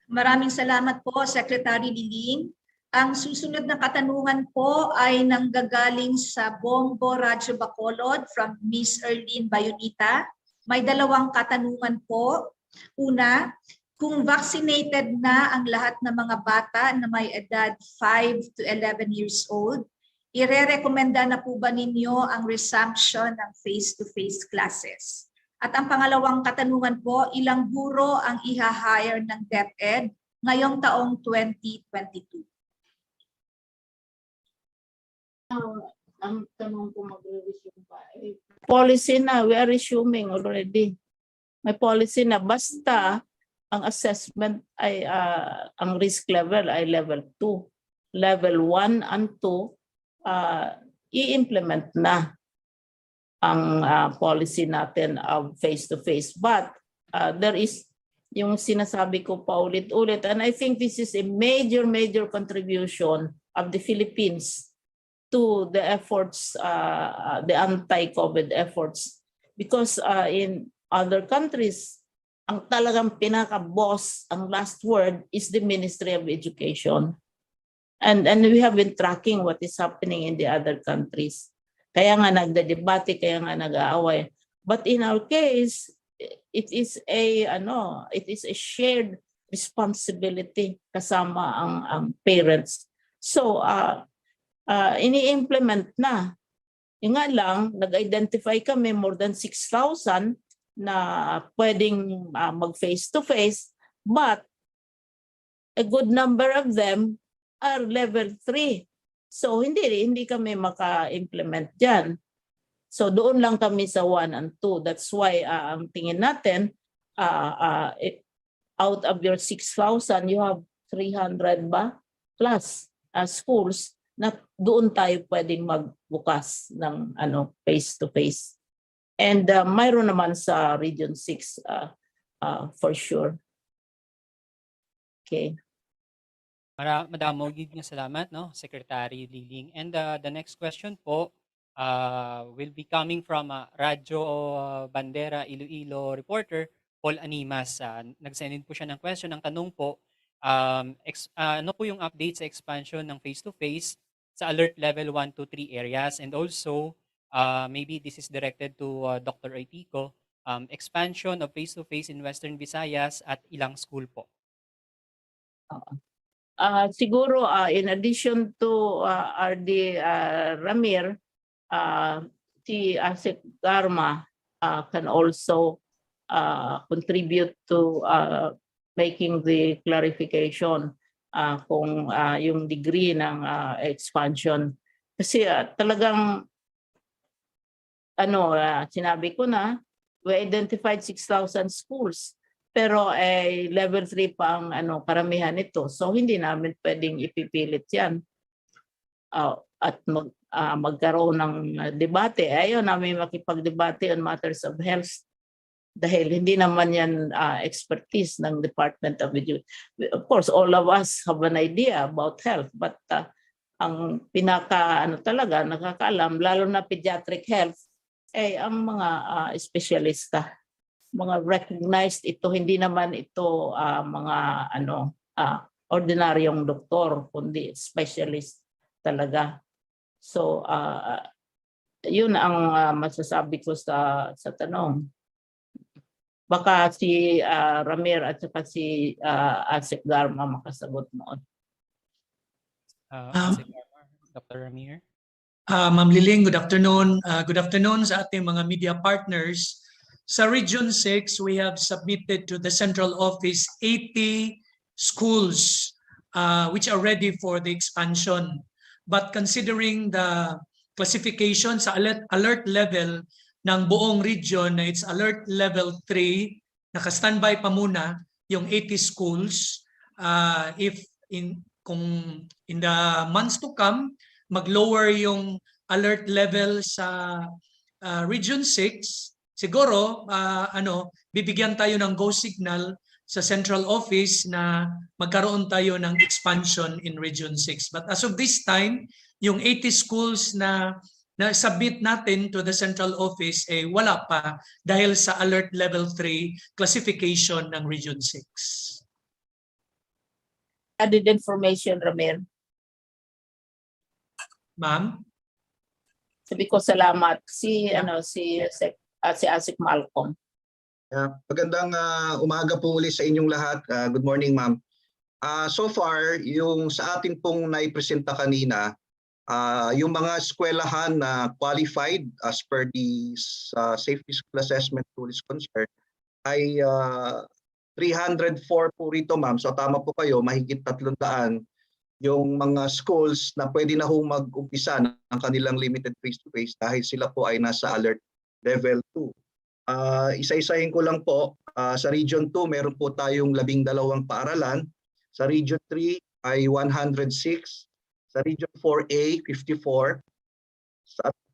Maraming salamat po, Secretary Liling. Ang susunod na katanungan po ay nanggagaling sa Bongo Radyo Bacolod from Miss Erlene Bayonita. May dalawang katanungan po. Una, kung vaccinated na ang lahat ng mga bata na may edad 5 to 11 years old, ire-rekomenda na po ba ninyo ang resumption ng face-to-face classes? At ang pangalawang katanungan po, ilang guro ang iha-hire ng DepEd ngayong taong 2022? Ang tanong ko magre-resume pa. Policy na, we are resuming already. May policy na basta ang assessment ay ang risk level ay level 2. Level 1 and 2 i-implement na ang policy natin of face-to-face. But there is yung sinasabi ko pa ulit-ulit, and I think this is a major contribution of the Philippines to the efforts, the anti-COVID efforts. Because in other countries, ang talagang pinaka-boss, ang last word is the Ministry of Education. And we have been tracking what is happening in the other countries. Kaya nga nagdedebate, kaya nga nag-aaway. But in our case, it is a shared responsibility kasama ang parents. So ini-implement na. Yung nga lang, nag-identify kami more than 6,000 na pwedeng mag face-to-face, but a good number of them are level 3. So hindi kami maka-implement dyan. So doon lang kami sa 1 and 2. That's why ang tingin natin, out of your 6,000, you have 300 ba plus schools na doon tayo pwedeng magbukas ng face-to-face. And mayroon naman sa Region 6 for sure. Okay. Madamo gid nga salamat, no, Secretary Liling. And the next question po will be coming from Radyo Bandera Iloilo reporter Paul Animas. Nag-send po siya ng question. Ang tanong po, ano po yung update sa expansion ng face-to-face sa alert level 1 to 3 areas? And also, maybe this is directed to Dr. Aitico, expansion of face-to-face in Western Visayas at ilang school po? Siguro in addition to RD Ramir, si Asik Garma can also contribute to making the clarification kung yung degree ng expansion. Kasi talagang sinabi ko na, we identified 6,000 schools. Pero level 3 pa ang karamihan nito. So hindi namin pwedeng ipipilit yan. At magkaroon ng debate. Ayaw namin makipagdebate on matters of health. Dahil hindi naman yan expertise ng Department of Education. Of course, all of us have an idea about health. But ang talaga, nakakaalam, lalo na pediatric health, ang mga espesyalista. Mga recognized ito, hindi naman ito mga ordinaryong doktor, kundi specialist talaga. So yun ang masasabi ko sa tanong. Baka si Ramir at saka si Asik Garma makasagot mo. Dr. Ramir? Ma'am Liling, good afternoon. Good afternoon sa ating mga media partners. Sa Region 6, we have submitted to the central office 80 schools which are ready for the expansion. But considering the classification sa alert level ng buong region na it's alert level 3, naka-standby pa muna yung 80 schools. Kung in the months to come, mag-lower yung alert level sa Region 6, siguro bibigyan tayo ng go signal sa central office na magkaroon tayo ng expansion in Region 6. But as of this time, yung 80 schools na submit natin to the central office wala pa dahil sa alert level 3 classification ng Region 6. Added information, Ramir. Ma'am? Sabi ko salamat. Si Asik Malcolm. Magandang umaga po ulit sa inyong lahat. Good morning, ma'am. So far, yung sa atin pong naipresenta kanina, yung mga eskwelahan na qualified as per the Safety School Assessment Tool is concerned ay 304 po rito, ma'am. So tama po kayo, mahigit 300 yung mga schools na pwede na hong mag-umpisa ng kanilang limited face-to-face dahil sila po ay nasa alert level 2. Isa-isahin ko lang po, sa Region 2 meron po tayong 12 paaralan, sa Region 3 ay 106, sa Region 4A 54,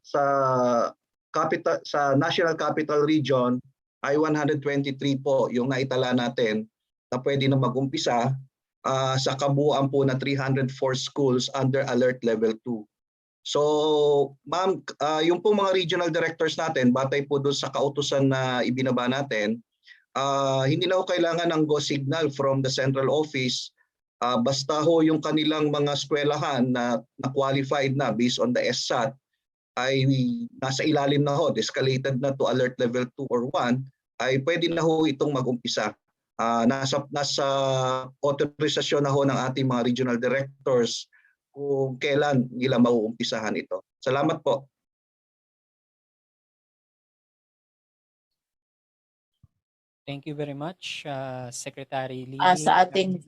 sa National Capital Region ay 123 po yung naitala natin na pwede na mag-umpisa sa kabuuan po na 304 schools under alert level 2. So, ma'am, yung po mga regional directors natin, batay po doon sa kautusan na ibinaba natin, hindi na ho kailangan ng go signal from the central office. Basta ho yung kanilang mga eskwelahan na qualified na based on the SSAT, ay nasa ilalim na ho, escalated na to alert level 2 or 1, ay pwede na ho itong mag-umpisa. Nasa authorization na ho ng ating mga regional directors kung kailan nila mauumpisahan ito. Salamat po. Thank you very much, Secretary Lee. Sa ating,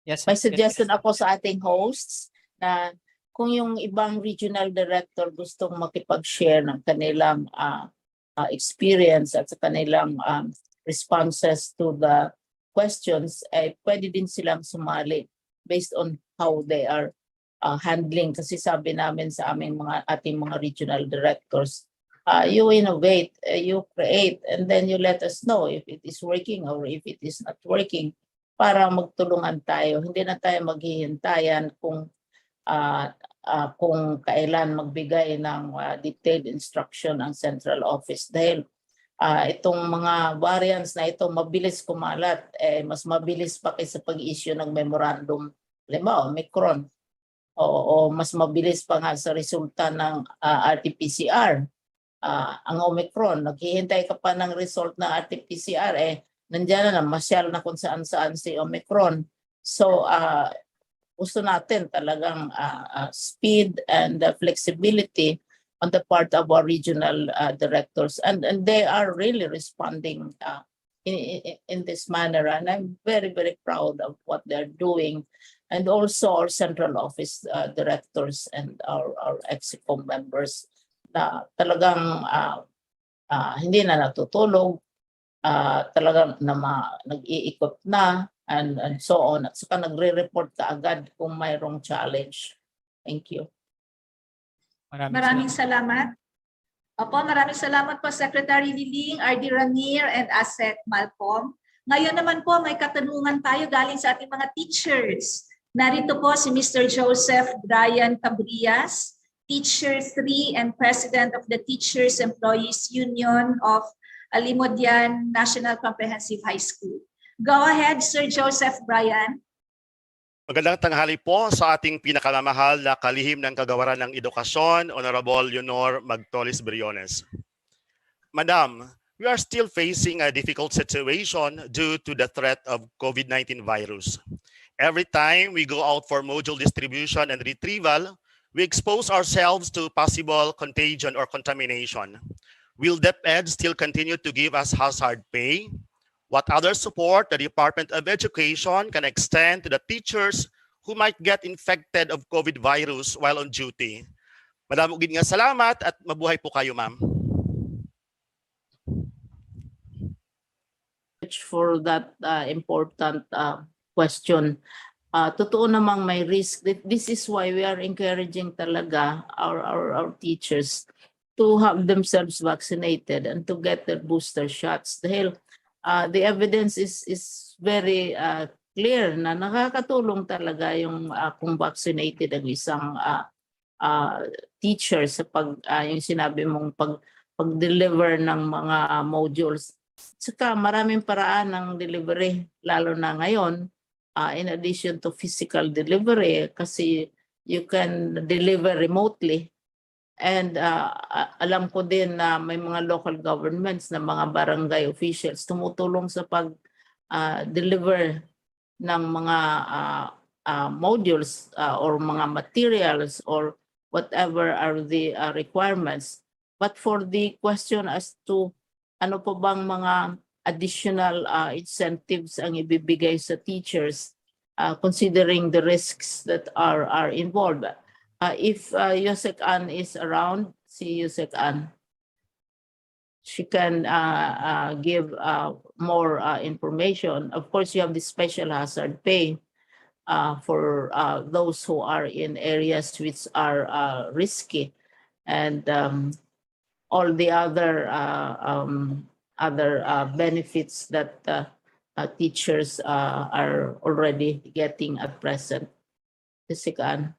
Yes, may yes. suggestion ako sa ating hosts na kung yung ibang regional director gustong makipag-share ng kanilang experience at sa kanilang responses to the questions, pwede din silang sumali based on how they are handling. Kasi sabi namin sa ating mga regional directors, you innovate, you create, and then you let us know if it is working or if it is not working para magtulungan tayo. Hindi na tayo maghihintayan kung kailan magbigay ng detailed instruction ang central office dahil itong mga variants na ito mabilis kumalat, mas mabilis pa kaysa pag-issue ng memorandum, halimbawa Omicron, o mas mabilis pa nga sa resulta ng RT-PCR. Ang Omicron, naghihintay ka pa ng result ng RT-PCR, nandiyan na masyal na kung saan-saan si Omicron. So gusto natin talagang speed and flexibility on the part of our regional directors, and they are really responding in this manner, and I'm very, very proud of what they're doing, and also our central office directors and our EXICOM members na talagang hindi na natutulog, talagang nag-iikot na, and so on. At saka nagre-report ka agad kung mayroong challenge. Thank you. Maraming salamat. Opo, maraming salamat po Secretary Liling, RD Ranier, and Asset Malcolm. Ngayon naman po may katanungan tayo galing sa ating mga teachers. Narito po si Mr. Joseph Brian Cabrias, Teacher 3 and President of the Teachers Employees Union of Alimodian National Comprehensive High School. Go ahead, Sir Joseph Brian. Magandang tanghali po sa ating pinakamamahal na kalihim ng Kagawaran ng Edukasyon, Honorable Leonor Magtolis Briones. Madam, we are still facing a difficult situation due to the threat of COVID-19 virus. Every time we go out for module distribution and retrieval, we expose ourselves to possible contagion or contamination. Will DepEd still continue to give us hazard pay? What other support the Department of Education can extend to the teachers who might get infected of COVID virus while on duty? Madam, ugid nga salamat at mabuhay po kayo, ma'am. For that important question. Totoo namang may risk. This is why we are encouraging talaga our teachers to have themselves vaccinated and to get their booster shots. Dahil the evidence is very clear na nakakatulong talaga yung kung vaccinated ang isang teacher sa yung sinabi mong pag-deliver ng mga modules. Saka maraming paraan ng delivery, lalo na ngayon, in addition to physical delivery, kasi you can deliver remotely. And alam ko din na may mga local governments na mga barangay officials tumutulong sa pag-deliver ng mga modules or mga materials or whatever are the requirements. But for the question as to ano pa bang mga additional incentives ang ibibigay sa teachers considering the risks that are involved. If Yusek Ann is around, si Yusek Ann, she can give more information. Of course, you have the special hazard pay for those who are in areas which are risky, and all the other benefits that teachers are already getting at present. Yusek Ann.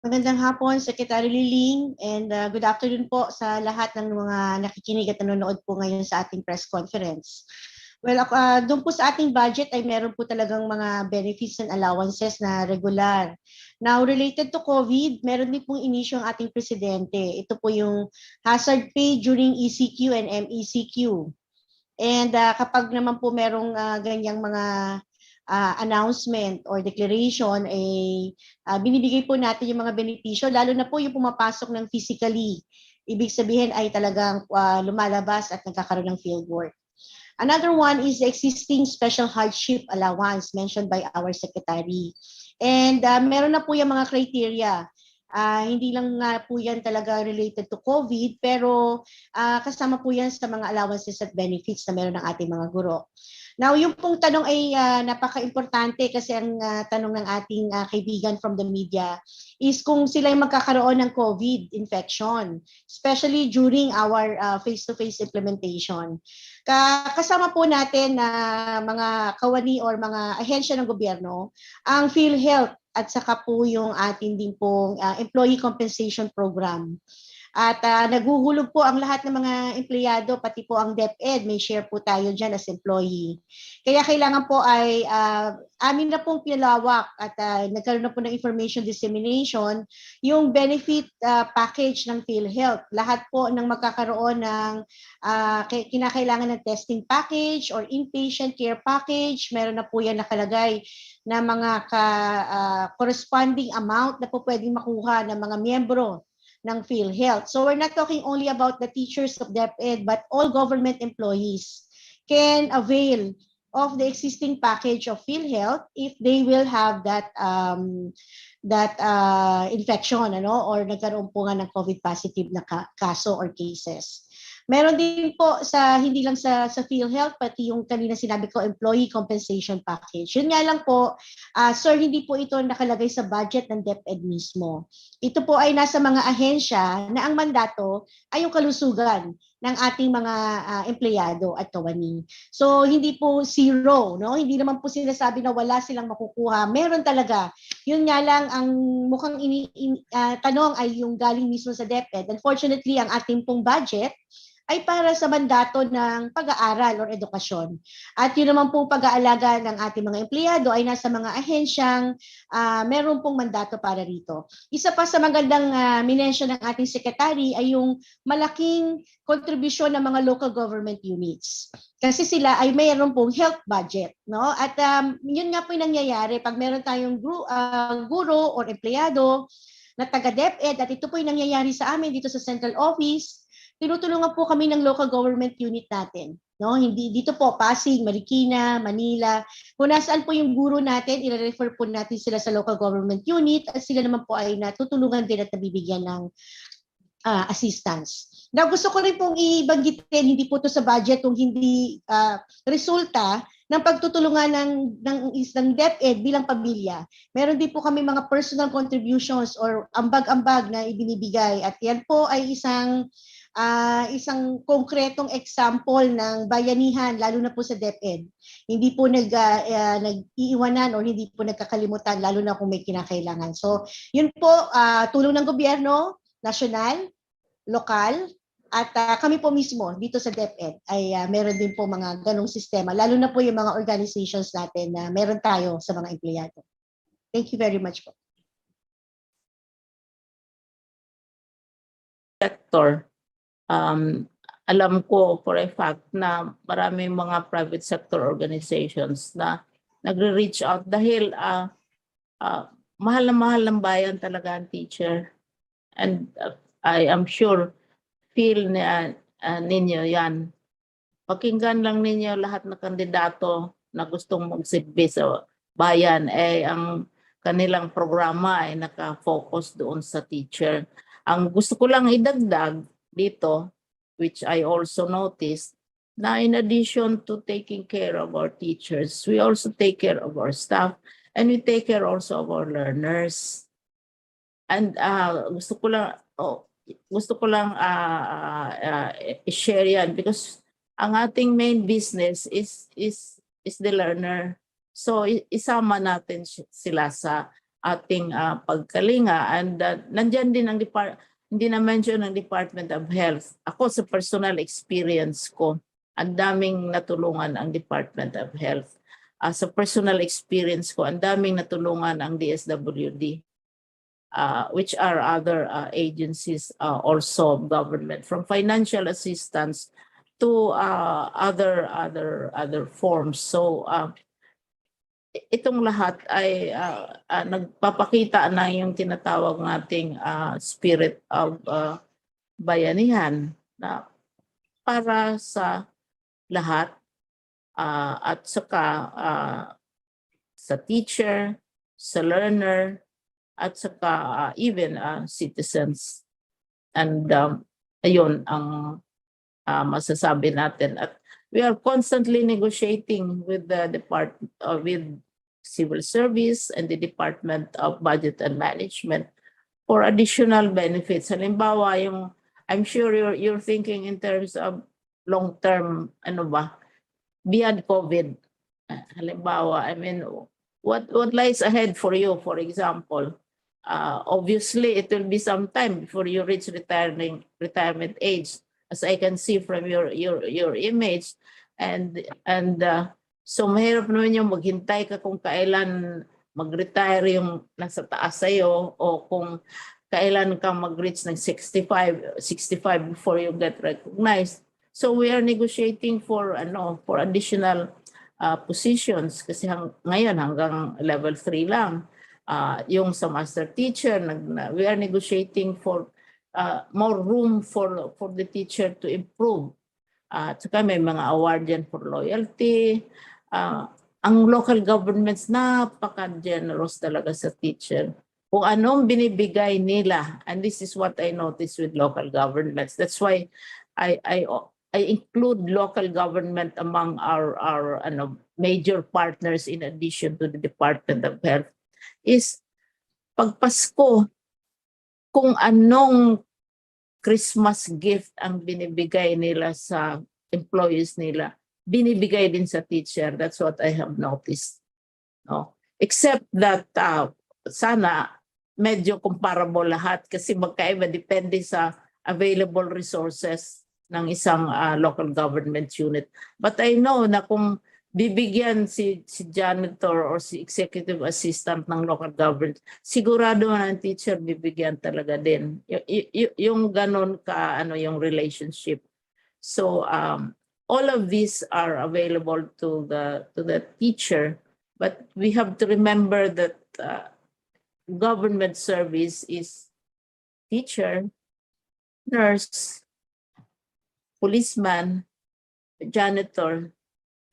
Magandang hapon, Secretary Liling, and good afternoon po sa lahat ng mga nakikinig at nanonood po ngayon sa ating press conference. Well, doon po sa ating budget ay meron po talagang mga benefits and allowances na regular. Now, related to COVID, meron din pong inisyo ang ating presidente. Ito po yung hazard pay during ECQ and MECQ. And kapag naman po merong ganyang mga announcement or declaration, binibigay po natin yung mga benepisyo, lalo na po yung pumapasok ng physically. Ibig sabihin ay talagang lumalabas at nagkakaroon ng fieldwork. Another one is the existing special hardship allowance mentioned by our secretary. And meron na po yung mga criteria. Hindi lang po yan talaga related to COVID, pero kasama po yan sa mga allowances at benefits na meron ng ating mga guro. Now, yung pong tanong ay napaka-importante kasi ang tanong ng ating kaibigan from the media is kung sila ay magkakaroon ng COVID infection, especially during our face-to-face implementation. Kasama po natin na mga kawani or mga ahensya ng gobyerno ang PhilHealth at saka po yung ating din pong employee compensation program. At naguhulog po ang lahat ng mga empleyado, pati po ang DepEd, may share po tayo dyan as employee. Kaya kailangan po ay amin na pong pinalawak at nagkaroon na po ng information dissemination yung benefit package ng PhilHealth. Lahat po ng magkakaroon ng kinakailangan ng testing package or inpatient care package, meron na po yan nakalagay na mga corresponding amount na po pwedeng makuha ng mga miyembro ng PhilHealth. So we're not talking only about the teachers of DepEd, but all government employees can avail of the existing package of PhilHealth if they will have that infection, or nagkaroon po nga ng COVID positive na kaso or cases. Meron din po sa hindi lang sa PhilHealth, pati yung kanina sinabi ko employee compensation package. Yun nga lang po, sir, hindi po ito nakalagay sa budget ng DepEd mismo. Ito po ay nasa mga ahensya na ang mandato ay yung kalusugan ng ating mga empleyado at kawani. So hindi po zero, no? Hindi naman po sinasabi na wala silang makukuha. Meron talaga. Yun nga lang ang mukhang tanong ay yung galing mismo sa DepEd. Unfortunately, ang ating pong budget ay para sa mandato ng pag-aaral or edukasyon. At yun naman pong pag-aalaga ng ating mga empleyado ay nasa mga ahensyang meron pong mandato para rito. Isa pa sa magandang minensyon ng ating secretary ay yung malaking kontribusyon ng mga local government units. Kasi sila ay mayroon pong health budget, no? At yun nga po yung nangyayari pag meron tayong guro or empleyado na taga DepEd at ito po yung nangyayari sa amin dito sa central office, tinutulungan po kami ng local government unit natin. No? Hindi dito po, Pasig, Marikina, Manila. Kung nasaan po yung guro natin, i-refer po natin sila sa local government unit at sila naman po ay natutulungan din at nabibigyan ng assistance. Now, gusto ko rin pong ibanggitin, hindi po ito sa budget kung hindi resulta ng pagtutulungan ng DepEd bilang pamilya. Meron din po kami mga personal contributions or ambag-ambag na ibinibigay at yan po ay isang konkretong example ng bayanihan, lalo na po sa DepEd. Hindi po nag-iiwanan o hindi po nagkakalimutan, lalo na kung may kinakailangan. So, yun po, tulong ng gobyerno, nasyonal, lokal, at kami po mismo dito sa DepEd ay meron din po mga ganong sistema, lalo na po yung mga organizations natin na meron tayo sa mga empleyado. Thank you very much po. Sector. Alam ko for a fact na maraming mga private sector organizations na nagre-reach out dahil mahal na mahal ng bayan talaga ang teacher. And I am sure feel ninyo yan. Pakinggan lang ninyo lahat ng kandidato na gustong magsilbi sa bayan, ang kanilang programa ay naka-focus doon sa teacher. Ang gusto ko lang idagdag dito, which I also noticed, na in addition to taking care of our teachers, we also take care of our staff and we take care also of our learners. And gusto ko lang i-share yan because ang ating main business is the learner. So isama natin sila sa ating pagkalinga and nandyan din ang hindi na mention ng Department of Health. Ako sa personal experience ko, ang daming natulungan ang Department of Health. Sa personal experience ko, ang daming natulungan ang DSWD, which are other agencies also of government, from financial assistance to other forms. So itong lahat ay nagpapakita na yung tinatawag nating spirit of bayanihan na para sa lahat, at saka sa teacher, sa learner, at saka even citizens. And ayun ang masasabi natin. At we are constantly negotiating with the department, with civil service and the Department of Budget and Management for additional benefits. Halimbawa, I'm sure you're thinking in terms of long-term, beyond COVID. Halimbawa, I mean, what lies ahead for you, for example? Obviously, it will be some time before you reach retirement age, as I can see from your image. And so mahirap naman yung maghintay ka kung kailan mag-retire yung nasa taas sa'yo, o kung kailan ka mag-reach ng 65 before you get recognized. So we are negotiating for additional positions kasi ngayon hanggang level 3 lang. Yung sa master teacher, we are negotiating for more room for the teacher to improve. At saka may mga award yan for loyalty. Ang local governments napaka-generous talaga sa teacher. Kung anong binibigay nila, and this is what I noticed with local governments. That's why I include local government among our major partners in addition to the Department of Health. Is pag Pasko, kung anong Christmas gift ang binibigay nila sa employees nila, binibigay din sa teacher. That's what I have noticed. No? Except that sana medyo comparable lahat kasi magkaiba depende sa available resources ng isang local government unit. But I know na kung bibigyan si janitor or si executive assistant ng local government, sigurado na ang teacher bibigyan talaga din. Yung ganon yung relationship. So all of these are available to the teacher, but we have to remember that government service is teacher, nurse, policeman, janitor.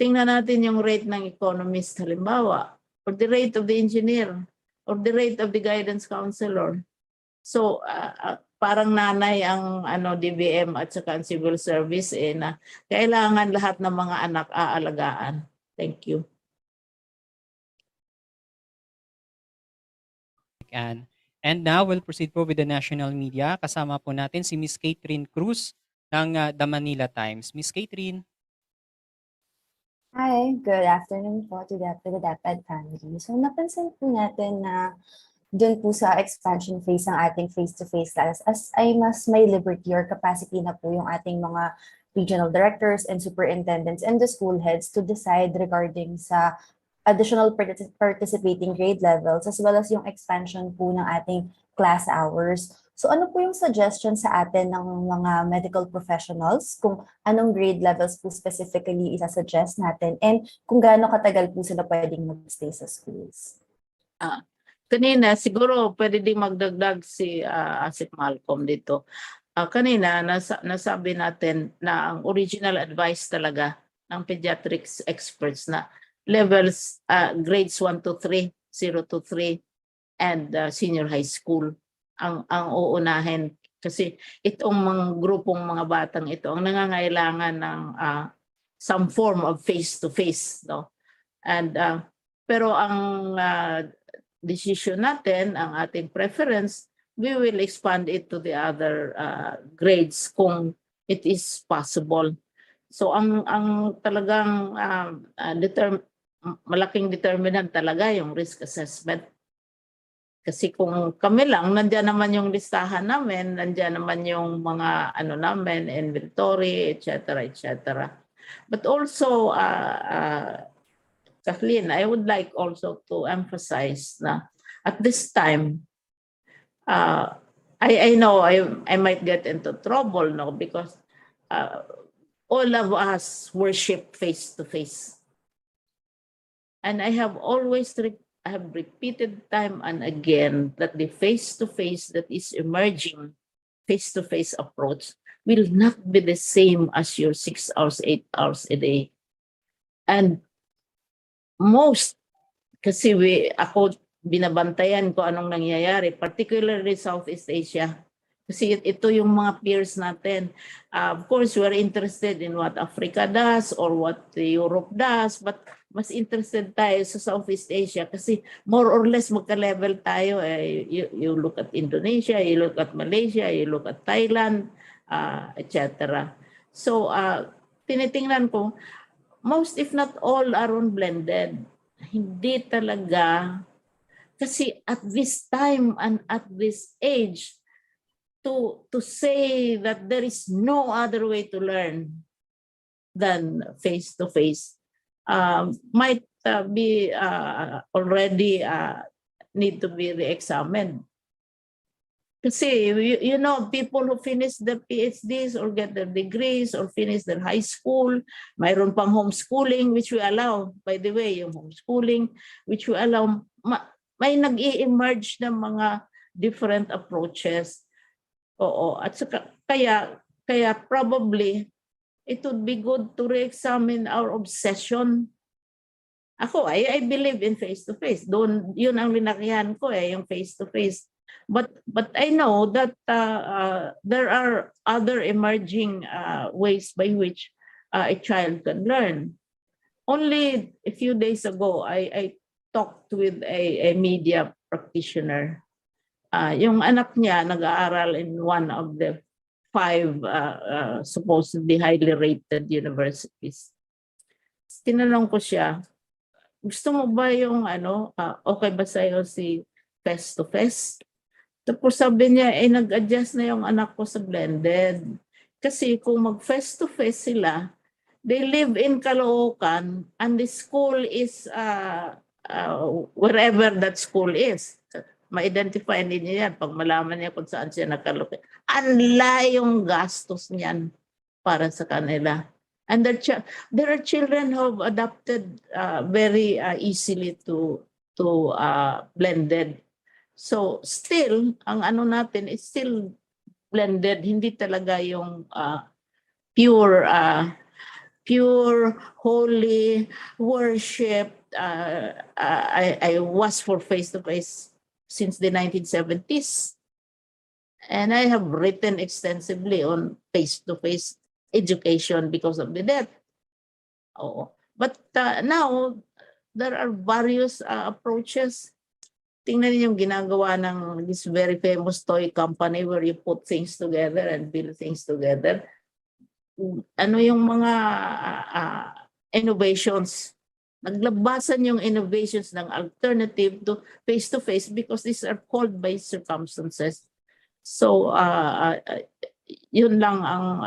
Tingnan natin yung rate ng economist halimbawa, or the rate of the engineer, or the rate of the guidance counselor. So parang nanay ang DBM at saka ang civil service na kailangan lahat ng mga anak aalagaan. Thank you. And now we'll proceed po with the national media. Kasama po natin si Miss Catherine Cruz ng The Manila Times. Miss Catherine. Hi, good afternoon po to the DepEd family. So napansin po natin na dun po sa expansion phase ng ating face-to-face class, as ay mas may liberty or capacity na po yung ating mga regional directors and superintendents and the school heads to decide regarding sa additional participating grade levels as well as yung expansion po ng ating class hours. So ano po yung suggestion sa atin ng mga medical professionals kung anong grade levels po specifically isa-suggest natin and kung gaano katagal po sila pwedeng mag-stay sa schools? Kanina, siguro pwede din magdagdag si Malcolm dito. Kanina, nasabi natin na ang original advice talaga ng pediatrics experts na levels, grades 1 to 3, 0 to 3, and senior high school ang uunahin. Kasi itong mga grupong mga batang ito ang nangangailangan ng some form of face-to-face. No? And, pero ang decision natin, ang ating preference, we will expand it to the other grades kung it is possible. So ang talagang malaking determinant talaga yung risk assessment. Kasi kung kami lang, nandiyan naman yung listahan namin, nandiyan naman yung mga namin, inventory, etc. etc. But also, Kathleen, I would like also to emphasize na at this time, I know I might get into trouble, no, because all of us worship face to face. And I have always I have repeated time and again that the face to face that is emerging, face to face approach will not be the same as your 6 hours, 8 hours a day. And most, kasi ako binabantayan ko anong nangyayari, particularly Southeast Asia. Kasi ito yung mga peers natin. Of course, we are interested in what Africa does or what Europe does, but mas interested tayo sa Southeast Asia kasi more or less magka-level tayo. You look at Indonesia, you look at Malaysia, you look at Thailand, etc. So, tinitingnan ko, most if not all are on blended. Hindi talaga. Kasi at this time and at this age, to say that there is no other way to learn than face-to-face might be already need to be re-examined. Kasi, you know, people who finish their PhDs or get their degrees or finish their high school, mayroon pang homeschooling, which we allow, by the way, yung homeschooling, which we allow, may nag-i-emerge ng mga different approaches. Oo, at saka, kaya probably, it would be good to re-examine our obsession. Ako, I believe in face-to-face. Doon, yun ang linakihan ko yung face-to-face. But I know that there are other emerging ways by which a child can learn. Only a few days ago, I talked with a media practitioner. Yung anak niya nag-aaral in one of the 5 supposedly highly rated universities. Tinanong ko siya, gusto mo ba yung okay ba sa'yo si face-to-face? Tapos sabi niya, nag-adjust na yung anak ko sa blended. Kasi kung mag-face-to-face sila, they live in Caloocan and the school is wherever that school is. Ma-identify din niya yan pag malaman niya kung saan siya nakalocate. Anla yung gastos niyan para sa kanila. And there are children who have adapted very easily to blended. So still, ang ano natin is still blended. Hindi talaga yung pure holy worship. I was for face-to-face since the 1970s. And I have written extensively on face-to-face education because of the death. But now, there are various approaches. Tingnan niyo yung ginagawa ng this very famous toy company where you put things together and build things together. Ano yung mga innovations? Naglabasan yung innovations ng alternative to face-to-face because these are called by circumstances. So, yun lang ang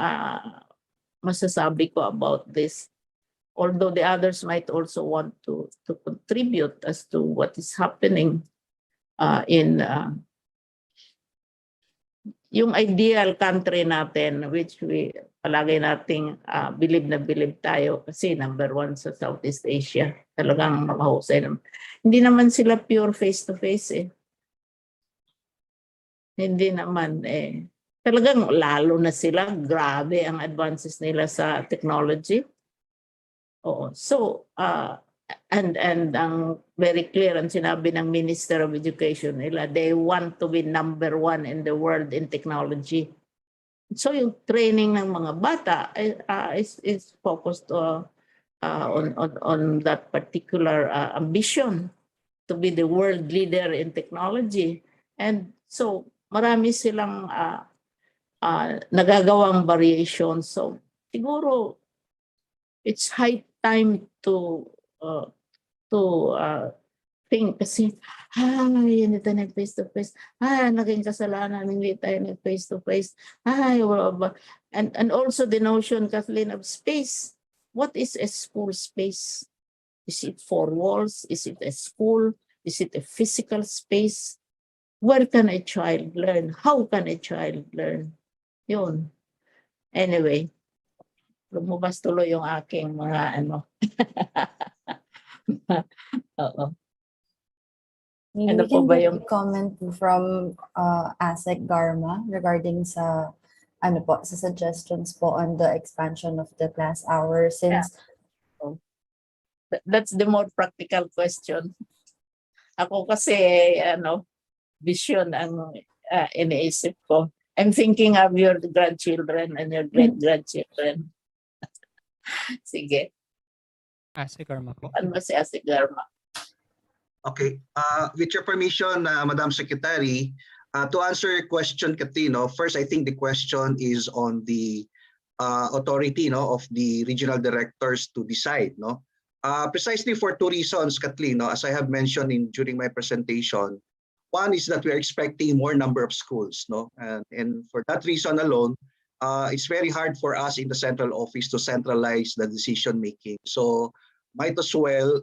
masasabi ko about this. Although the others might also want to contribute as to what is happening in yung ideal country natin, which we palagi nating believe na believe tayo kasi number 1 sa Southeast Asia. Talagang mahusay naman. Hindi naman sila pure face-to-face Hindi naman Talagang lalo na sila, grabe ang advances nila sa technology. So, and ang very clear ang sinabi ng Minister of Education nila, they want to be number 1 in the world in technology. So yung training ng mga bata is focused on that particular ambition to be the world leader in technology. And so marami silang nagagawang variations. So siguro it's high time to think kasi hindi tayo nag-face-to-face. Naging kasalanan, hindi tayo nag-face-to-face. And also the notion, Kathleen, of space. what is a school space? Is it four walls? Is it a school? Is it a physical space? Where can a child learn? How can a child learn? Yun. Anyway, lumabas tuloy yung aking mga ano. Oo. Maybe Ano we po can ba get yung a comment from ASEC Garma regarding sa ano po, sa suggestions po on the expansion of the class hour since that's the more practical question. Ako kasi ano, vision ang iniisip ko. I'm thinking of your grandchildren and your great-grandchildren. Sige. ASEC Garma po. Ano ba si ASEC Garma? Okay. With your permission, Madam Secretary, to answer your question, Katino, first, I think the question is on the authority of the regional directors to decide. Precisely for two reasons, Kathleen, as I have mentioned during my presentation. One is that we are expecting more number of schools. And for that reason alone, it's very hard for us in the central office to centralize the decision making. So might as well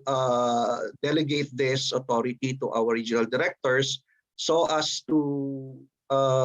delegate this authority to our regional directors so as to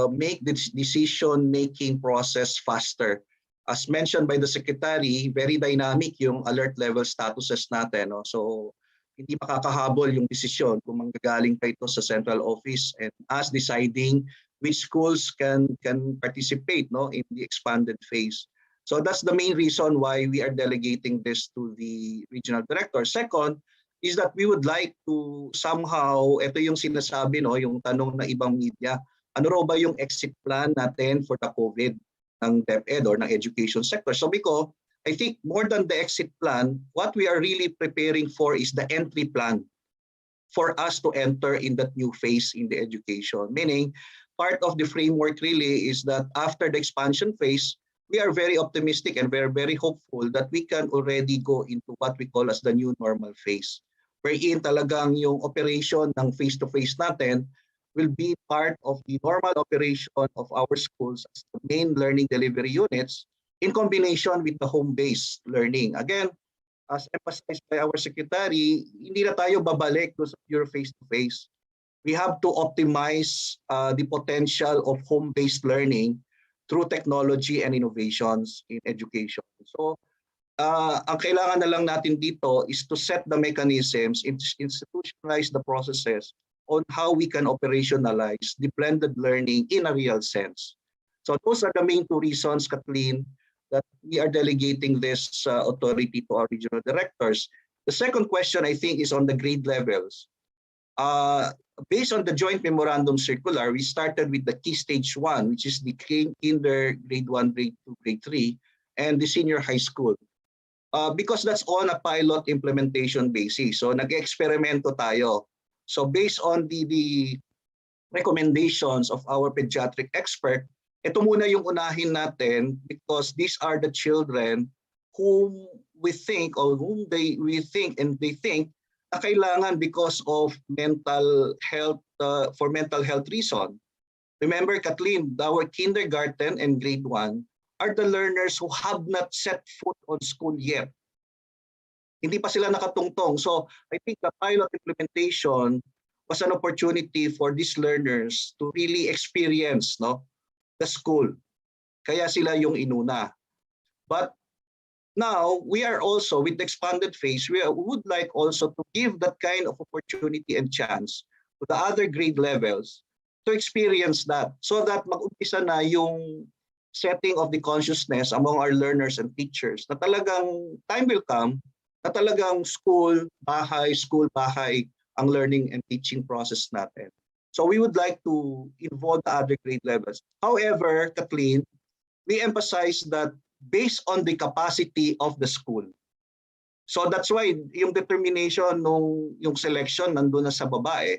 make the decision-making process faster. As mentioned by the Secretary, very dynamic yung alert level statuses natin. So hindi makakahabol yung desisyon kung manggagaling pa ito sa central office and us deciding which schools can participate in the expanded phase. So that's the main reason why we are delegating this to the regional director. Second is that we would like to somehow, ito yung sinasabi, yung tanong na ibang media, ano raw ba yung exit plan natin for the COVID ng DepEd or ng education sector? So because I think more than the exit plan, what we are really preparing for is the entry plan for us to enter in that new phase in the education. Meaning, part of the framework really is that after the expansion phase, we are very optimistic and very, very hopeful that we can already go into what we call as the new normal phase. Wherein talagang yung operation ng face-to-face natin will be part of the normal operation of our schools as the main learning delivery units in combination with the home-based learning. Again, as emphasized by our secretary, hindi na tayo babalik to pure face-to-face. We have to optimize the potential of home-based learning through technology and innovations in education. So, ang kailangan na lang natin dito is to set the mechanisms, institutionalize the processes on how we can operationalize the blended learning in a real sense. So those are the main two reasons, Kathleen, that we are delegating this authority to our regional directors. The second question, I think, is on the grade levels. Based on the joint memorandum circular, we started with the key stage 1, which is the kinder, grade 1, grade 2, grade 3, and the senior high school. Because that's on a pilot implementation basis. So nag-eksperimento tayo. So based on the recommendations of our pediatric expert, ito muna yung unahin natin because these are the children whom we think or whom we think na kailangan because of mental health, for mental health reason. Remember, Kathleen, our kindergarten and grade 1 are the learners who have not set foot on school yet. Hindi pa sila nakatungtong. So I think the pilot implementation was an opportunity for these learners to really experience the school. Kaya sila yung inuna. But now, we are also, with the expanded phase, we would like also to give that kind of opportunity and chance to the other grade levels to experience that so that mag-umpisa na yung setting of the consciousness among our learners and teachers na talagang time will come na talagang school, bahay ang learning and teaching process natin. So we would like to involve the other grade levels. However, Kathleen, we emphasize that based on the capacity of the school. So that's why yung determination yung selection nandun na sa babae.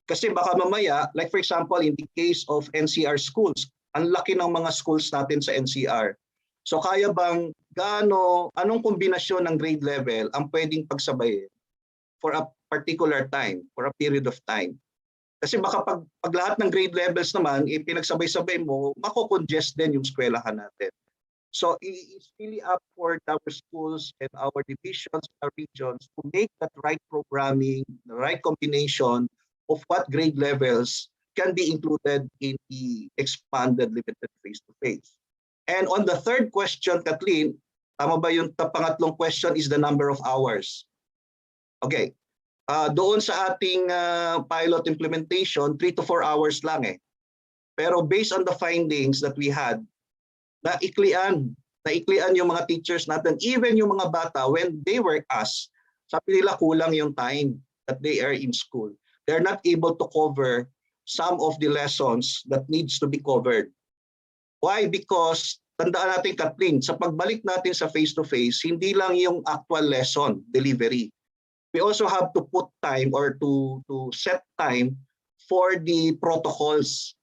Kasi baka mamaya, like for example, in the case of NCR schools, ang laki ng mga schools natin sa NCR. So kaya bang anong kombinasyon ng grade level ang pwedeng pagsabayin for a particular time, for a period of time? Kasi baka pag lahat ng grade levels naman, pinagsabay-sabay mo, mako-congest din yung eskwelahan natin. So it's really up for our schools and our divisions, our regions to make that right programming, the right combination of what grade levels can be included in the expanded limited face-to-face. And on the third question, Kathleen, tama ba yung pangatlong question is the number of hours? Okay. Doon sa ating pilot implementation, 3 to 4 hours lang eh. Pero based on the findings that we had, naiklian yung mga teachers natin, even yung mga bata, when they were asked, sabi nila kulang yung time that they are in school. They're not able to cover some of the lessons that needs to be covered. Why? Because, tandaan natin Kathleen, sa pagbalik natin sa face-to-face, hindi lang yung actual lesson delivery. We also have to put time or to set time for the protocols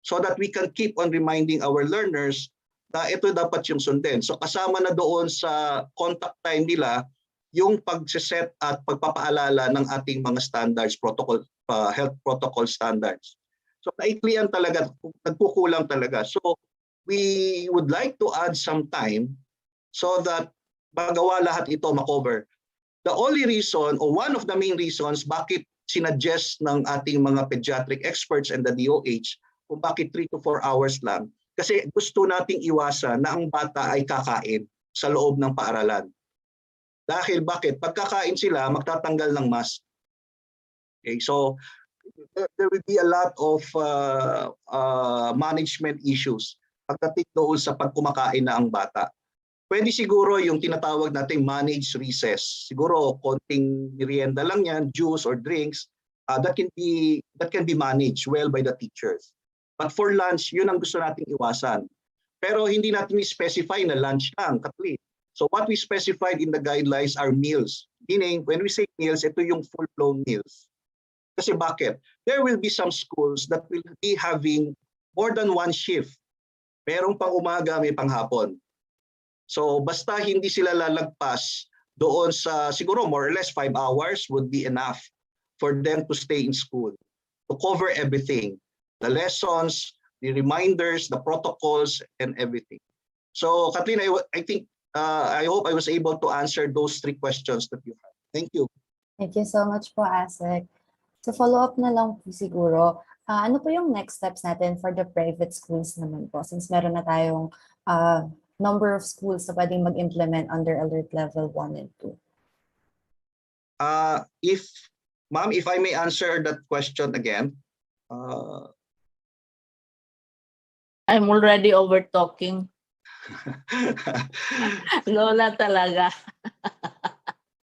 so that we can keep on reminding our learners na ito dapat yung sundin. So kasama na doon sa contact time nila yung pagsiset at pagpapaalala ng ating mga standards, protocol, health protocol standards. So naiklian talaga, nagkukulang talaga. So we would like to add some time so that magawa lahat ito makover. The only reason or one of the main reasons bakit sinuggest ng ating mga pediatric experts and the DOH kung bakit 3 to 4 hours lang, kasi gusto nating iwasan na ang bata ay kakain sa loob ng paaralan. Dahil bakit? Pagkakain sila, magtatanggal ng mask. Okay, so there will be a lot of management issues pagdating doon sa pagkumakain na ang bata. Pwede siguro yung tinatawag nating managed recess. Siguro konting merienda lang yan, juice or drinks, that can be managed well by the teachers. But for lunch, yun ang gusto nating iwasan. Pero hindi natin i-specify na lunch lang, Kathleen. So what we specified in the guidelines are meals. Meaning, when we say meals, ito yung full-blown meals. Kasi bakit? There will be some schools that will be having more than one shift. Merong pang umaga, may pang hapon. So basta hindi sila lalagpas doon sa, siguro more or less 5 hours would be enough for them to stay in school, to cover everything. The lessons, the reminders, the protocols, and everything. So, Kathleen, I think, I hope I was able to answer those 3 questions that you have. Thank you. Thank you so much po, Asek. So, follow up na lang po siguro. Ano po yung next steps natin for the private schools naman po? Since meron na tayong number of schools na pwedeng mag-implement under alert level 1 and 2. Ma'am, if I may answer that question again. I'm already over talking. Lola talaga.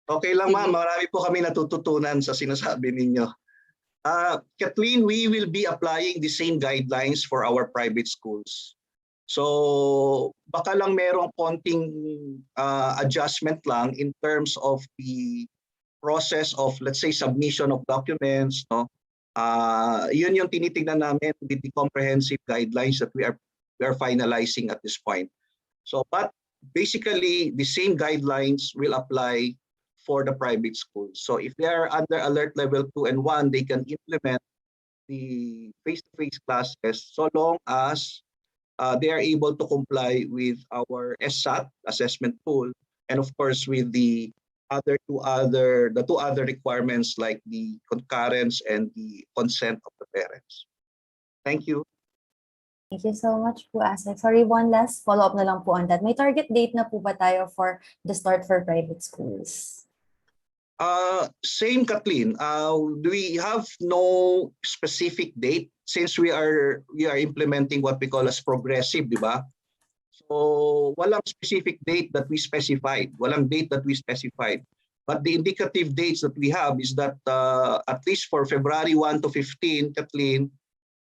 Okay lang ma'am, marami po kami natututunan sa sinasabi ninyo. Kathleen, we will be applying the same guidelines for our private schools. So baka lang merong konting adjustment lang in terms of the process of, let's say, submission of documents, no? Yun yung tinitingnan namin with the comprehensive guidelines that we are finalizing at this point. So, but basically the same guidelines will apply for the private schools. So if they are under alert level 2 and 1, they can implement the face-to-face classes so long as they are able to comply with our SSAT assessment tool, and of course with the two other requirements like the concurrence and the consent of the parents. Thank you. Thank you so much po, Asek. Sorry, one last follow-up na lang po on that. May target date na po ba tayo for the start for private schools? Same, Kathleen. We have no specific date since we are implementing what we call as progressive, di ba? So walang specific date that we specified. Walang date that we specified. But the indicative dates that we have is that at least for February 1 to 15, Kathleen,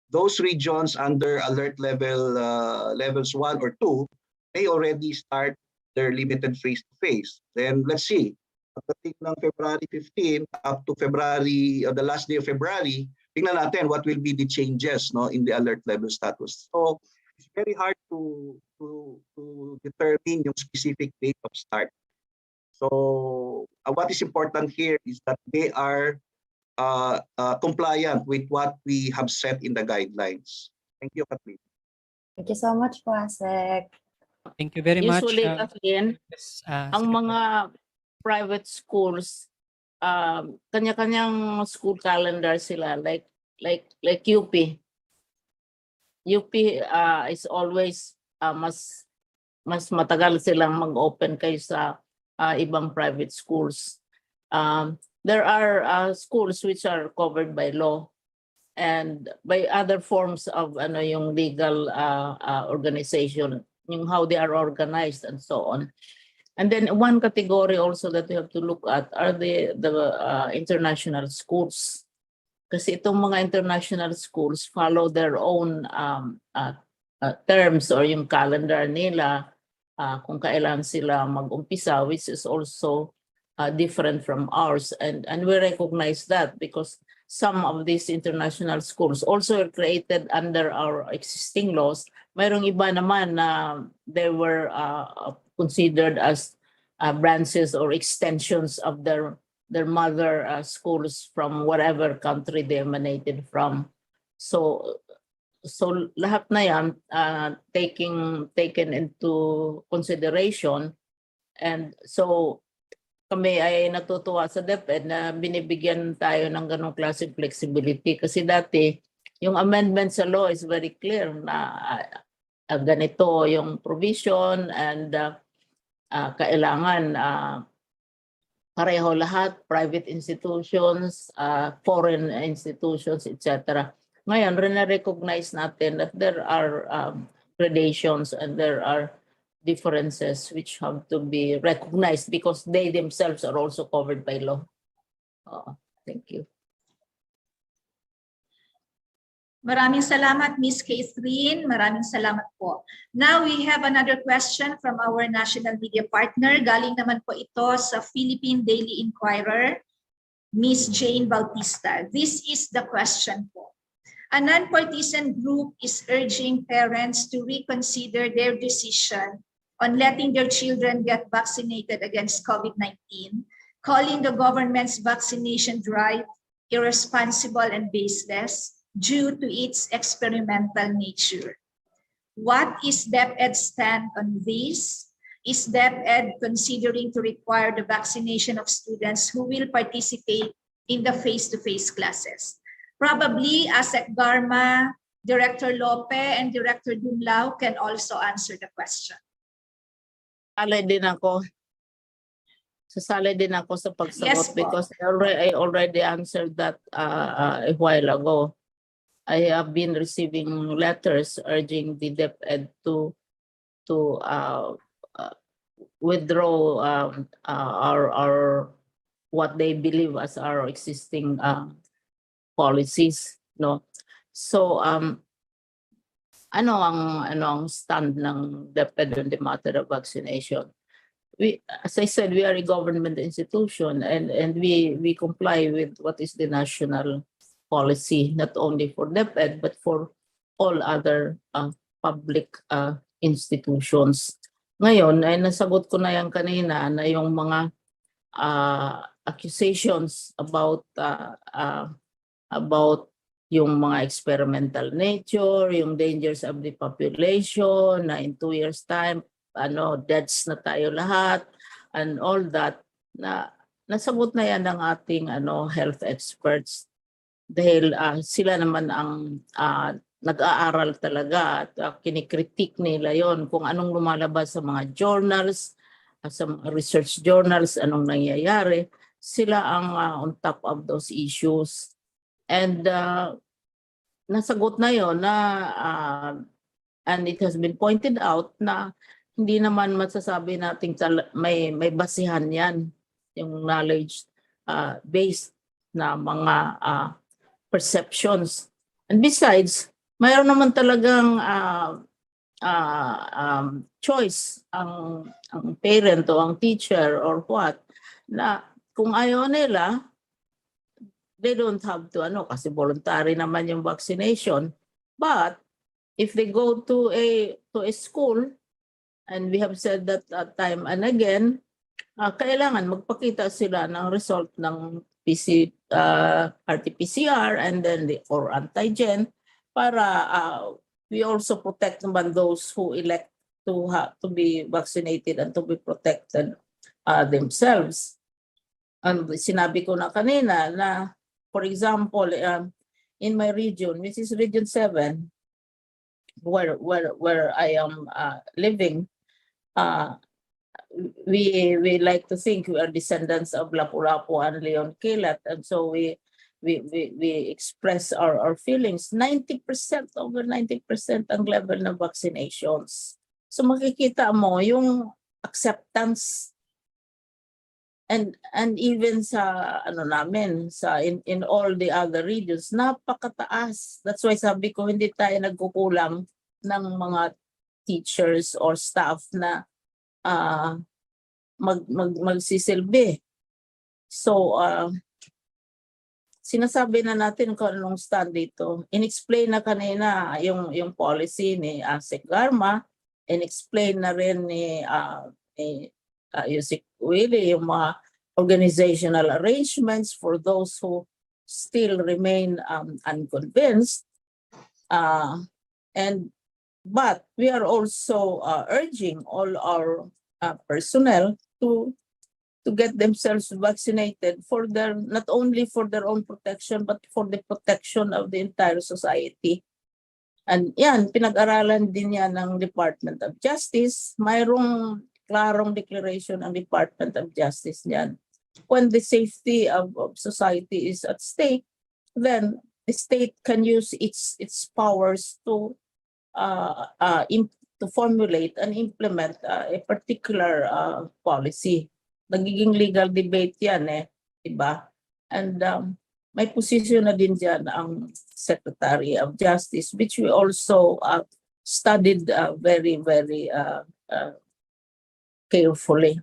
those regions under alert levels 1 or 2 may already start their limited face-to-face. Then let's see. Pagdating ng February 15 up to February, the last day of February, tingnan natin what will be the changes, no, in the alert level status. So it's very hard to determine yung specific date of start. So what is important here is that they are compliant with what we have set in the guidelines. Thank you, Kathleen. Thank you so much po, Asek. Thank you very much. Usually kasi ang Secretary. mga private schools, kanya-kanyang school calendar sila, like UP. UP is always mas matagal silang mag-open kaysa ibang private schools. There are schools which are covered by law and by other forms of yung legal organization, yung how they are organized and so on. And then one category also that we have to look at are the international schools. Kasi itong mga international schools follow their own terms or yung calendar nila kung kailan sila mag-umpisa, which is also different from ours. And we recognize that because some of these international schools also are created under our existing laws. Mayroong iba naman na they were considered as branches or extensions of their mother schools from whatever country they emanated from. So lahat na yan taken into consideration, and so kami ay natutuwa sa DepEd na binibigyan tayo ng ganong klaseng flexibility kasi dati yung amendment sa law is very clear na ganito yung provision and kailangan pareho lahat, private institutions, foreign institutions, etc. Ngayon, recognize natin that there are gradations and there are differences which have to be recognized because they themselves are also covered by law. Thank you. Maraming salamat, Ms. Catherine. Maraming salamat po. Now we have another question from our national media partner. Galing naman po ito sa Philippine Daily Inquirer, Ms. Jane Bautista. This is the question po. A non-partisan group is urging parents to reconsider their decision on letting their children get vaccinated against COVID-19, calling the government's vaccination drive irresponsible and baseless due to its experimental nature. What is DepEd's stand on this? Is DepEd considering to require the vaccination of students who will participate in the face-to-face classes? Probably ASEC Garma, Director Lope, and Director Dumlao can also answer the question. Sasali din ako sa pagsagot. Yes, because I already answered that a while ago. I have been receiving letters urging the DepEd to withdraw our what they believe as our existing policies, no. So ano ang stand ng DepEd on the matter of vaccination? As I said, we are a government institution and we comply with what is the national policy, not only for DepEd but for all other public institutions. Ngayon ay nasagot ko na yan kanina na yung mga accusations about yung mga experimental nature, yung dangers of the population, na in 2 years time deaths na tayo lahat and all that, na nasagot na yan ng ating health experts. Dahil sila naman ang nag-aaral talaga at kinikritik nila yon kung anong lumalabas sa mga journals, sa mga research journals, anong nangyayari. Sila ang on top of those issues. And nasagot na yon na and it has been pointed out na hindi naman masasabi nating may basihan yan, yung knowledge based na mga perceptions. And besides, mayroon naman talagang choice ang parent o ang teacher or what, na kung ayaw nila, they don't have to kasi voluntary naman yung vaccination. But if they go to a school, and we have said that time and again, kailangan magpakita sila ng result ng RT-PCR and then or antigen para we also protect naman those who elect to be vaccinated and to be protected themselves. And sinabi ko na kanina na, for example, in my region, which is Region 7, where I am living, we like to think we are descendants of Lapu-Lapu and Leon Kilat, and so we express our feelings. 90%, over 90% ang level ng vaccinations. So makikita mo yung acceptance, and even sa ano namin, sa in all the other regions, napakataas. That's why sabi ko hindi tayo nagkukulang ng mga teachers or staff na magsisilbi. So sinasabi na natin kung anong stand dito. In-explain na kanina yung policy ni Asik Garma, in-explain na rin ni Yusik Willie yung mga organizational arrangements for those who still remain unconvinced. But we are also urging all our personnel to get themselves vaccinated for their, not only for their own protection, but for the protection of the entire society. And yan, pinag-aralan din yan ng Department of Justice. Mayroong klarong declaration ang Department of Justice niyan. When the safety of society is at stake, then the state can use its powers to formulate and implement a particular policy. Nagiging legal debate yan diba? And may position na din dyan ang Secretary of Justice, which we also studied very, very carefully.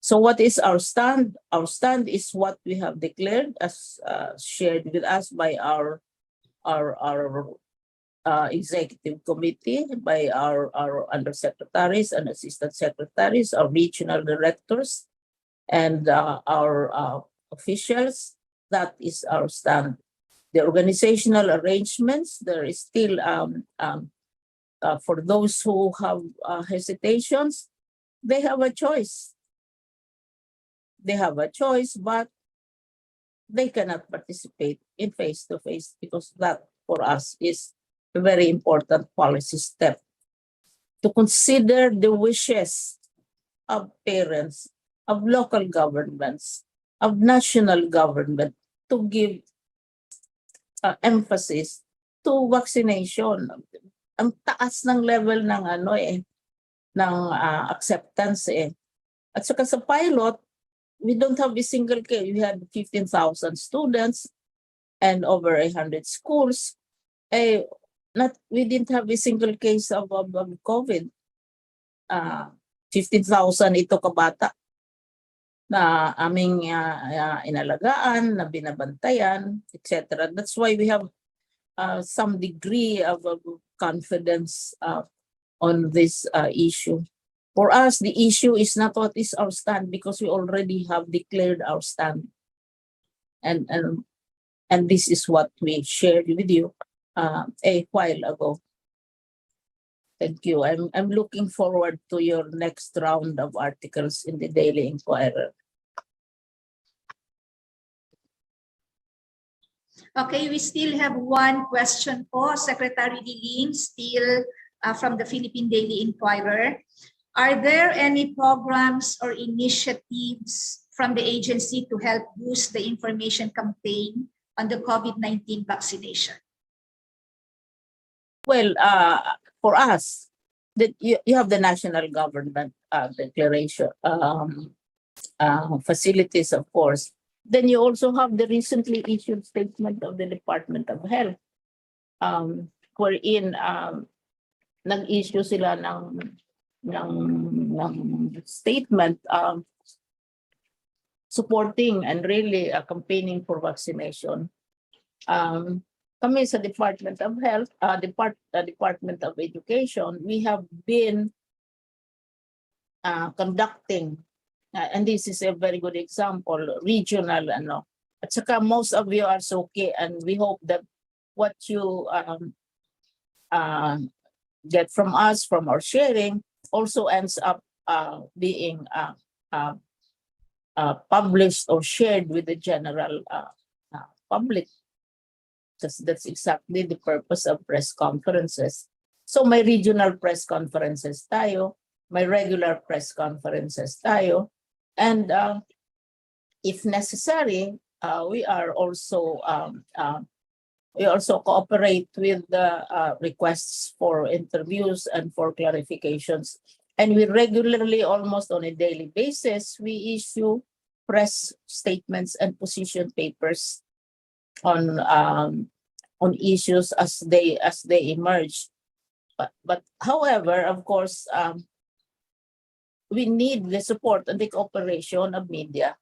So what is our stand? Our stand is what we have declared as shared with us by our executive committee, by our undersecretaries and assistant secretaries, our regional directors, and our officials. That is our stand. The organizational arrangements, there is still, for those who have hesitations, they have a choice. They have a choice, but they cannot participate in face-to-face because that, for us, is a very important policy step. To consider the wishes of parents, of local governments, of national government to give emphasis to vaccination. Ang taas ng level ng ng acceptance At saka sa pilot, we don't have a single case. We had 15,000 students and over 100 schools. We didn't have a single case of COVID. 15,000 ito kabata na aming inalagaan, na binabantayan, etc. That's why we have some degree of confidence on this issue. For us, the issue is not what is our stand, because we already have declared our stand. And this is what we shared with you a while ago. Thank you. I'm looking forward to your next round of articles in the Daily Inquirer. Okay, we still have one question po, Secretary Diling, still from the Philippine Daily Inquirer. Are there any programs or initiatives from the agency to help boost the information campaign on the COVID-19 vaccination? Well, for us, you have the national government declaration facilities, of course. Then you also have the recently issued statement of the Department of Health, wherein nag-issue sila ng statement supporting and really campaigning for vaccination. Kami sa Department of Health, Department of Education, we have been conducting, and this is a very good example, regional At saka most of you are okay, and we hope that what you get from us, from our sharing, also ends up being published or shared with the general public. Because that's exactly the purpose of press conferences. So may regional press conferences tayo, may regular press conferences tayo, and if necessary, we also cooperate with the requests for interviews and for clarifications. And we regularly, almost on a daily basis, we issue press statements and position papers on issues as they emerge. But however, of course, we need the support and the cooperation of media.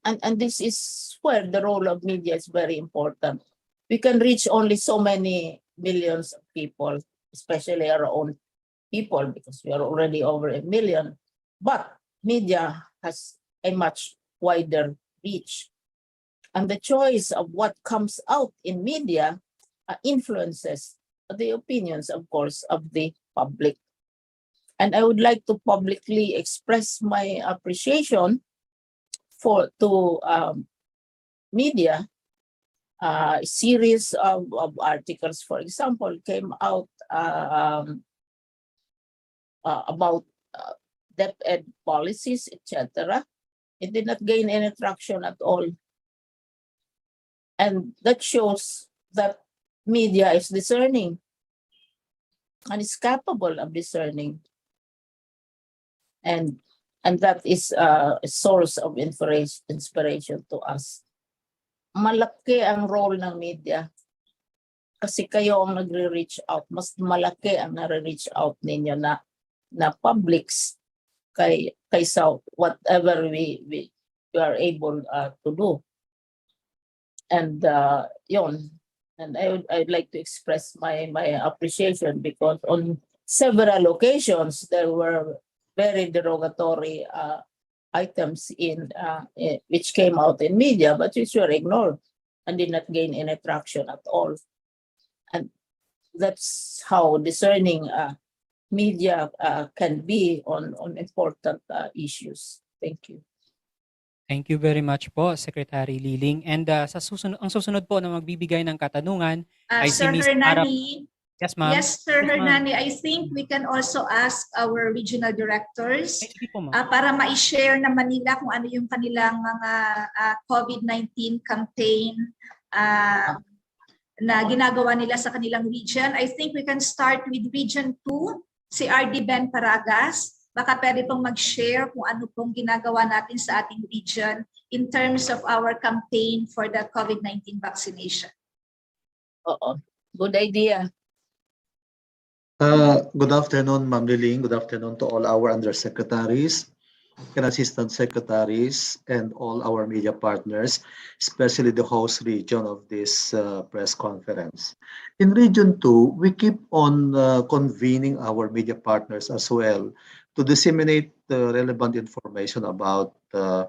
And this is where the role of media is very important. We can reach only so many millions of people, especially our own people, because we are already over 1 million. But media has a much wider reach. And the choice of what comes out in media influences the opinions, of course, of the public. And I would like to publicly express my appreciation to media. A series of articles, for example, came out about DepEd policies, etc. It did not gain any traction at all. And that shows that media is discerning and is capable of discerning. And that is a source of inspiration to us. Malaki ang role ng media. Kasi kayo ang nagre-reach out. Mas malaki ang nare-reach out ninyo na publics kaysa whatever we are able to do. And yun. And I'd like to express my appreciation, because on several occasions there were very derogatory items which came out in media, but which were ignored and did not gain any traction at all. And that's how discerning media can be on important issues. Thank you. Thank you very much po, Secretary Liling. And ang susunod po na magbibigay ng katanungan ay si Sir Ms. Hernani. Yes, ma'am. Yes, Sir Yes, ma'am. Hernani, I think we can also ask our regional directors para ma-share naman nila kung ano yung kanilang mga COVID-19 campaign na ginagawa nila sa kanilang region. I think we can start with Region 2, si RD Ben Paragas. Baka pwede pong mag-share kung ano pong ginagawa natin sa ating region in terms of our campaign for the COVID-19 vaccination. Oo, good idea. Good afternoon, Ma'am Liling. Good afternoon to all our undersecretaries and assistant secretaries and all our media partners, especially the host region of this press conference. In Region 2, we keep on convening our media partners as well to disseminate the relevant information about the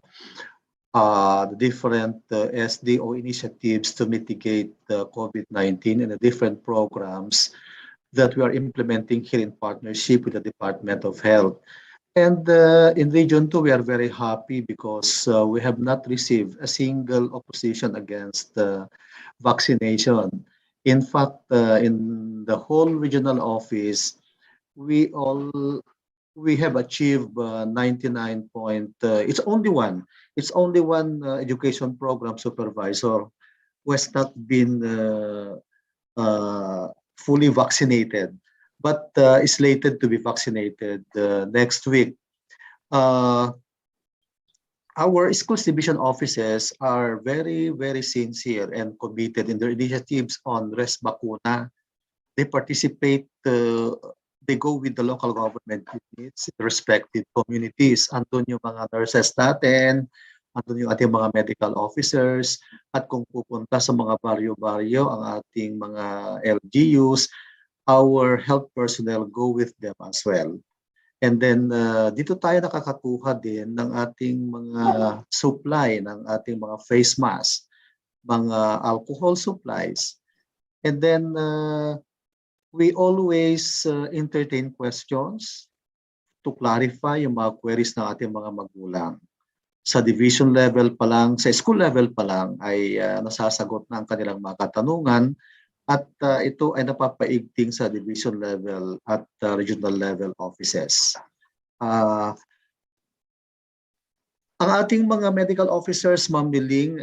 different SDO initiatives to mitigate the COVID-19 and the different programs that we are implementing here in partnership with the Department of Health. And in Region 2, we are very happy because we have not received a single opposition against vaccination. In fact, in the whole regional office, we have achieved 99 point. It's only one education program supervisor who has not been fully vaccinated, but is slated to be vaccinated next week. Our schools division offices are very, very sincere and committed in their initiatives on res bakuna. They participate, they go with the local government units, respective communities. Andun yung mga nurses natin, andun yung ating mga medical officers, at kung pupunta sa mga baryo-baryo ang ating mga LGUs, our health personnel go with them as well. And then dito tayo nakakakuha din ng ating mga supply, ng ating mga face mask, mga alcohol supplies. And then we always entertain questions to clarify yung mga queries ng ating mga magulang. Sa division level pa lang, sa school level pa lang ay nasasagot na ang kanilang mga katanungan at ito ay napapaigting sa division level at regional level offices. Ang ating mga medical officers, Ma'am Miling,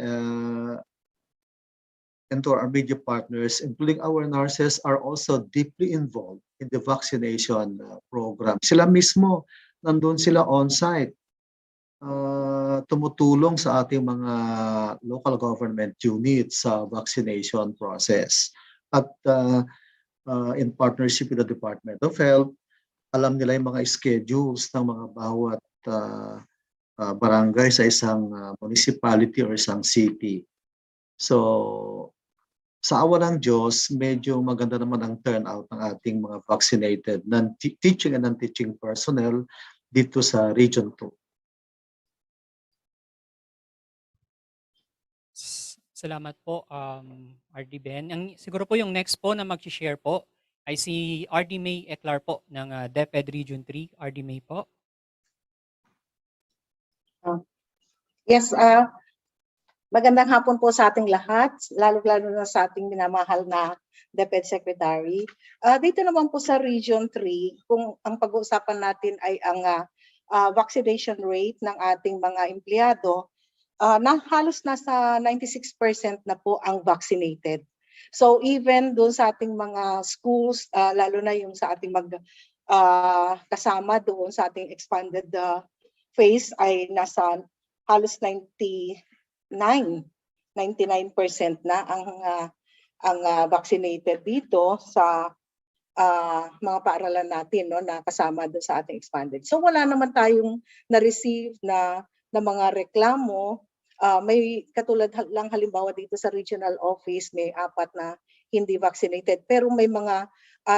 and to our media partners, including our nurses, are also deeply involved in the vaccination program. Sila mismo, nandun sila on-site, tumutulong sa ating mga local government units sa vaccination process. At in partnership with the Department of Health, alam nila yung mga schedules ng mga bawat barangay sa isang municipality or isang city. So, sa awa ng Diyos, medyo maganda naman ang turnout ng ating mga vaccinated teaching and non-teaching personnel dito sa Region 2. Salamat po, RD Ben. Siguro po yung next po na mag-share po ay si RD May Eclar po ng DepEd Region 3. RD May po. Yes, magandang hapon po sa ating lahat, lalo-lalo na sa ating minamahal na DepEd Secretary. Dito naman po sa Region 3, kung ang pag-uusapan natin ay ang vaccination rate ng ating mga empleyado, na halos nasa 96% na po ang vaccinated. So even doon sa ating mga schools, lalo na yung sa ating kasama doon sa ating expanded phase ay nasa halos 99% na ang vaccinated dito sa mga paaralan natin, no, na kasama doon sa ating expanded. So wala naman tayong na-receive na mga reklamo. May katulad lang halimbawa dito sa regional office, may 4 na hindi vaccinated, pero may mga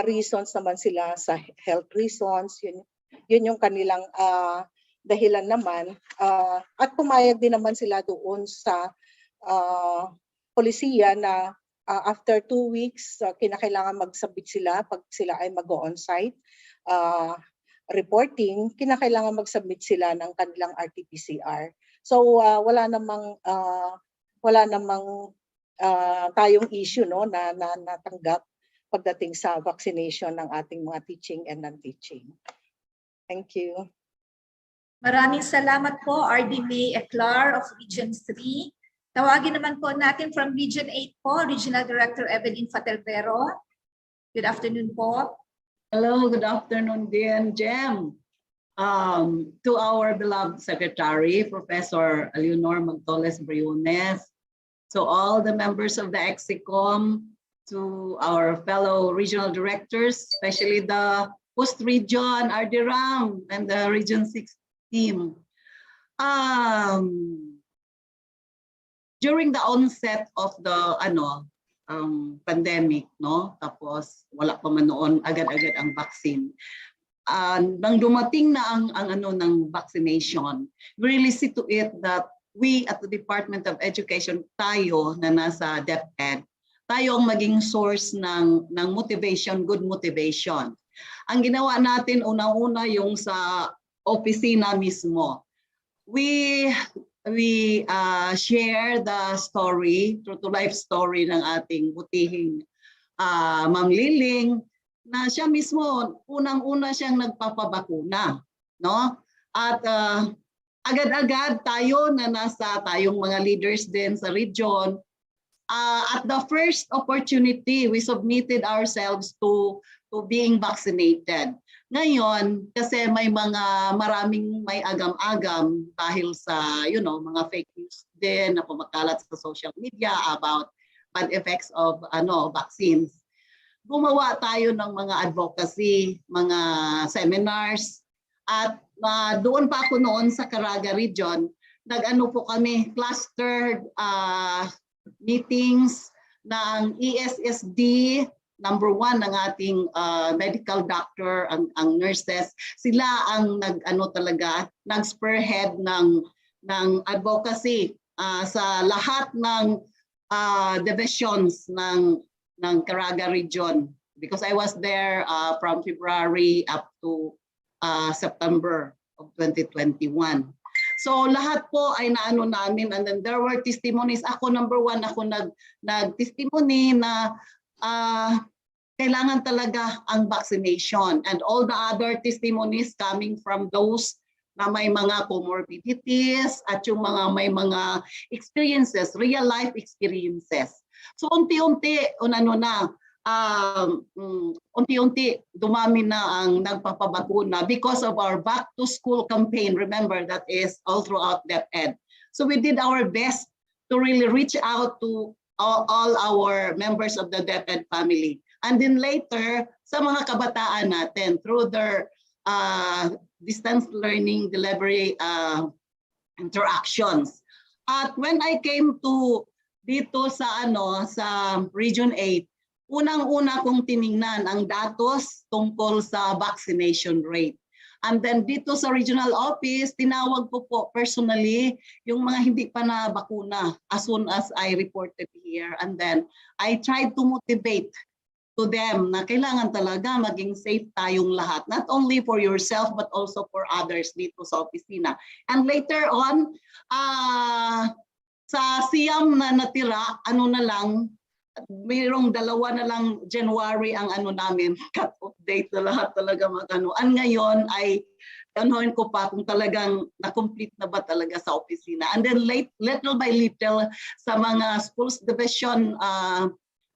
reasons naman sila sa health reasons. Yun yung kanilang dahilan naman, at pumayag din naman sila doon sa polisiya na after 2 weeks, kinakailangan mag-submit sila pag sila ay mag-on-site reporting, kinakailangan mag-submit sila ng kanilang RT-PCR. So wala namang tayong issue, no, na natanggap pagdating sa vaccination ng ating mga teaching and non-teaching. Thank you. Maraming salamat po, RD May Eclar of Region 3. Tawagin naman po natin from Region 8 po, Regional Director Evelyn Fatelvero. Good afternoon po. Hello, good afternoon din, Jem. To our beloved Secretary, Professor Leonor Magtolis Briones, to all the members of the EduAKSYON, to our fellow regional directors, especially the Post Region, RD Ram, and the Region 6 team. During the onset of the pandemic, no, tapos wala pa man noon agad-agad ang vaccine. Nang dumating na ang ng vaccination, we really see to it that we at the Department of Education, tayo na nasa DepEd, tayo ang maging source ng motivation, good motivation. Ang ginawa natin una-una yung sa opisina mismo. We share the story, true to life story ng ating butihing Ma'am Liling, na siya mismo unang-una siyang nagpapabakuna, no? At agad-agad tayo na tayong mga leaders din sa region, at the first opportunity we submitted ourselves to being vaccinated. Ngayon, kasi may maraming may agam-agam dahil sa mga fake news din na kumakalat sa social media about bad effects of vaccines. Gumawa tayo ng mga advocacy, mga seminars, at doon pa ako noon sa Caraga region, po kami clustered meetings ng ESSD, number 1 ng ating medical doctor, ang nurses. Sila ang nag-spearhead ng advocacy sa lahat ng divisions ng Caraga region. because I was there from February up to September of 2021. So lahat po ay naano namin, and then there were testimonies. Ako number one, ako nag-testimony na kailangan talaga ang vaccination, and all the other testimonies coming from those na may mga comorbidities at yung may mga experiences, real life experiences. So unti-unti, unti-unti dumami na ang nagpapabakuna because of our back to school campaign. Remember, that is all throughout DepEd. So we did our best to really reach out to all our members of the DepEd family. And then later, sa mga kabataan natin, through their distance learning delivery interactions. At when I came to dito sa Region 8, unang-una kong tiningnan ang datos tungkol sa vaccination rate. And then dito sa regional office, tinawag ko po personally yung mga hindi pa na bakuna as soon as I reported here. And then I tried to motivate to them na kailangan talaga maging safe tayong lahat. Not only for yourself but also for others dito sa opisina. And later on, sa siyam na natira, mayroong 2 na lang January ang namin, cut-off date na lahat talaga Ang ngayon ay anuhin ko pa kung talagang na-complete na ba talaga sa opisina. And then little by little sa mga schools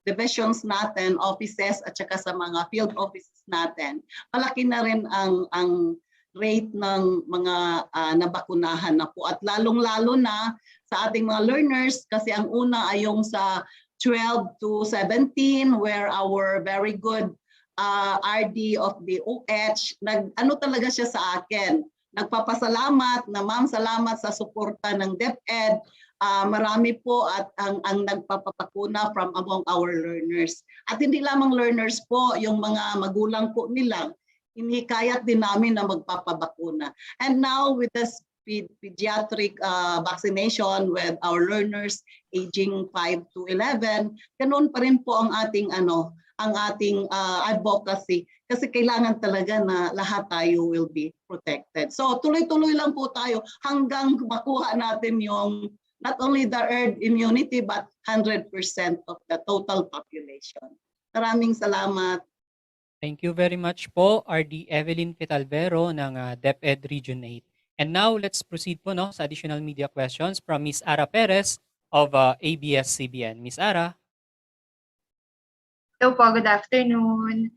divisions natin, offices at saka sa mga field offices natin, malaki na rin ang rate ng mga nabakunahan na po. At lalong-lalo na sa ating mga learners, kasi ang una ay yung sa 12 to 17 where our very good RD of the OH, talaga siya sa akin. Nagpapasalamat na ma'am, salamat sa suporta ng DepEd. Marami po at ang nagpapapakuna from among our learners. At hindi lamang learners po, yung mga magulang po nila, inikayat din namin na magpapabakuna. And now with the pediatric vaccination with our learners aging 5 to 11, ganun pa rin po ang ating advocacy, kasi kailangan talaga na lahat tayo will be protected. So tuloy-tuloy lang po tayo hanggang makuha natin yung not only the herd immunity but 100% of the total population. Maraming salamat. Thank you very much po, RD Evelyn Pitalvero ng DepEd Region 8. And now, let's proceed po sa additional media questions from Ms. Ara Perez of ABS-CBN. Ms. Ara. Hello po, good afternoon.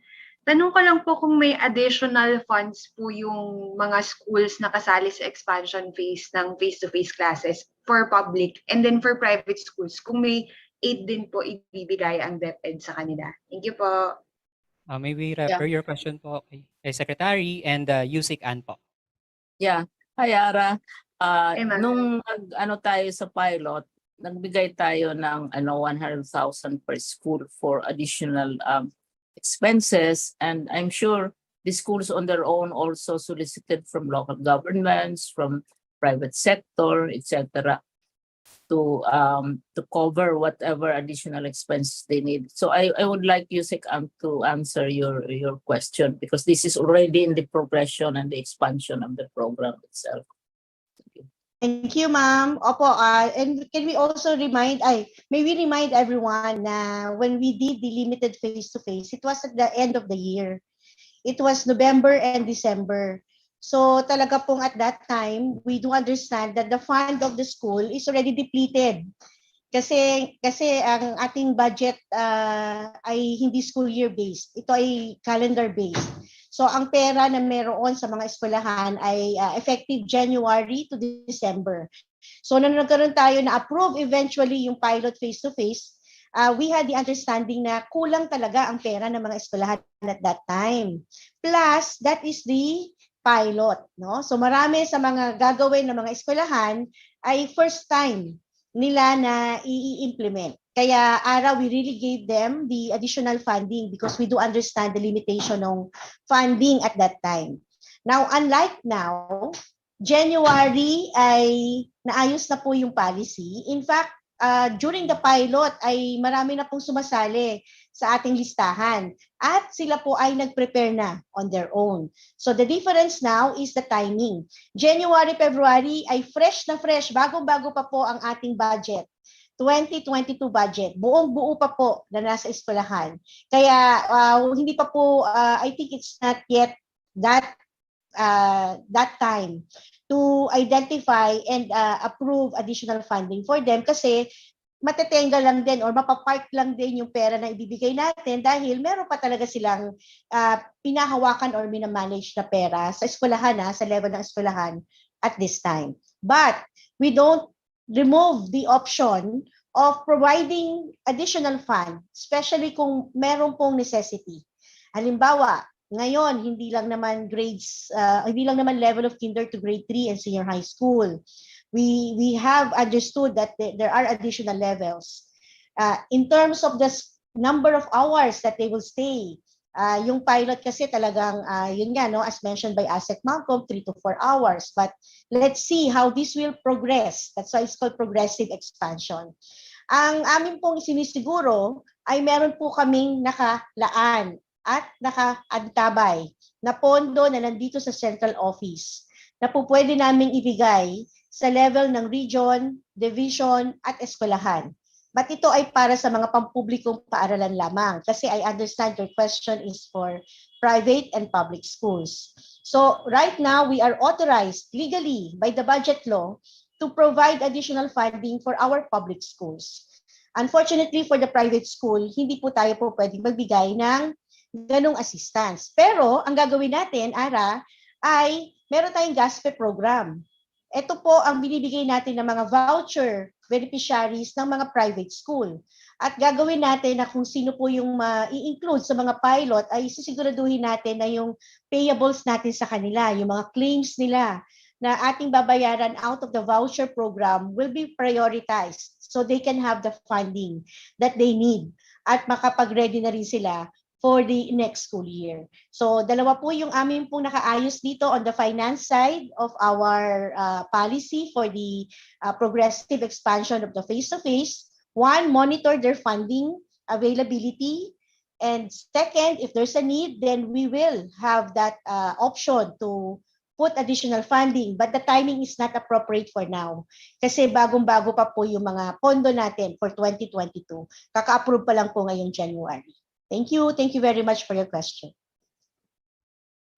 Tanong ko lang po kung may additional funds po yung mga schools na kasali sa expansion phase ng face-to-face classes for public and then for private schools, kung may aid din po ibibigay ang DepEd sa kanila. Thank you po. May we refer your question po kay Secretary and Yusik Ann po. Yeah. Hi, Ara. Nung tayo sa pilot, nagbigay tayo ng 100,000 per school for additional expenses, and I'm sure the schools on their own also solicited from local governments, from private sector, etc., to cover whatever additional expenses they need. So I would like Yusik to answer your question, because this is already in the progression and the expansion of the program itself. Thank you, ma'am. Opo, and can we also remind everyone na when we did the limited face-to-face, it was at the end of the year. It was November and December. So talaga pong at that time, we do understand that the fund of the school is already depleted. Kasi ang ating budget ay hindi school year based. Ito ay calendar based. So ang pera na meron sa mga eskwelahan ay effective January to December. So nung nagkaroon tayo na approve eventually yung pilot face-to-face, we had the understanding na kulang talaga ang pera ng mga eskwelahan at that time. Plus, that is the pilot, no? So marami sa mga gagawin ng mga eskwelahan ay first time nila na i-implement. Kaya Ara, we really gave them the additional funding because we do understand the limitation ng funding at that time. Now, unlike now, January ay naayos na po yung policy. In fact, during the pilot ay marami na pong sumasali sa ating listahan at sila po ay nag-prepare na on their own. So the difference now is the timing. January, February ay fresh na fresh, bagong-bago pa po ang ating budget. 2022 budget, buong-buo pa po na nasa eskwelahan. Kaya hindi pa po, I think it's not yet that time to identify and approve additional funding for them kasi matetenga lang din or mapapark lang din yung pera na ibibigay natin dahil meron pa talaga silang pinahawakan or minamanage na pera sa eskwelahan, sa level ng eskwelahan at this time. But we don't remove the option of providing additional fund, especially kung meron pong necessity. Halimbawa, ngayon, hindi lang naman grades, hindi lang naman level of kinder to grade 3 and senior high school. We have understood that there are additional levels. In terms of the number of hours that they will stay, yung pilot kasi talagang, yun nga, no, as mentioned by ASEC Malcolm, 3 to 4 hours. But let's see how this will progress. That's why it's called progressive expansion. Ang amin pong sinisiguro ay meron po kaming nakalaan at nakaantabay na pondo na nandito sa central office na po pwede naming ibigay sa level ng region, division at eskwelahan. But ito ay para sa mga pampublikong paaralan lamang kasi I understand your question is for private and public schools. So right now, we are authorized legally by the budget law to provide additional funding for our public schools. Unfortunately, for the private school, hindi po tayo po pwedeng magbigay ng ganong assistance. Pero ang gagawin natin, Ara, ay meron tayong GASPE program. Ito po ang binibigay natin ng mga voucher beneficiaries ng mga private school. At gagawin natin na kung sino po yung i-include sa mga pilot ay sisiguraduhin natin na yung payables natin sa kanila, yung mga claims nila na ating babayaran out of the voucher program will be prioritized so they can have the funding that they need at makapag-ready na rin sila for the next school year. So dalawa po yung amin pong nakaayos dito on the finance side of our policy for the progressive expansion of the face-to-face. One, monitor their funding availability. And second, if there's a need, then we will have that option to put additional funding. But the timing is not appropriate for now. Kasi bagong-bago pa po yung mga pondo natin for 2022. Kaka-approve pa lang po ngayong January. Thank you. Thank you very much for your question.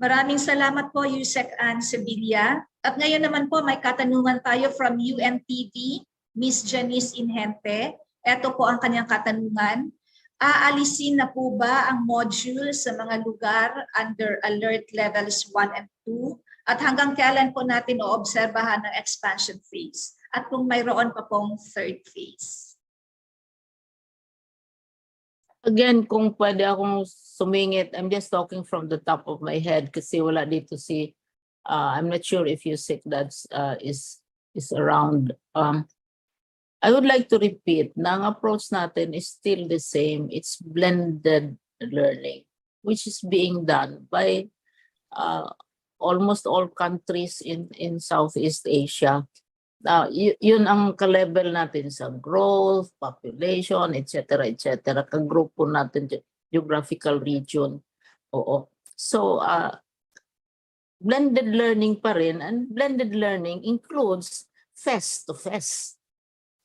Maraming salamat po, Yusek Ann Sevilla. At ngayon naman po, may katanungan tayo from UNTV, Miss Janice Inhente. Ito po ang kanyang katanungan. Aalisin na po ba ang module sa mga lugar under alert levels 1 and 2? At hanggang kailan po natin oobserbahan ng expansion phase? At kung mayroon pa pong third phase? Again, kung pwede akong sumingit, I'm just talking from the top of my head kasi wala dito si, I'm not sure if you think that is around. I would like to repeat na ang approach natin is still the same. It's blended learning, which is being done by almost all countries in Southeast Asia. Yun ang ka-level natin sa growth, population, etc. Ka-grupo natin, geographical region. Oo. So, blended learning pa rin, and blended learning includes face-to-face.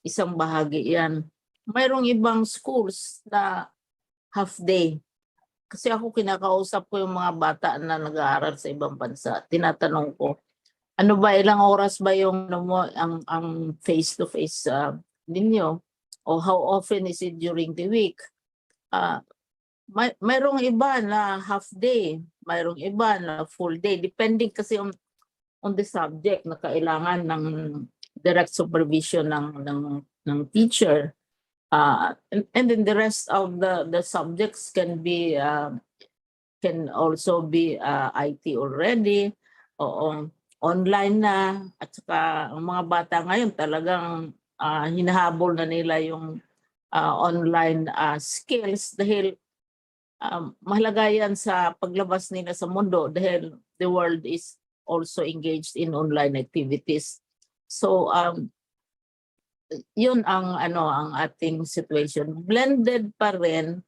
Isang bahagi yan. Mayroong ibang schools na half-day. Kasi ako kinakausap ko yung mga bata na nag-aaral sa ibang bansa. Tinatanong ko, ano ba, ilang oras ba yung ang face-to-face ninyo? O how often is it during the week? Mayroong iba na half day, mayroong iba na full day, depending kasi on the subject na kailangan ng direct supervision ng teacher. And then the rest of the subjects can also be IT already, o online na, at saka ang mga bata ngayon talagang hinahabol na nila yung online skills dahil mahalaga yan sa paglabas nila sa mundo dahil the world is also engaged in online activities. So yun ang ang ating situation. Blended pa rin,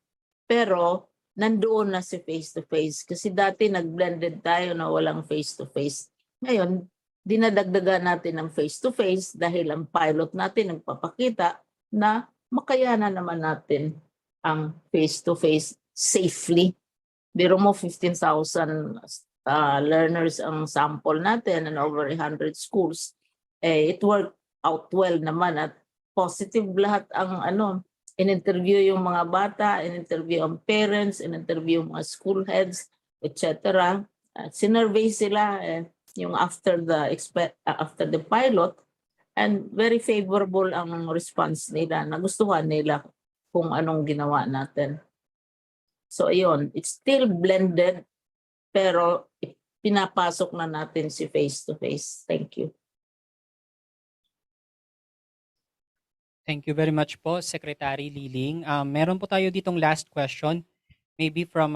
pero nandoon na si face-to-face. Kasi dati nag-blended tayo na walang face-to-face. Ngayon, dinadagdagan natin ng face-to-face dahil ang pilot natin nagpapakita na makayanan naman natin ang face-to-face safely. Biro mo 15,000 learners ang sample natin and over 100 schools. It worked out well naman at positive lahat ang in-interview yung mga bata, in-interview ang parents, in-interview yung mga school heads, etc. Sinurvey sila yung after the pilot, and very favorable ang response nila. Nagustuhan nila kung anong ginawa natin. So ayun, it's still blended, pero pinapasok na natin si face-to-face. Thank you. Thank you very much po, Secretary Liling. Meron po tayo ditong last question, maybe from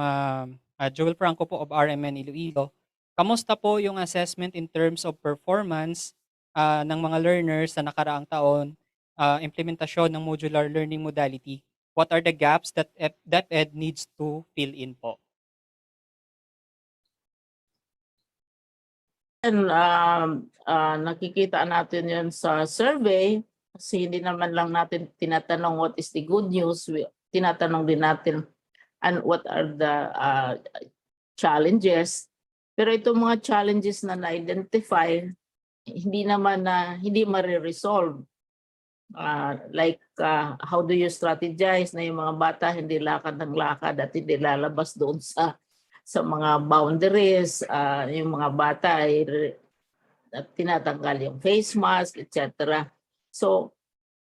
Joel Franco po of RMN Iloilo. Kamusta po yung assessment in terms of performance ng mga learners sa nakaraang taon, implementasyon ng modular learning modality? What are the gaps that DepEd needs to fill in po? And nakikita natin yun sa survey. Kasi hindi naman lang natin tinatanong what is the good news, tinatanong din natin and what are the challenges. Pero itong mga challenges na na-identify, hindi naman hindi ma-resolve. Like how do you strategize na yung mga bata hindi lakad ng lakad at hindi lalabas doon sa mga boundaries, yung mga bata ay tinatanggal yung face mask, etc. So,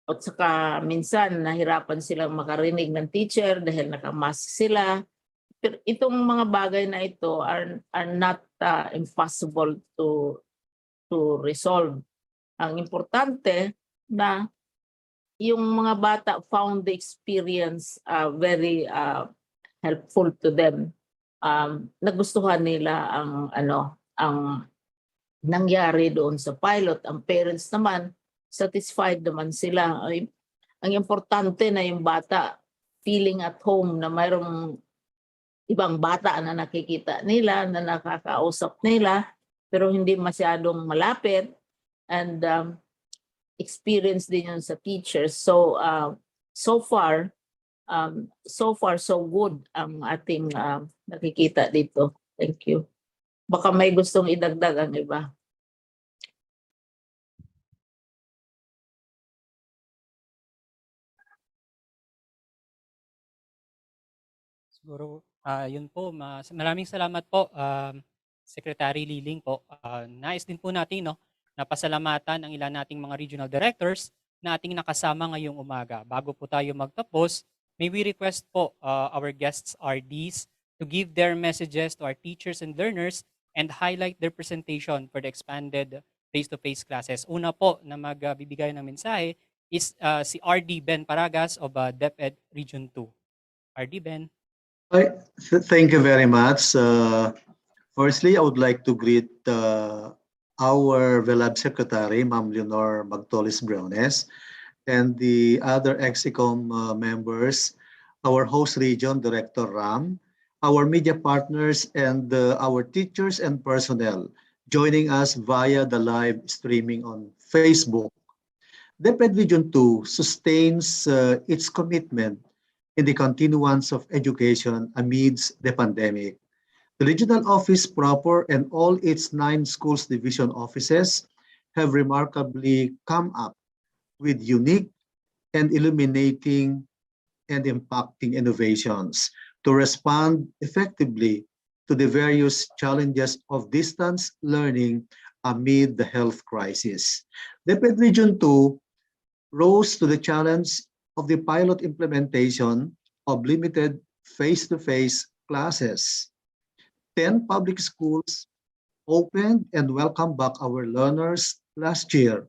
at saka minsan nahirapan silang makarinig ng teacher dahil nakamask sila. Pero itong mga bagay na ito are not impossible to resolve. Ang importante na yung mga bata found the experience very helpful to them. Nagustuhan nila ang nangyari doon sa pilot. Ang parents naman, satisfied naman sila. Ang importante na yung bata feeling at home na mayroong ibang bata na nakikita nila, na nakakausap nila, pero hindi masyadong malapit, and experience din yun sa teachers. So so far so good ang ating nakikita dito. Thank you. Baka may gustong idagdag ang iba. Siguro, yun po. Maraming salamat po, Secretary Liling po. Nais din po natin na pasalamatan ang ilan nating mga regional directors na ating nakasama ngayong umaga. Bago po tayo magtapos, may we request po our guests RDs to give their messages to our teachers and learners and highlight their presentation for the expanded face-to-face classes. Una po na magbibigay ng mensahe is si RD Ben Paragas of DepEd Region 2. RD Ben. Thank you very much. Firstly, I would like to greet our VELAB Secretary, Ma'am Leonor Magtolis Briones, and the other EduAKSYON members, our host region, Director Ram, our media partners, and our teachers and personnel joining us via the live streaming on Facebook. DepEd Region 2 sustains its commitment in the continuance of education amidst the pandemic. The regional office proper and all its 9 schools division offices have remarkably come up with unique and illuminating and impacting innovations to respond effectively to the various challenges of distance learning amid the health crisis. DepEd Region 2 rose to the challenge of the pilot implementation of limited face-to-face classes. 10 public schools opened and welcomed back our learners last year.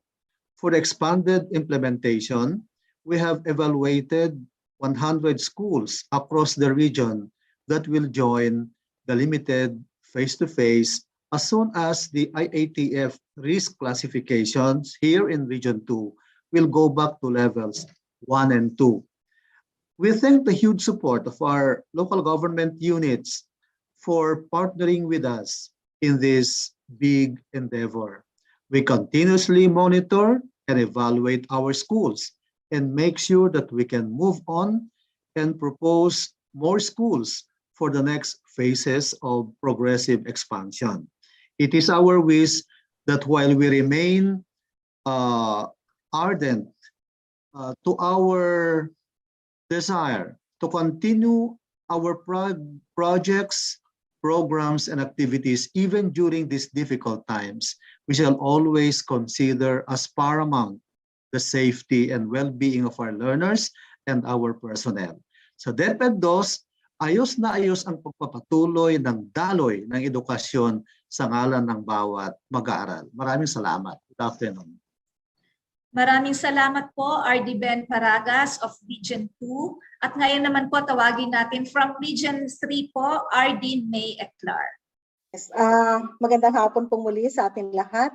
For the expanded implementation, we have evaluated 100 schools across the region that will join the limited face-to-face as soon as the IATF risk classifications here in Region 2 will go back to levels 1 and 2. We thank the huge support of our local government units for partnering with us in this big endeavor. We continuously monitor and evaluate our schools and make sure that we can move on and propose more schools for the next phases of progressive expansion. It is our wish that while we remain ardent to our desire to continue our projects, programs, and activities even during these difficult times, we shall always consider as paramount the safety and well-being of our learners and our personnel. Sa DepEd 2, ayos na ayos ang pagpapatuloy ng daloy ng edukasyon sa ngalan ng bawat mag-aaral. Maraming salamat. Good afternoon. Maraming salamat po, RD Ben Paragas of Region 2. At ngayon naman po, tawagin natin from Region 3 po, RD May Eclar. Yes, magandang hapon po muli sa ating lahat.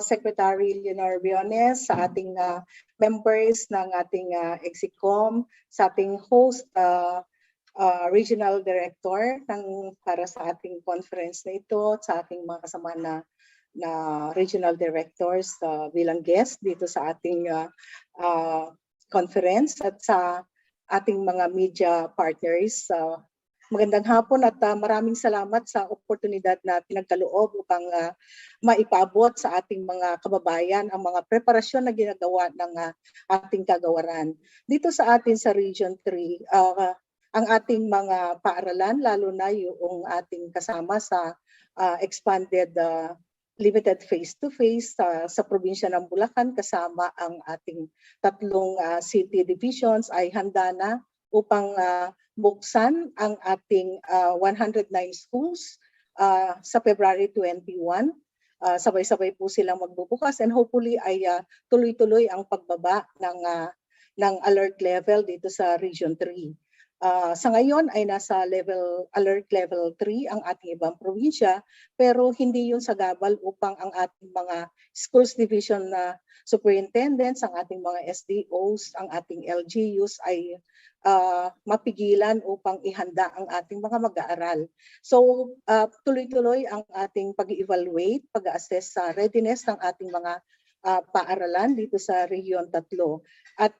Secretary Leonor Briones, sa ating members ng ating EXICOM, sa ating host, Regional Director para sa ating conference na ito, sa ating mga kasama na regional directors bilang guest dito sa ating conference at sa ating mga media partners. Magandang hapon at maraming salamat sa oportunidad na pinagkaloob upang maipabot sa ating mga kababayan ang mga preparasyon na ginagawa ng ating kagawaran. Dito sa atin sa Region 3, ang ating mga paaralan, lalo na yung ating kasama sa expanded limited face-to-face sa probinsya ng Bulacan, kasama ang ating 3 city divisions ay handa na upang buksan ang ating 109 schools sa February 21. Sabay-sabay po silang magbubukas and hopefully ay tuloy-tuloy ang pagbaba ng alert level dito sa Region 3. Sa ngayon ay nasa alert level 3 ang ating ibang probinsya, pero hindi yun sagabal upang ang ating mga schools division na superintendents, ang ating mga SDOs, ang ating LGUs ay mapigilan upang ihanda ang ating mga mag-aaral. So tuloy-tuloy ang ating pag-evaluate, pag-assess sa readiness ng ating mga paaralan dito sa Region 3. At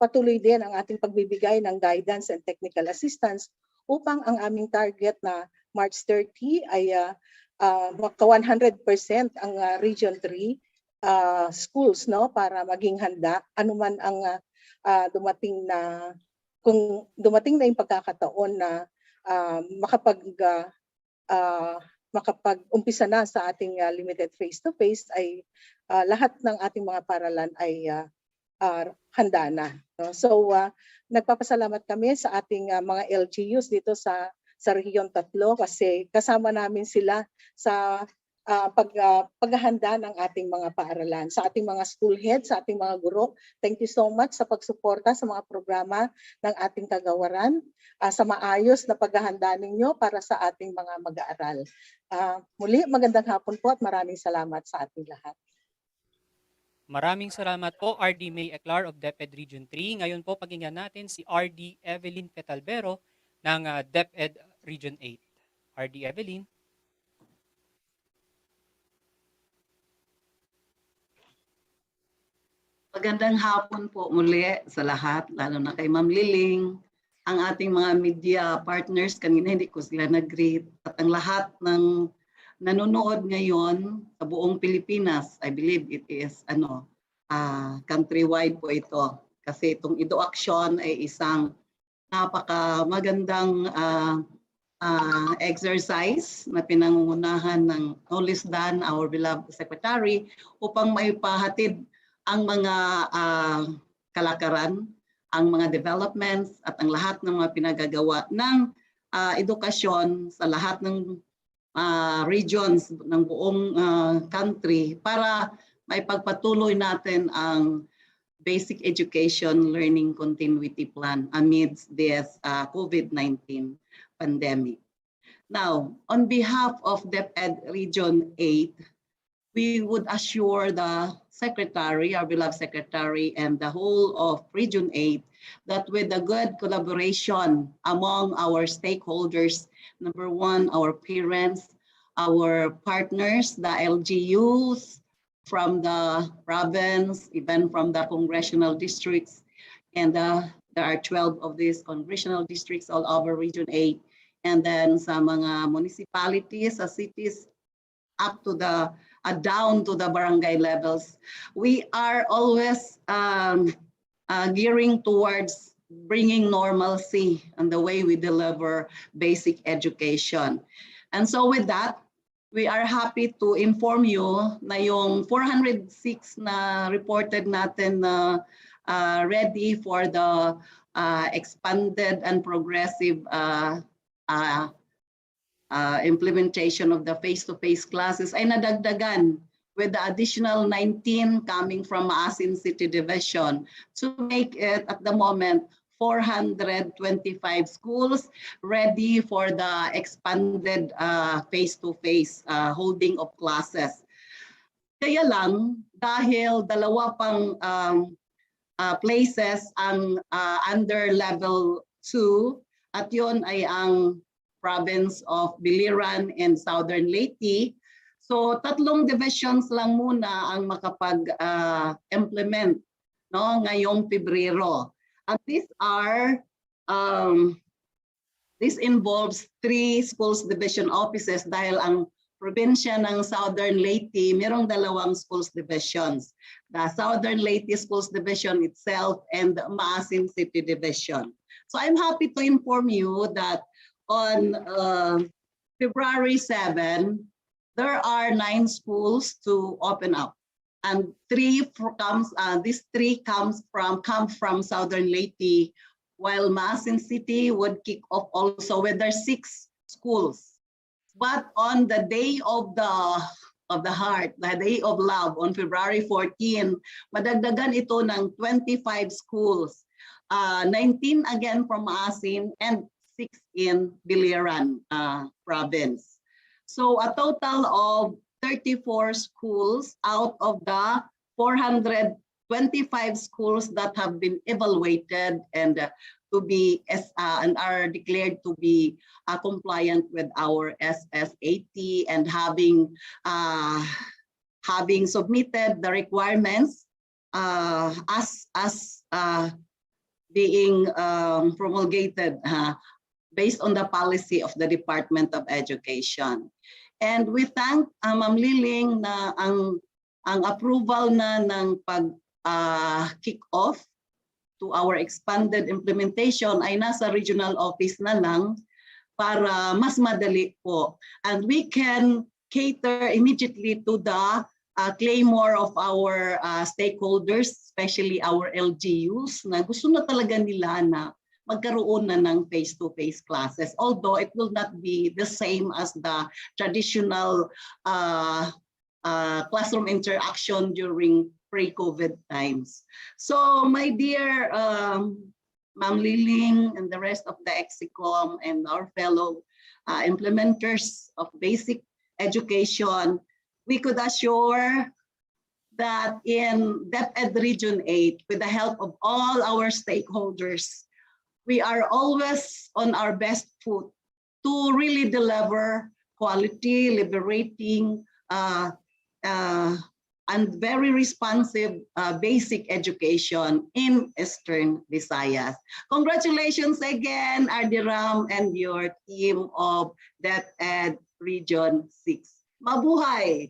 patuloy din ang ating pagbibigay ng guidance and technical assistance upang ang aming target na March 30 ay maka 100% ang Region 3 schools, no, para maging handa anuman ang dumating na, kung dumating na yung pagkakataon na makapag-umpisa na sa ating limited face-to-face ay lahat ng ating mga paaralan ay handa na. No? So nagpapasalamat kami sa ating mga LGUs dito sa Region 3 kasi kasama namin sila sa paghahanda ng ating mga paaralan. Sa ating mga school heads, sa ating mga guro, thank you so much sa pagsuporta sa mga programa ng ating kagawaran, sa maayos na paghahanda ninyo para sa ating mga mag-aaral. Muli, magandang hapon po at maraming salamat sa ating lahat. Maraming salamat po, RD May Eclar of DepEd Region 3. Ngayon po, pakinggan natin si RD Evelyn Petalbero ng DepEd Region 8. RD Evelyn. Magandang hapon po muli sa lahat, lalo na kay Ma'am Liling, ang ating mga media partners, kanina hindi ko sila nag-greet, at ang lahat ng nanonood ngayon sa buong Pilipinas. I believe it is countrywide po ito. Kasi itong EduAKSYON ay isang napaka-magandang exercise na pinangungunahan ng no less than our beloved Secretary upang maipahatid ang mga kalakaran, ang mga developments at ang lahat ng mga pinagagawa ng edukasyon sa lahat ng regions ng buong country para maipagpatuloy natin ang basic education learning continuity plan amidst this COVID-19 pandemic. Now, on behalf of DepEd Region 8, we would assure the secretary, our beloved secretary, and the whole of Region 8, that with the good collaboration among our stakeholders, number one, our parents, our partners, the LGUs from the province, even from the congressional districts, and there are 12 of these congressional districts all over Region 8, and then sa mga municipalities, sa cities, up to the down to the barangay levels. We are always gearing towards bringing normalcy in the way we deliver basic education. And so with that, we are happy to inform you na yung 406 na reported natin na ready for the expanded and progressive implementation of the face-to-face classes ay nadagdagan with the additional 19 coming from Maasin City Division to make it at the moment 425 schools ready for the expanded face-to-face holding of classes. Kaya lang, dahil dalawa pang places ang under level 2 at yun ay ang province of Biliran and Southern Leyte. So tatlong divisions lang muna ang makapag-implement ngayong Pebrero. And these are, this involves 3 schools division offices dahil ang probinsya ng Southern Leyte mayroong 2 schools divisions. The Southern Leyte Schools Division itself and the Maasin City Division. So I'm happy to inform you that on February 7, there are 9 schools to open up, and these 3 come from Southern Leyte, while Maasin City would kick off also with their 6 schools. But on the day of the heart, the day of love, on February 14, madagdagan ito ng 25 schools, 19 again from Maasin and 6 in Biliran province. So a total of 34 schools out of the 425 schools that have been evaluated and to be and are declared to be compliant with our SSAT and having submitted the requirements as being promulgated based on the policy of the Department of Education. And we thank Ma'am Liling na ang approval na ng pag-kick-off to our expanded implementation ay nasa regional office na lang para mas madali po. And we can cater immediately to the claymore of our stakeholders, especially our LGUs, na gusto na talaga nila na magkaroon na ng face-to-face classes, although it will not be the same as the traditional classroom interaction during pre-COVID times. So my dear Ma'am Liling and the rest of the EXICOM and our fellow implementers of basic education, we could assure that in DepEd Region 8, with the help of all our stakeholders, we are always on our best foot to really deliver quality, liberating, and very responsive basic education in Eastern Visayas. Congratulations again, Ardiram and your team of DepEd Region 6. Mabuhay!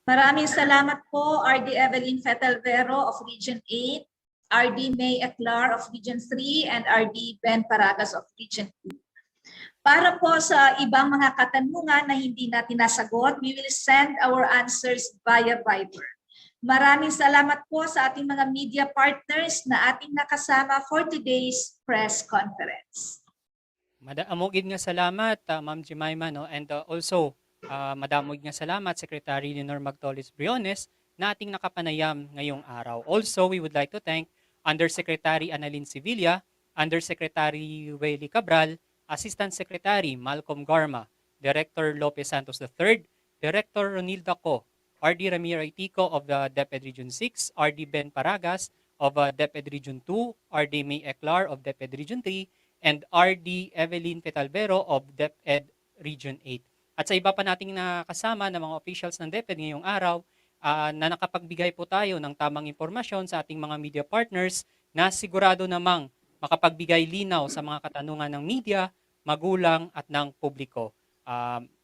Maraming salamat po, RD Evelyn Fetelvero of Region 8, RD May Eclar of Region 3, and RD Ben Paragas of Region 2. Para po sa ibang mga katanungan na hindi natin nasagot, we will send our answers via Viber. Maraming salamat po sa ating mga media partners na ating nakasama for today's press conference. Madamogid nga salamat, Ma'am Jemima, no? And also, madamog nga salamat, Secretary Leonor Magtolis Briones, na ating nakapanayam ngayong araw. Also, we would like to thank Undersecretary Annalyn Sevilla, Undersecretary Welly Cabral, Assistant Secretary Malcolm Garma, Director Lopez Santos III, Director Ronilda Co, RD Ramiro Itico of the DepEd Region 6, RD Ben Paragas of DepEd Region 2, RD May Eclar of DepEd Region 3, and RD Evelyn Petalbero of DepEd Region 8. At sa iba pa nating nakasama na mga officials ng DepEd ngayong araw, na nakapagbigay po tayo ng tamang impormasyon sa ating mga media partners na sigurado namang makapagbigay linaw sa mga katanungan ng media, magulang at ng publiko.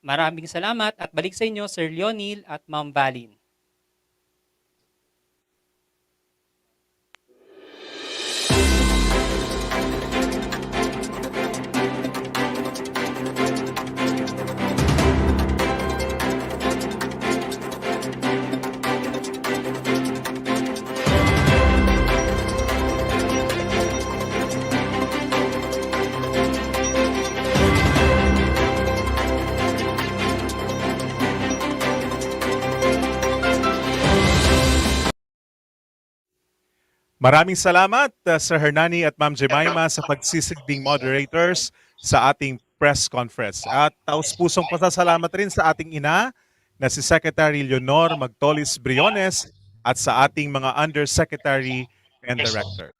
Maraming salamat at balik sa inyo Sir Leonil at Ma'am Valin. Maraming salamat Sir Hernani at Ma'am Jemima sa pagsisilbing moderators sa ating press conference. At taus-pusong pasasalamat rin sa ating ina na si Secretary Leonor Magtolis Briones at sa ating mga undersecretary and director.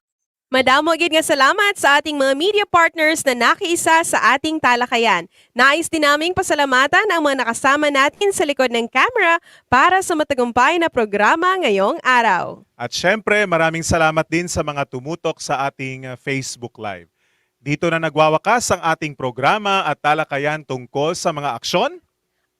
Madamo gid nga salamat sa ating mga media partners na nakiisa sa ating talakayan. Nais din naming pasalamatan ang mga nakasama natin sa likod ng camera para sa matagumpay na programa ngayong araw. At syempre, maraming salamat din sa mga tumutok sa ating Facebook Live. Dito na nagwawakas ang ating programa at talakayan tungkol sa mga aksyon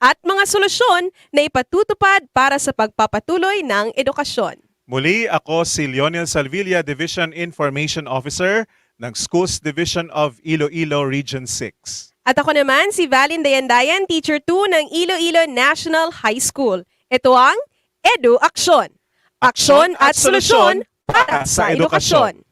at mga solusyon na ipatutupad para sa pagpapatuloy ng edukasyon. Muli, ako si Leonel Salvilla, Division Information Officer ng Schools Division of Iloilo Region 6. At ako naman si Valin Dayandayan, Teacher 2 ng Iloilo National High School. Ito ang EduAKSYON. Aksyon at solusyon para sa edukasyon.